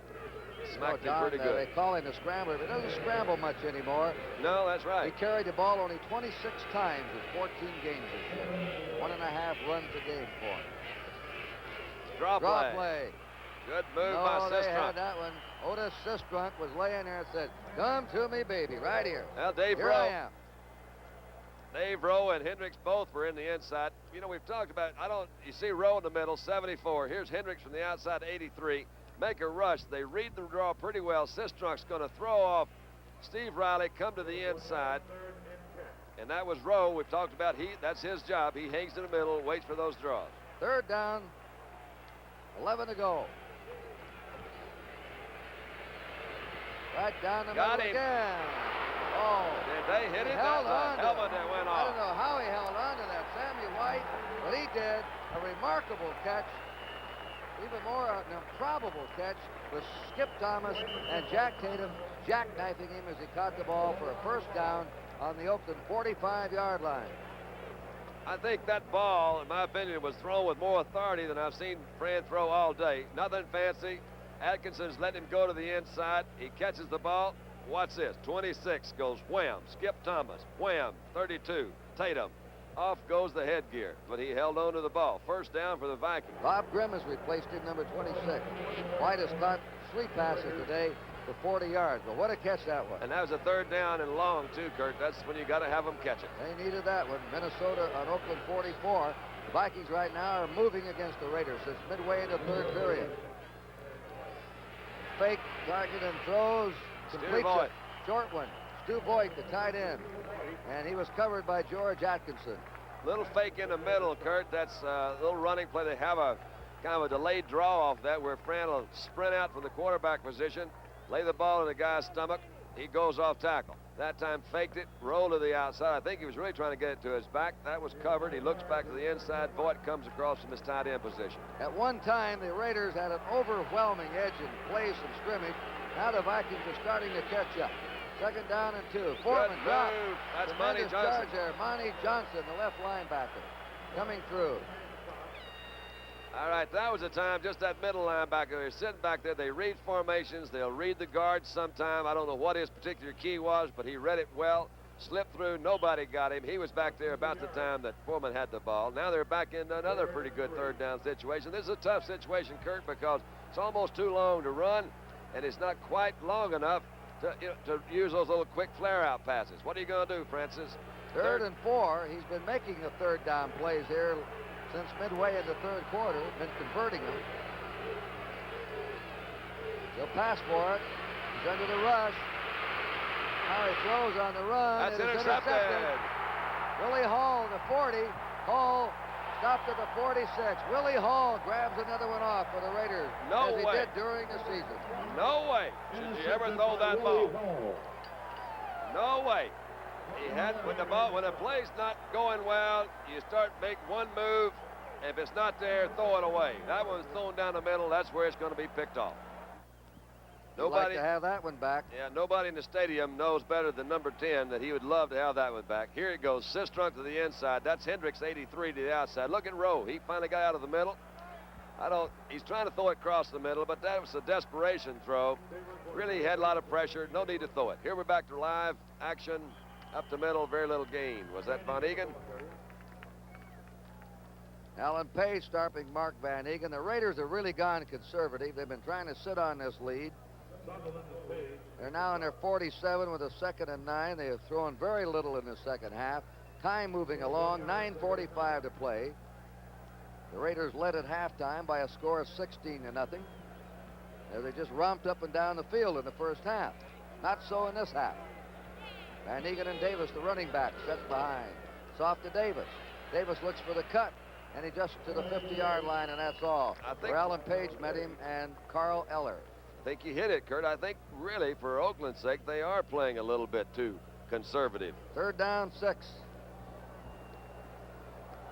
Speaker 1: Smacked him pretty good.
Speaker 2: They call him a scrambler, but he doesn't scramble much anymore.
Speaker 1: No, that's right.
Speaker 2: He carried the ball only 26 times in 14 games this year. 1.5 runs a game for him.
Speaker 1: Draw play. Good move by Sistrunk.
Speaker 2: They had that one. Otis Sistrunk was laying there and said, "Come to me, baby, right here.
Speaker 1: Well,
Speaker 2: Here I am."
Speaker 1: Dave Rowe and Hendricks both were in the inside. You know, we've talked about, you see Rowe in the middle, 74. Here's Hendricks from the outside, 83. Make a rush. They read the draw pretty well. Sistrunk's going to throw off Steve Riley, come to the inside. And that was Rowe. We've talked about that's his job. He hangs in the middle, waits for those draws.
Speaker 2: Third down, 11 to go. Right down the
Speaker 1: Got
Speaker 2: middle
Speaker 1: him.
Speaker 2: again. Oh.
Speaker 1: Did they hit him?
Speaker 2: Held
Speaker 1: That's
Speaker 2: on
Speaker 1: a
Speaker 2: to
Speaker 1: helmet
Speaker 2: it.
Speaker 1: that went
Speaker 2: I
Speaker 1: off.
Speaker 2: don't know how he held on to that, Sammy White, but he did. A remarkable catch. Even more an improbable catch was Skip Thomas and Jack Tatum jackknifing him as he caught the ball for a first down on the Oakland 45-yard line.
Speaker 1: I think that ball, in my opinion, was thrown with more authority than I've seen Fran throw all day. Nothing fancy. Atkinson's letting him go to the inside. He catches the ball. Watch this. 26 goes wham. Skip Thomas. Wham. 32. Tatum. Off goes the headgear. But he held on to the ball. First down for the Vikings.
Speaker 2: Bob Grimm has replaced him, number 26. White has caught 3 passes today for 40 yards. But what a catch that was.
Speaker 1: And that was a third down and long, too, Kurt. That's when you got to have them catch it.
Speaker 2: They needed that one. Minnesota on Oakland 44. The Vikings right now are moving against the Raiders since midway in the third period. Fake, target, and throws. Completes
Speaker 1: Voigt.
Speaker 2: it. Short one. Stu Voigt, the tight end. And he was covered by George Atkinson.
Speaker 1: Little fake in the middle, Kurt. That's a little running play. They have a kind of a delayed draw off that where Fran will sprint out from the quarterback position, lay the ball in the guy's stomach. He goes off tackle. That time faked it, rolled to the outside. I think he was really trying to get it to his back. That was covered. He looks back to the inside. Voigt comes across from his tight end position.
Speaker 2: At one time, the Raiders had an overwhelming edge in plays and scrimmage. Now the Vikings are starting to catch up. Second down and 2. Foreman
Speaker 1: Good
Speaker 2: dropped.
Speaker 1: move. That's Monty
Speaker 2: Tremendous
Speaker 1: Johnson.
Speaker 2: charge there. Monty Johnson, the left linebacker, coming through.
Speaker 1: All right, that was the time, just that middle linebacker. They're sitting back there. They read formations. They'll read the guards sometime. I don't know what his particular key was, but he read it well. Slipped through. Nobody got him. He was back there about the time that Foreman had the ball. Now they're back in another pretty good third down situation. This is a tough situation, Kurt, because it's almost too long to run, and it's not quite long enough to use those little quick flare-out passes. What are you going to do, Francis?
Speaker 2: Third and 4. He's been making the third down plays here since midway in the third quarter, been converting them. He'll pass for it. He's under the rush. Now he throws on the run.
Speaker 1: That's
Speaker 2: It is
Speaker 1: intercepted.
Speaker 2: Willie Hall, the 40. Hall stopped at the 46. Willie Hall grabs another one off for the Raiders.
Speaker 1: No
Speaker 2: as he
Speaker 1: way.
Speaker 2: did during the season.
Speaker 1: No way should you ever throw that ball. No way. He had when a play's not going well, you start make one move. If it's not there, throw it away. That one's thrown down the middle. That's where it's going to be picked off.
Speaker 2: He'd like to have that one back.
Speaker 1: Yeah, nobody in the stadium knows better than number 10 that he would love to have that one back. Here it goes. Sistrunk to the inside. That's Hendricks, 83 to the outside. Look at Rowe. He finally got out of the middle. He's trying to throw it across the middle, but that was a desperation throw. Really, he had a lot of pressure. No need to throw it. Here we're back to live action. Up the middle, very little gain. Was that Von Egan?
Speaker 2: Alan Page stopping Mark Van Egan. The Raiders have really gone conservative. They've been trying to sit on this lead. They're now in their 47 with a 2nd and 9. They have thrown very little in the second half. Time moving along, 9:45 to play. The Raiders led at halftime by a score of 16-0. As they just romped up and down the field in the first half. Not so in this half. Van Egan and Davis, the running back, sets behind. It's off to Davis. Davis looks for the cut, and he just to the 50-yard line, and that's all. Where Alan Page met him and Carl Eller.
Speaker 1: I think you hit it, Kurt. I think really, for Oakland's sake, they are playing a little bit too conservative.
Speaker 2: Third down, 6.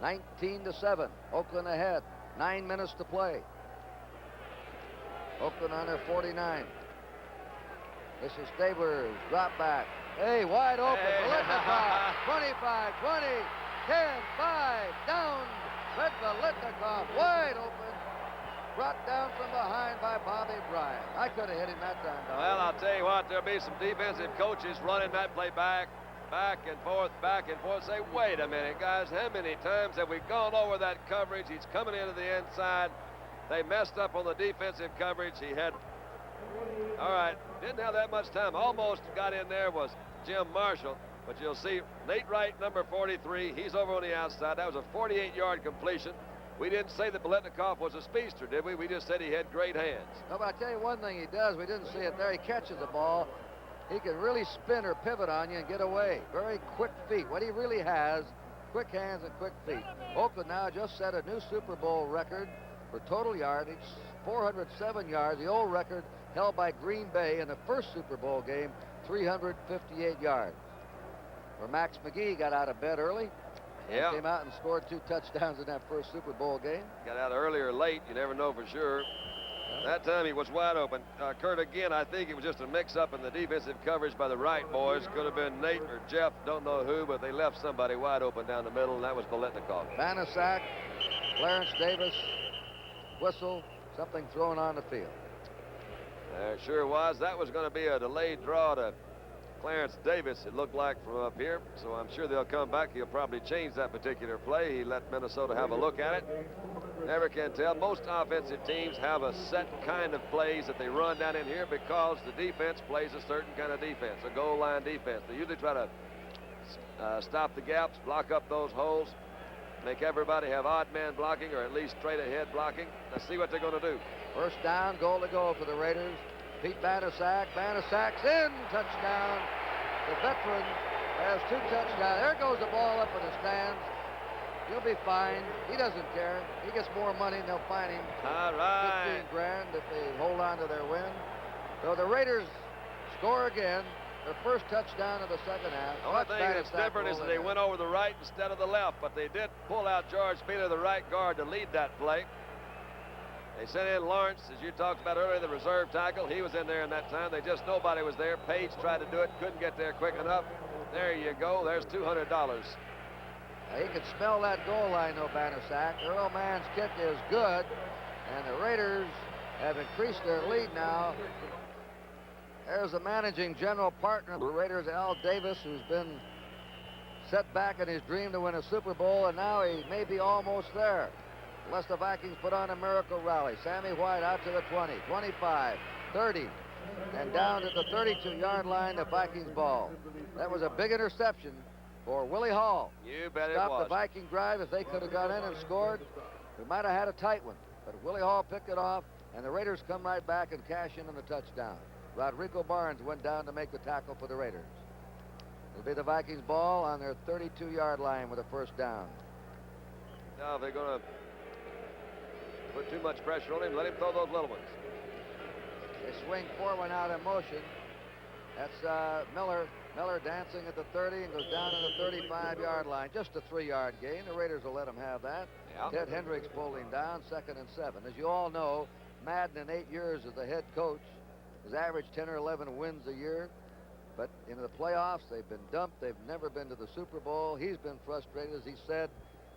Speaker 2: 19-7. Oakland ahead. 9 minutes to play. Oakland on their 49. This is Stabler's drop back. Hey, wide open. Biletnikoff. 25, 20, 10, 5. Down. Fred Biletnikoff wide open. Brought down from behind by Bobby Bryant. I could have hit him that time, Don.
Speaker 1: Well, I'll tell you what, there'll be some defensive coaches running that play back and forth, say, wait a minute, guys, how many times have we gone over that coverage? He's coming into the inside. They messed up on the defensive coverage. He had, all right, didn't have that much time. Almost got in there was Jim Marshall, but you'll see Nate Wright, number 43, he's over on the outside. That was a 48-yard completion. We didn't say that Biletnikoff was a speedster, did we? We just said he had great hands.
Speaker 2: No, but I tell you one thing he does. We didn't see it there. He catches the ball. he can really spin or pivot on you and get away. Very quick feet. What he really has, quick hands and quick feet. Oakland now just set a new Super Bowl record for total yardage, 407 yards. The old record held by Green Bay in the first Super Bowl game, 358 yards. Where Max McGee got out of bed early.
Speaker 1: Yeah.
Speaker 2: Came out and scored 2 touchdowns in that first Super Bowl game.
Speaker 1: Got out early or late. You never know for sure. That time he was wide open. Kurt, again, I think it was just a mix-up in the defensive coverage by the Wright boys. Could have been Nate or Jeff, don't know who, but they left somebody wide open down the middle, and that was Biletnikoff.
Speaker 2: Banaszak, Clarence Davis, whistle, something thrown on the field.
Speaker 1: There sure was. That was going to be a delayed draw to Clarence Davis, it looked like, from up here. So I'm sure they'll come back. He'll probably change that particular play. He let Minnesota have a look at it. Never can tell. Most offensive teams have a set kind of plays that they run down in here because the defense plays a certain kind of defense, a goal line defense. They usually try to stop the gaps, block up those holes, make everybody have odd man blocking or at least straight ahead blocking. Let's see what they're going to do.
Speaker 2: First down, goal to go for the Raiders. Pete Banaszak. Banaszak's in. Touchdown. The veteran has 2 touchdowns. There goes the ball up in the stands. He'll be fined. He doesn't care. He gets more money and they'll fine him
Speaker 1: All right.
Speaker 2: 15 grand if they hold on to their win. So the Raiders score again. Their first touchdown of the second half.
Speaker 1: The only thing that's different is that they went over the right instead of the left, but they did pull out George Spina, the right guard, to lead that play. They sent in Lawrence, as you talked about earlier, the reserve tackle. He was in there in that time. Nobody was there. Page tried to do it, couldn't get there quick enough. There you go. There's $200.
Speaker 2: He can smell that goal line, though, Banaszak. Earl Mann's kick is good, and the Raiders have increased their lead now. There's the managing general partner of the Raiders, Al Davis, who's been set back in his dream to win a Super Bowl, and now he may be almost there. Unless the Vikings put on a miracle rally. Sammy White out to the 20, 25, 30, and down to the 32-yard line, the Vikings ball. That was a big interception for Willie Hall.
Speaker 1: You bet it
Speaker 2: Stopped
Speaker 1: was.
Speaker 2: the Viking drive. If they could have got in and scored, we might have had a tight one. But Willie Hall picked it off, and the Raiders come right back and cash in on the touchdown. Rodrigo Barnes went down to make the tackle for the Raiders. It'll be the Vikings ball on their 32-yard line with a first down.
Speaker 1: Now they're going to put too much pressure on him. Let him throw those little ones.
Speaker 2: They swing forward out in motion. That's Miller. Miller dancing at the 30 and goes down to the 35-yard line. Just a 3-yard gain. The Raiders will let him have that.
Speaker 1: Yeah.
Speaker 2: Ted Hendricks pulled him down, 2nd and 7. As you all know, Madden in 8 years as the head coach has averaged 10 or 11 wins a year. But in the playoffs, they've been dumped. They've never been to the Super Bowl. He's been frustrated. As he said,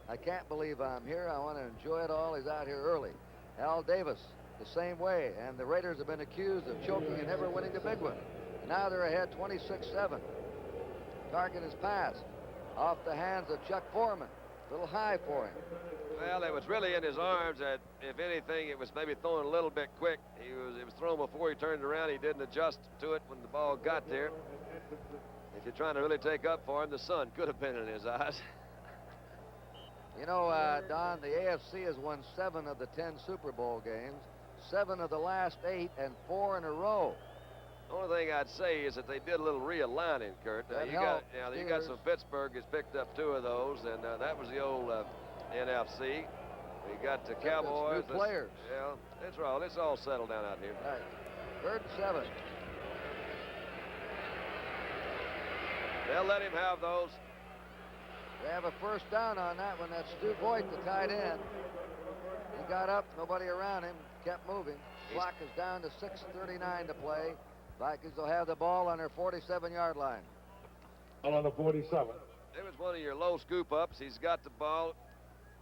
Speaker 2: I can't believe I'm here. I want to enjoy it all. He's out here early. Al Davis, the same way. And the Raiders have been accused of choking and never winning the big one. Now they're ahead 26-7. Target is passed off the hands of Chuck Foreman. A little high for him.
Speaker 1: Well, it was really in his arms. That, if anything, it was maybe thrown a little bit quick. It was thrown before he turned around. He didn't adjust to it when the ball got there. If you're trying to really take up for him, the sun could have been in his eyes.
Speaker 2: You know, Don, the AFC has won 7 of the 10 Super Bowl games, 7 of the last 8, and 4 in a row.
Speaker 1: The only thing I'd say is that they did a little realigning, Kurt. You got some Pittsburgh has picked up 2 of those, and that was the old NFC. We got the Cowboys.
Speaker 2: New players.
Speaker 1: Yeah, that's right. It's all settled down out here.
Speaker 2: Right. 3rd and 7.
Speaker 1: They'll let him have those.
Speaker 2: They have a first down on that one. That's Stu Voigt, the tight end. He got up, nobody around him, kept moving. Clock is down to 6:39 to play. Vikings will have the ball on their 47-yard line.
Speaker 3: Ball on the 47.
Speaker 1: It was one of your low scoop ups. He's got the ball.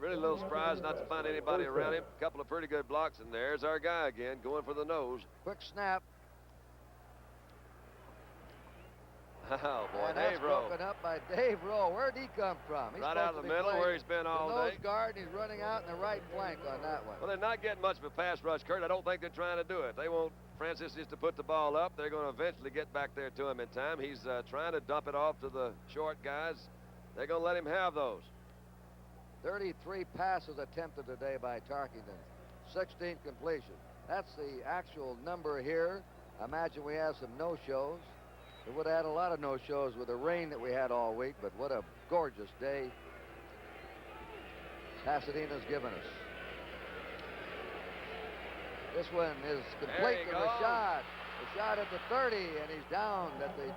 Speaker 1: Really a little surprised not to find anybody around him. A couple of pretty good blocks, and there's our guy again going for the nose.
Speaker 2: Quick snap.
Speaker 1: Oh, boy,
Speaker 2: And that's
Speaker 1: Dave Rowe.
Speaker 2: broken up by Dave Rowe. Where'd he come from? He's
Speaker 1: Right
Speaker 2: supposed
Speaker 1: out of
Speaker 2: to
Speaker 1: the
Speaker 2: be
Speaker 1: middle
Speaker 2: playing
Speaker 1: where he's been all
Speaker 2: the
Speaker 1: day.
Speaker 2: nose guard, and he's running out in the right flank on that one.
Speaker 1: Well, they're not getting much of a pass rush, Kurt. I don't think they're trying to do it. They want Francis just to put the ball up. They're going to eventually get back there to him in time. He's trying to dump it off to the short guys. They're going to let him have those.
Speaker 2: 33 passes attempted today by Tarkington. 16 completion. That's the actual number here. I imagine we have some no-shows. It would have had a lot of no-shows with the rain that we had all week, but what a gorgeous day Pasadena's given us. This one is complete to Rashad. Rashad at the 30, and he's down at the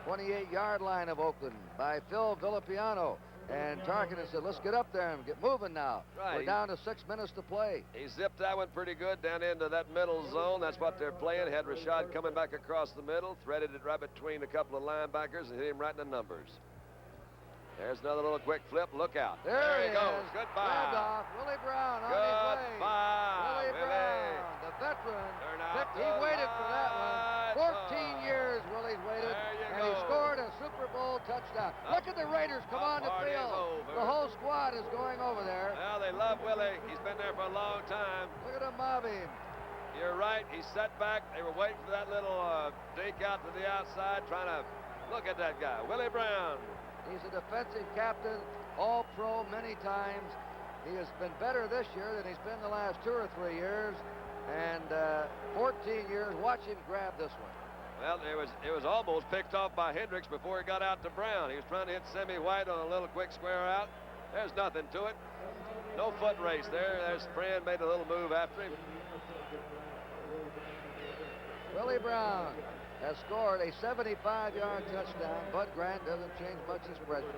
Speaker 2: 28-yard line of Oakland by Phil Villapiano. And Tarkenton said, let's get up there and get moving now.
Speaker 1: Right.
Speaker 2: We're down to 6 minutes to play.
Speaker 1: He zipped that one pretty good down into that middle zone. That's what they're playing. Had Rashad coming back across the middle, threaded it right between a couple of linebackers and hit him right in the numbers. There's another little quick flip. Look out.
Speaker 2: There
Speaker 1: he
Speaker 2: he
Speaker 1: goes.
Speaker 2: is.
Speaker 1: Goodbye.
Speaker 2: Grabbed off. Willie Brown on his way.
Speaker 1: Goodbye,
Speaker 2: Willie Brown, the veteran. He waited for that one. 14 years Willie's waited, and he scored a Super Bowl touchdown. Look at the Raiders come on the field. The whole squad is going over there.
Speaker 1: Well, they love Willie. He's been there for a long time.
Speaker 2: Look at him mobbing.
Speaker 1: You're right. He set back. They were waiting for that little dink out to the outside, trying to look at that guy, Willie Brown.
Speaker 2: He's a defensive captain, all-pro many times. He has been better this year than he's been the last 2 or 3 years. And 14 years, watch him grab this one.
Speaker 1: Well, it was almost picked off by Hendricks before he got out to Brown. He was trying to hit Semi White on a little quick square out. There's nothing to it. No foot race there. There's Fran made a little move after him.
Speaker 2: Willie Brown has scored a 75-yard touchdown. Bud Grant doesn't change much expression.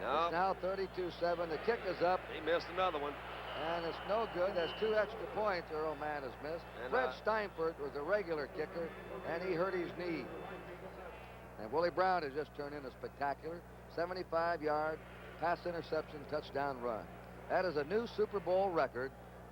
Speaker 1: No.
Speaker 2: It's now 32-7. The kick is up.
Speaker 1: He missed another one.
Speaker 2: And it's no good. That's 2 extra points Earl Mann has missed.
Speaker 1: And,
Speaker 2: Fred Steinfurt was a regular kicker, and he hurt his knee. And Willie Brown has just turned in a spectacular 75-yard pass interception touchdown run. That is a new Super Bowl record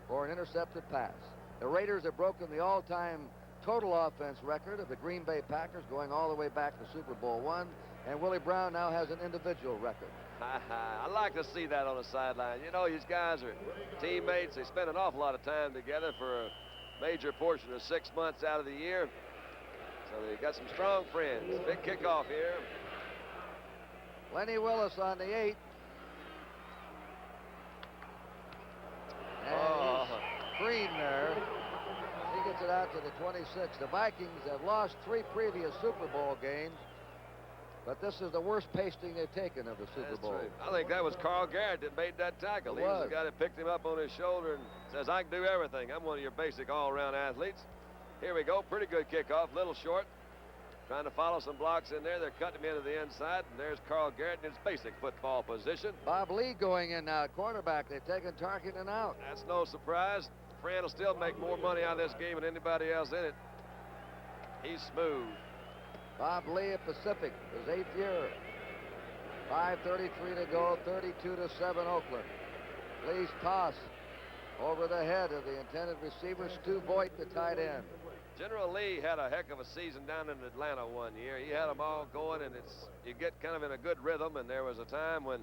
Speaker 2: for an intercepted pass. The Raiders have broken the all-time total offense record of the Green Bay Packers going all the way back to Super Bowl I, and Willie Brown now has an individual record.
Speaker 1: I like to see that on the sideline. You know, these guys are teammates. They spend an awful lot of time together for a major portion of 6 months out of the year. So they got some strong friends. Big kickoff here.
Speaker 2: Lenny Willis on the 8. And Green there. He gets it out to the 26. The Vikings have lost 3 previous Super Bowl games, but this is the worst pasting they've taken of the Super Bowl.
Speaker 1: True. I think that was Carl Garrett that made that tackle. He was the guy that picked him up on his shoulder and says, I can do everything. I'm one of your basic all-around athletes. Here we go. Pretty good kickoff. Little short. Trying to follow some blocks in there. They're cutting him into the inside. And there's Carl Garrett in his basic football position.
Speaker 2: Bob Lee going in now, quarterback. They've taken Tarkenton out.
Speaker 1: That's no surprise. Fran will still make more money out of this game than anybody else in it. He's smooth.
Speaker 2: Bob Lee at Pacific, his 8th year. 5:33 to go, 32-7 Oakland. Lee's toss over the head of the intended receiver, Stu Voigt, the tight end.
Speaker 1: General Lee had a heck of a season down in Atlanta one year. He had them all going, and you get kind of in a good rhythm, and there was a time when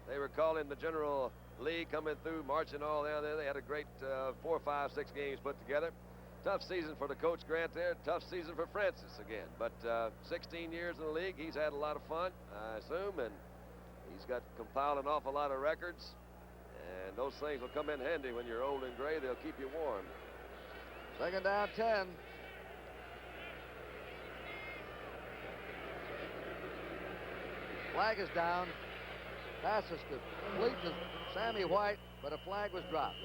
Speaker 1: they were calling the General Lee coming through, marching all down there. They had a great 4, 5, 6 games put together. Tough season for the coach Grant there. Tough season for Francis again. But 16 years in the league, he's had a lot of fun, I assume, and he's got compiled an awful lot of records. And those things will come in handy when you're old and gray. They'll keep you warm.
Speaker 2: Second down, 10. Flag is down. Pass is complete to Sammy White, but a flag was dropped.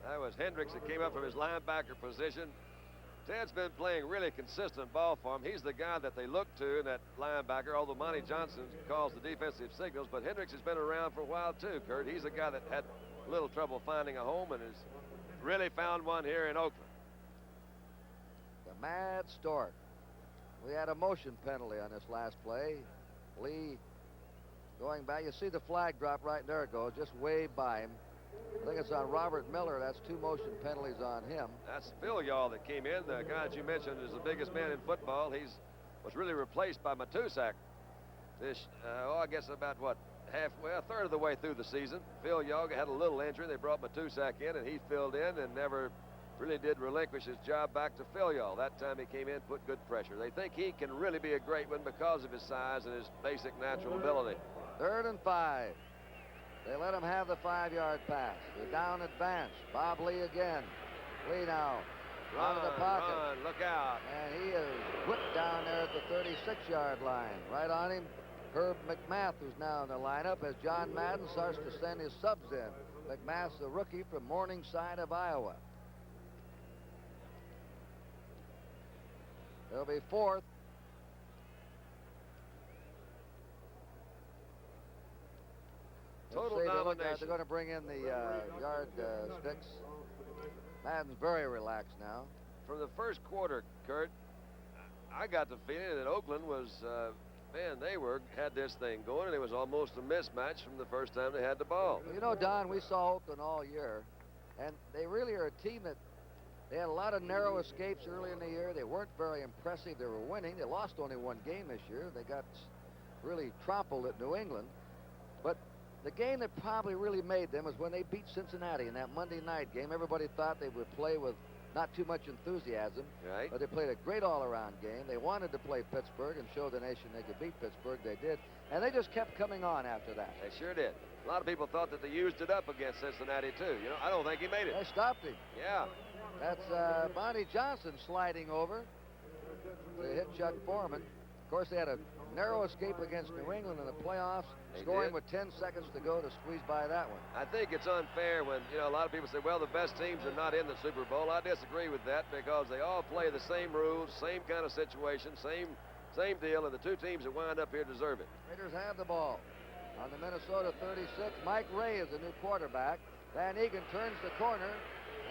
Speaker 1: That was Hendricks that came up from his linebacker position. Ted's been playing really consistent ball for him. He's the guy that they look to in that linebacker, although Monty Johnson calls the defensive signals. But Hendricks has been around for a while, too, Kurt. He's a guy that had a little trouble finding a home and has really found one here in Oakland.
Speaker 2: The Mad Stork. We had a motion penalty on this last play. Lee going back. You see the flag drop right there. It goes just way by him. I think it's on Robert Miller. That's 2 motion penalties on him.
Speaker 1: That's Phil Yaw that came in. The guy that you mentioned is the biggest man in football. Was really replaced by Matusak. I guess about what, a third of the way through the season. Phil Yaw had a little injury. They brought Matusak in, and he filled in and never really did relinquish his job back to Phil Yaw. That time he came in, put good pressure. They think he can really be a great one because of his size and his basic natural ability.
Speaker 2: 3rd and 5. They let him have the 5-yard pass. The down advance. Bob Lee again. Lee now Out of the pocket.
Speaker 1: Run, look out.
Speaker 2: And he is whipped down there at the 36-yard line. Right on him, Herb McMath, who's now in the lineup as John Madden starts to send his subs in. McMath's a rookie from Morningside of Iowa. They'll be fourth.
Speaker 1: Total
Speaker 2: They're
Speaker 1: domination.
Speaker 2: going to bring in the yard sticks. Madden's very relaxed now.
Speaker 1: From the first quarter, Kurt, I got the feeling that Oakland was, man, they had this thing going, and it was almost a mismatch from the first time they had the ball.
Speaker 2: You know, Don, we saw Oakland all year, and they really are a team that they had a lot of narrow escapes early in the year. They weren't very impressive. They were winning. They lost only one game this year. They got really trampled at New England. But the game that probably really made them was when they beat Cincinnati in that Monday night game. Everybody thought they would play with not too much enthusiasm,
Speaker 1: Right.
Speaker 2: but they played a great all-around game. They wanted to play Pittsburgh and show the nation they could beat Pittsburgh. They did, and they just kept coming on after that.
Speaker 1: They sure did. A lot of people thought that they used it up against Cincinnati, too. You know, I don't think he made it.
Speaker 2: They stopped him.
Speaker 1: Yeah.
Speaker 2: That's Bonnie Johnson sliding over to hit Chuck Foreman. Of course, they had a narrow escape against New England in the playoffs,
Speaker 1: They
Speaker 2: scoring
Speaker 1: did.
Speaker 2: with 10 seconds to go to squeeze by that one.
Speaker 1: I think it's unfair when, you know, a lot of people say, well, the best teams are not in the Super Bowl. I disagree with that because they all play the same rules, same kind of situation, same deal, and the two teams that wind up here deserve it.
Speaker 2: Raiders have the ball. On the Minnesota 36, Mike Ray is the new quarterback. Van Egan turns the corner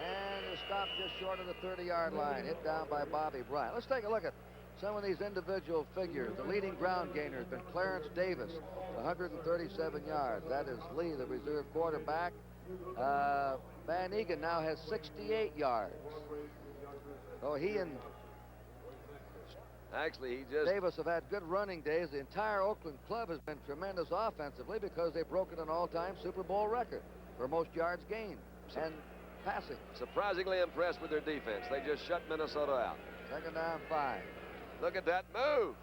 Speaker 2: and is stopped just short of the 30-yard line, hit down by Bobby Bryant. Let's take a look at some of these individual figures. The leading ground gainer has been Clarence Davis, 137 yards. That is Lee, the reserve quarterback. Van Egan now has 68 yards. So he and
Speaker 1: Actually, he just...
Speaker 2: Davis have had good running days. The entire Oakland club has been tremendous offensively because they've broken an all-time Super Bowl record for most yards gained and passing.
Speaker 1: surprisingly impressed with their defense. They just shut Minnesota out.
Speaker 2: Second down, 5.
Speaker 1: Look at that move.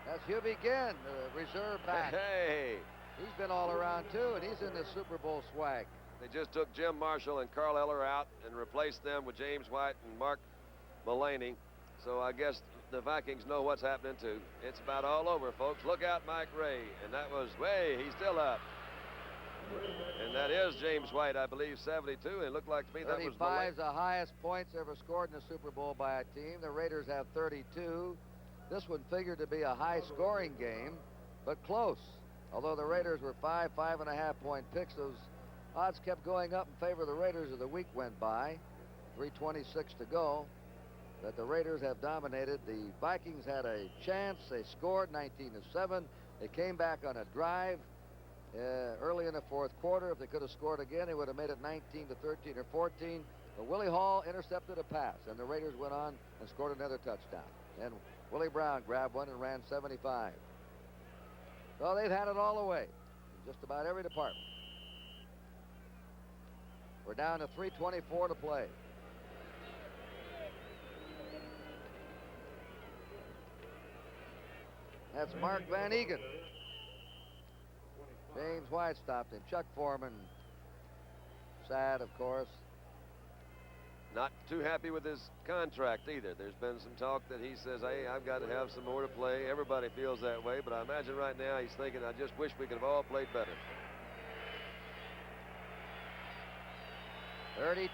Speaker 2: That's Hubie Ginn, the reserve back.
Speaker 1: Hey,
Speaker 2: He's been all around too, and he's in the Super Bowl swag.
Speaker 1: they just took Jim Marshall and Carl Eller out and replaced them with James White and Mark Mullaney. So I guess the Vikings know what's happening too. It's about all over, folks. Look out, Mike Ray. And that was he's still up. And that is James White, I believe, 72. It looked like to me that was
Speaker 2: 35 is the highest points ever scored in a Super Bowl by a team. The Raiders have 32. This one figured to be a high-scoring game, but close. Although the Raiders were 5.5-point picks, those odds kept going up in favor of the Raiders as the week went by. 3:26 to go. But the Raiders have dominated. The Vikings had a chance. They scored 19-7. They came back on a drive early in the fourth quarter. If they could have scored again, they would have made it 19-13 or 14. But Willie Hall intercepted a pass, and the Raiders went on and scored another touchdown. And Willie Brown grabbed one and ran 75. So they've had it all the way in just about every department. We're down to 3:24 to play. That's Mark Van Egan. James White stopped him. Chuck Foreman, sad, of course.
Speaker 1: Not too happy with his contract either. There's been some talk that he says, hey, I've got to have some more to play. Everybody feels that way, but I imagine right now he's thinking, I just wish we could have all played better.
Speaker 2: 32-7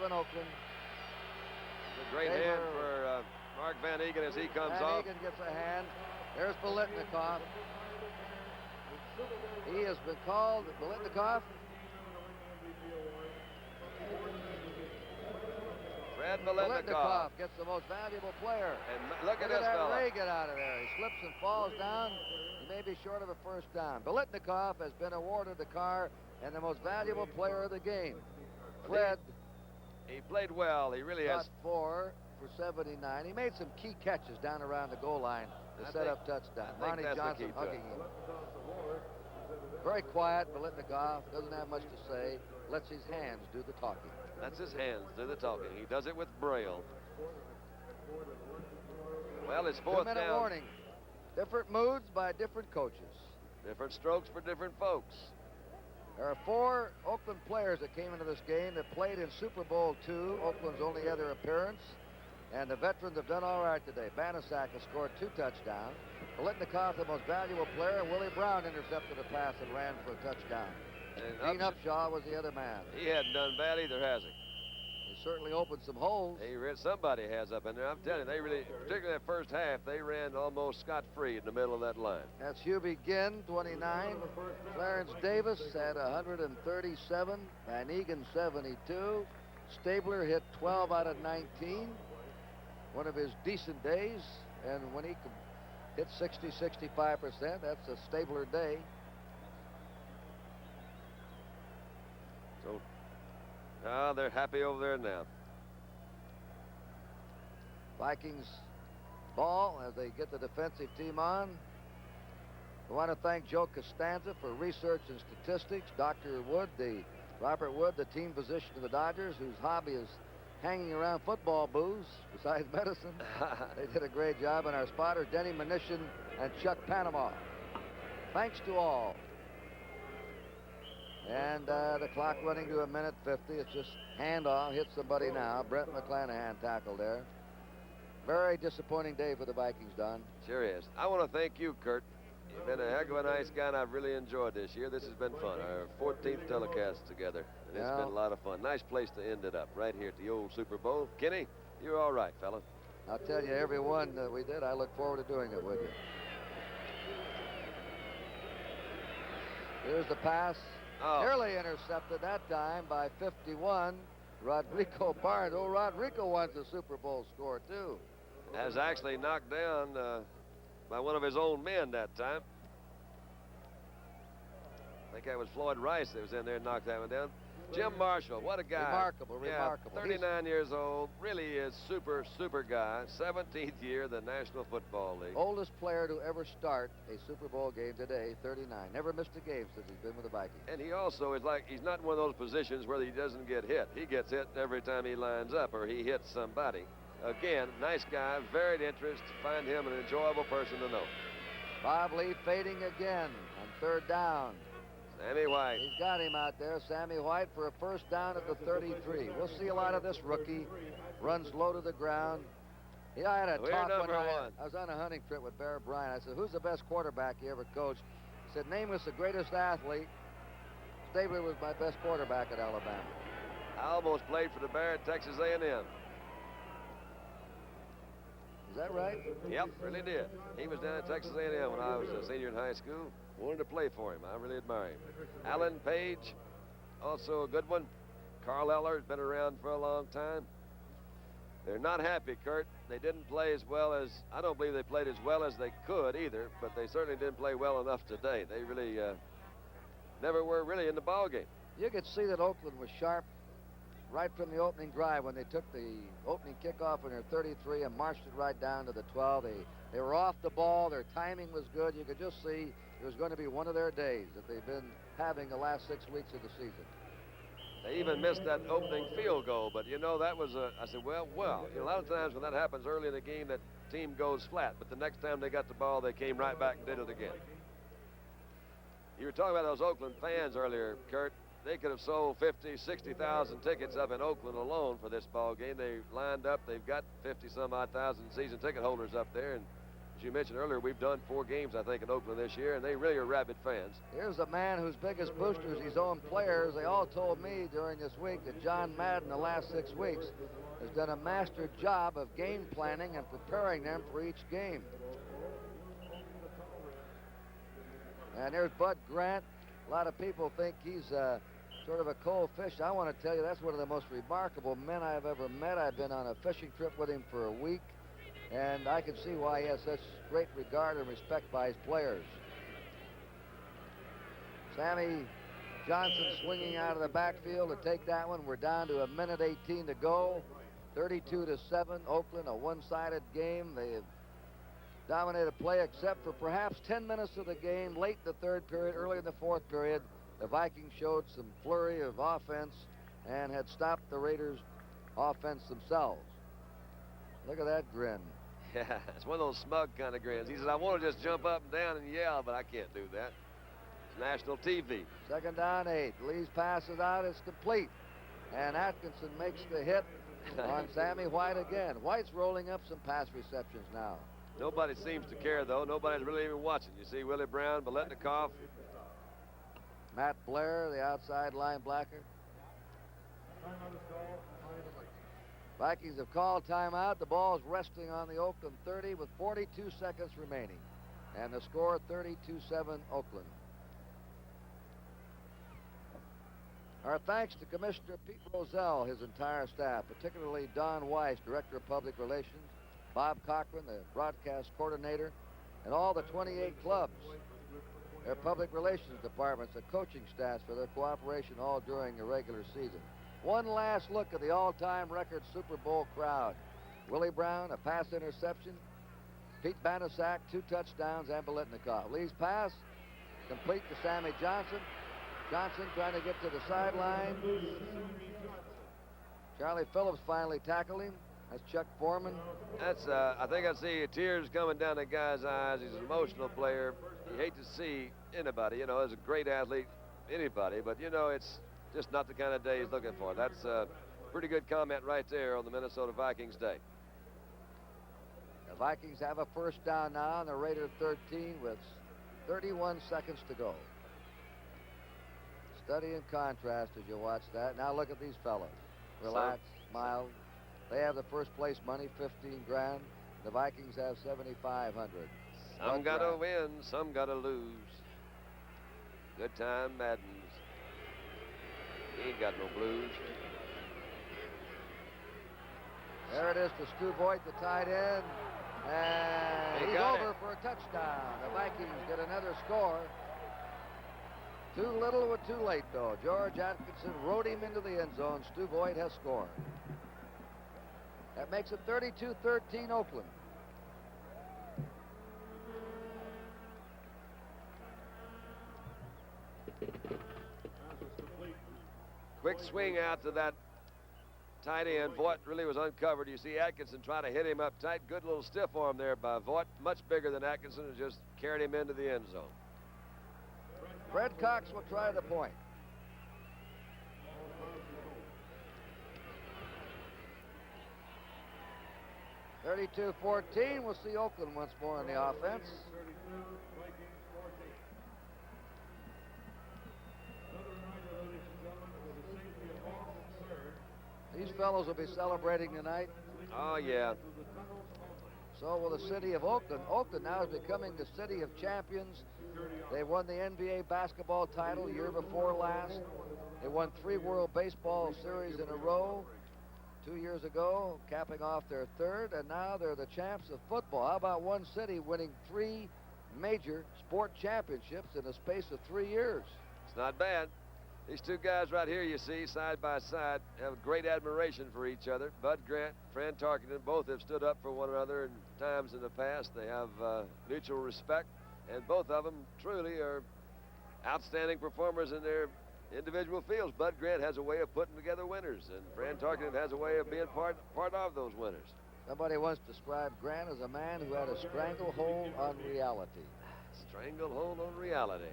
Speaker 2: Oakland.
Speaker 1: It's a great hand for Mark Van Egan as he comes
Speaker 2: Van
Speaker 1: off.
Speaker 2: Egan gets a hand. There's Biletnikoff. He has been called Biletnikoff.
Speaker 1: Fred Biletnikoff.
Speaker 2: gets the most valuable player.
Speaker 1: And look at this
Speaker 2: that
Speaker 1: fella.
Speaker 2: Ray get out of there. He slips and falls down. He may be short of a first down. Biletnikoff has been awarded the car and the most valuable player of the game. Fred
Speaker 1: He played well. He really
Speaker 2: got
Speaker 1: has.
Speaker 2: 4 for 79. He made some key catches down around the goal line to set up touchdown.
Speaker 1: I think
Speaker 2: Monty
Speaker 1: that's the
Speaker 2: Johnson
Speaker 1: key to
Speaker 2: hugging
Speaker 1: it.
Speaker 2: him. Very quiet, Biletnikoff. Doesn't have much to say. Lets his hands do the talking.
Speaker 1: That's his hands do the talking. He does it with Braille. Well, it's fourth
Speaker 2: 2-minute
Speaker 1: down.
Speaker 2: warning. Different moods by different coaches.
Speaker 1: Different strokes for different folks.
Speaker 2: There are 4 Oakland players that came into this game that played in Super Bowl II, Oakland's only other appearance. And the veterans have done all right today. Banaszak has scored 2 touchdowns. Biletnikoff, the most valuable player, and Willie Brown intercepted a pass and ran for a touchdown.
Speaker 1: And
Speaker 2: Dean Upshaw was the other man.
Speaker 1: He hadn't done bad either, has he?
Speaker 2: He certainly opened some holes.
Speaker 1: Somebody has up in there. I'm telling you, they really, particularly that first half, they ran almost scot-free in the middle of that line.
Speaker 2: That's Hubie Ginn, 29. Clarence Davis had 137. Van Egan, 72. Stabler hit 12 out of 19. One of his decent days. And when he could hit 60, 65%, that's a Stabler day.
Speaker 1: So, they're happy over there now.
Speaker 2: Vikings ball as they get the defensive team on. I want to thank Joe Costanza for research and statistics. Dr. Wood, Robert Wood, the team physician of the Dodgers, whose hobby is hanging around football booths besides medicine. They did a great job. And our spotters, Denny Mnuchin and Chuck Panama. Thanks to all. And the clock running to 1:50. It's just handoff. Hit somebody now. Brett McClanahan tackled there. Very disappointing day for the Vikings, Don.
Speaker 1: Sure is. I want to thank you, Kurt. You've been a heck of a nice guy, and I've really enjoyed this year. This has been fun. Our 14th telecast together, and it's been a lot of fun. Nice place to end it up, right here at the old Super Bowl. Kenny, you're all right, fella.
Speaker 2: I'll tell you, every one that we did, I look forward to doing it with you. Here's the pass. Nearly intercepted that time by 51. Rodrigo Barnes. Oh, Rodrigo wants a Super Bowl score, too.
Speaker 1: Has actually knocked down by one of his own men that time. I think that was Floyd Rice that was in there and knocked that one down. Jim Marshall, what a guy.
Speaker 2: Remarkable.
Speaker 1: 39 years old, really is super guy. 17th year, the National Football League.
Speaker 2: Oldest player to ever start a Super Bowl game today, 39. Never missed a game since he's been with the Vikings.
Speaker 1: And he also is like, he's not in one of those positions where he doesn't get hit. He gets hit every time he lines up or he hits somebody. Again, nice guy, varied interest. Find him an enjoyable person to know.
Speaker 2: Bob Lee fading again on 3rd down.
Speaker 1: Sammy White.
Speaker 2: He's got him out there. Sammy White for a first down at the 33. We'll see a lot of this rookie. Runs low to the ground. Yeah, I had a talk one night. I was on a hunting trip with Bear Bryant. I said, who's the best quarterback you ever coached? He said, name us the greatest athlete. Stabler was my best quarterback at Alabama.
Speaker 1: I almost played for the Bear at Texas A&M.
Speaker 2: Is that right?
Speaker 1: Yep, really did. He was down at Texas A&M when I was a senior in high school. Wanted to play for him. I really admire him. Alan Page, also a good one. Carl Eller has been around for a long time. They're not happy, Kurt. They didn't play as well as, I don't believe they played as well as they could either, but they certainly didn't play well enough today. They really never were really in the ball game.
Speaker 2: You could see that Oakland was sharp right from the opening drive when they took the opening kickoff in their 33 and marched it right down to the 12. They were off the ball. Their timing was good. You could just see it was going to be one of their days that they've been having the last 6 weeks of the season.
Speaker 1: They even missed that opening field goal, but you know, that was I said, well, you know, a lot of times when that happens early in the game, that team goes flat, but the next time they got the ball, they came right back and did it again. You were talking about those Oakland fans earlier, Kurt. They could have sold 50, 60,000 tickets up in Oakland alone for this ball game. They lined up. They've got 50-some-odd thousand season ticket holders up there. And as you mentioned earlier, we've done 4 games, I think, in Oakland this year, and they really are rabid fans.
Speaker 2: Here's a man whose biggest booster is his own players. They all told me during this week that John Madden, the last 6 weeks, has done a master job of game planning and preparing them for each game. And there's Bud Grant. A lot of people think he's sort of a cold fish. I want to tell you, that's one of the most remarkable men I've ever met. I've been on a fishing trip with him for a week, and I can see why he has such great regard and respect by his players. Sammy Johnson swinging out of the backfield to take that one. We're down to 1:18 to go. 32-7, Oakland, a one-sided game. They have dominated play except for perhaps 10 minutes of the game, late in the 3rd period, early in the 4th period. The Vikings showed some flurry of offense and had stopped the Raiders' offense themselves. Look at that grin.
Speaker 1: Yeah, it's one of those smug kind of grins. He says, I want to just jump up and down and yell, but I can't do that. national TV.
Speaker 2: Second down, 8. Lee's passes out. It's complete. And Atkinson makes the hit on Sammy White again. White's rolling up some pass receptions now.
Speaker 1: Nobody seems to care, though. Nobody's really even watching. You see Willie Brown, Biletnikoff.
Speaker 2: Matt Blair, the outside linebacker. Vikings have called timeout. The ball's resting on the Oakland 30 with 42 seconds remaining. And the score 32-7 Oakland. Our thanks to Commissioner Pete Rozelle, his entire staff, particularly Don Weiss, Director of Public Relations, Bob Cochran, the broadcast coordinator, and all the 28 clubs, their public relations departments, the coaching staffs for their cooperation all during the regular season. One last look at the all-time record Super Bowl crowd. Willie Brown, a pass interception. Pete Banasak, 2 touchdowns, and Biletnikoff. Lee's pass, complete to Sammy Johnson. Johnson trying to get to the sideline. Charlie Phillips finally tackled him. That's Chuck Foreman.
Speaker 1: That's, I think I see tears coming down the guy's eyes. He's an emotional player. You hate to see anybody, you know, as a great athlete, anybody, but, you know, it's just not the kind of day he's looking for. That's a pretty good comment right there on the Minnesota Vikings day.
Speaker 2: The Vikings have a first down now on the Raider 13 with 31 seconds to go. Study and contrast as you watch that. Now look at these fellows. Relax, smile. They have the first place money, 15 grand. The Vikings have 7,500.
Speaker 1: Some gotta win, some gotta lose. Good time Maddens. He ain't got no blues.
Speaker 2: There it is to Stu Voigt, the tight end. And he's over for a touchdown. The Vikings get another score. Too little or too late, though. George Atkinson rode him into the end zone. Stu Voigt has scored. That makes it 32-13 Oakland.
Speaker 1: Quick swing out to that tight end. Voigt really was uncovered. You see Atkinson trying to hit him up tight. Good little stiff arm there by Voigt. Much bigger than Atkinson, and just carried him into the end zone.
Speaker 2: Fred Cox will try the point. (32-14). We'll see Oakland once more in the offense. These fellows will be celebrating tonight.
Speaker 1: Oh, yeah.
Speaker 2: So will the city of Oakland. Oakland now is becoming the city of champions. They won the NBA basketball title year before last. They won 3 World Baseball Series in a row 2 years ago, capping off their 3rd, and now they're the champs of football. How about one city winning 3 major sport championships in the space of 3 years?
Speaker 1: It's not bad. These two guys right here, you see, side by side, have great admiration for each other. Bud Grant, Fran Tarkenton, both have stood up for one another in times in the past. They have mutual respect, and both of them truly are outstanding performers in their individual fields. Bud Grant has a way of putting together winners, and Fran Tarkenton has a way of being part of those winners.
Speaker 2: Somebody once described Grant as a man who had a stranglehold on reality.
Speaker 1: Stranglehold on reality.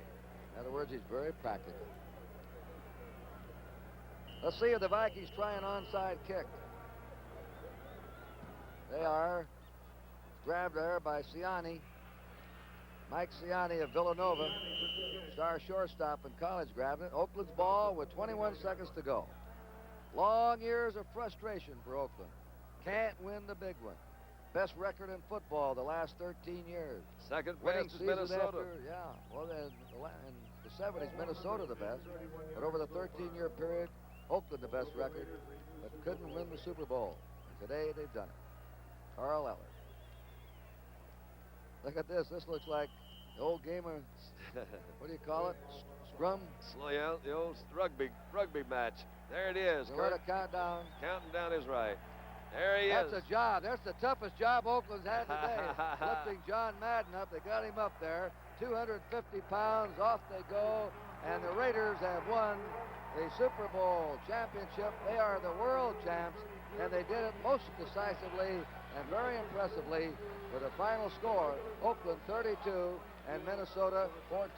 Speaker 2: In other words, he's very practical. Let's see if the Vikings try an onside kick. They are grabbed there by Ciani. Mike Ciani of Villanova, star shortstop in college, grabbing it. Oakland's ball with 21 seconds to go. Long years of frustration for Oakland. Can't win the big one. Best record in football the last 13 years.
Speaker 1: Second
Speaker 2: Winning
Speaker 1: best is
Speaker 2: season
Speaker 1: Minnesota.
Speaker 2: after, yeah. Well, in the 70s, Minnesota the best. But over the 13-year period, Oakland the best record, but couldn't win the Super Bowl. And today they've done it. Carl Eller. Look at this. This looks like the old game of, what do you call it? Scrum?
Speaker 1: Slow out the old rugby match. There it is.
Speaker 2: We'll let it count down.
Speaker 1: Counting down is right. There he is.
Speaker 2: That's a job. That's the toughest job Oakland's had today. Lifting John Madden up. They got him up there. 250 pounds. Off they go. And the Raiders have won the Super Bowl championship. They are the world champs, and they did it most decisively and very impressively with a final score, Oakland 32 and Minnesota 14.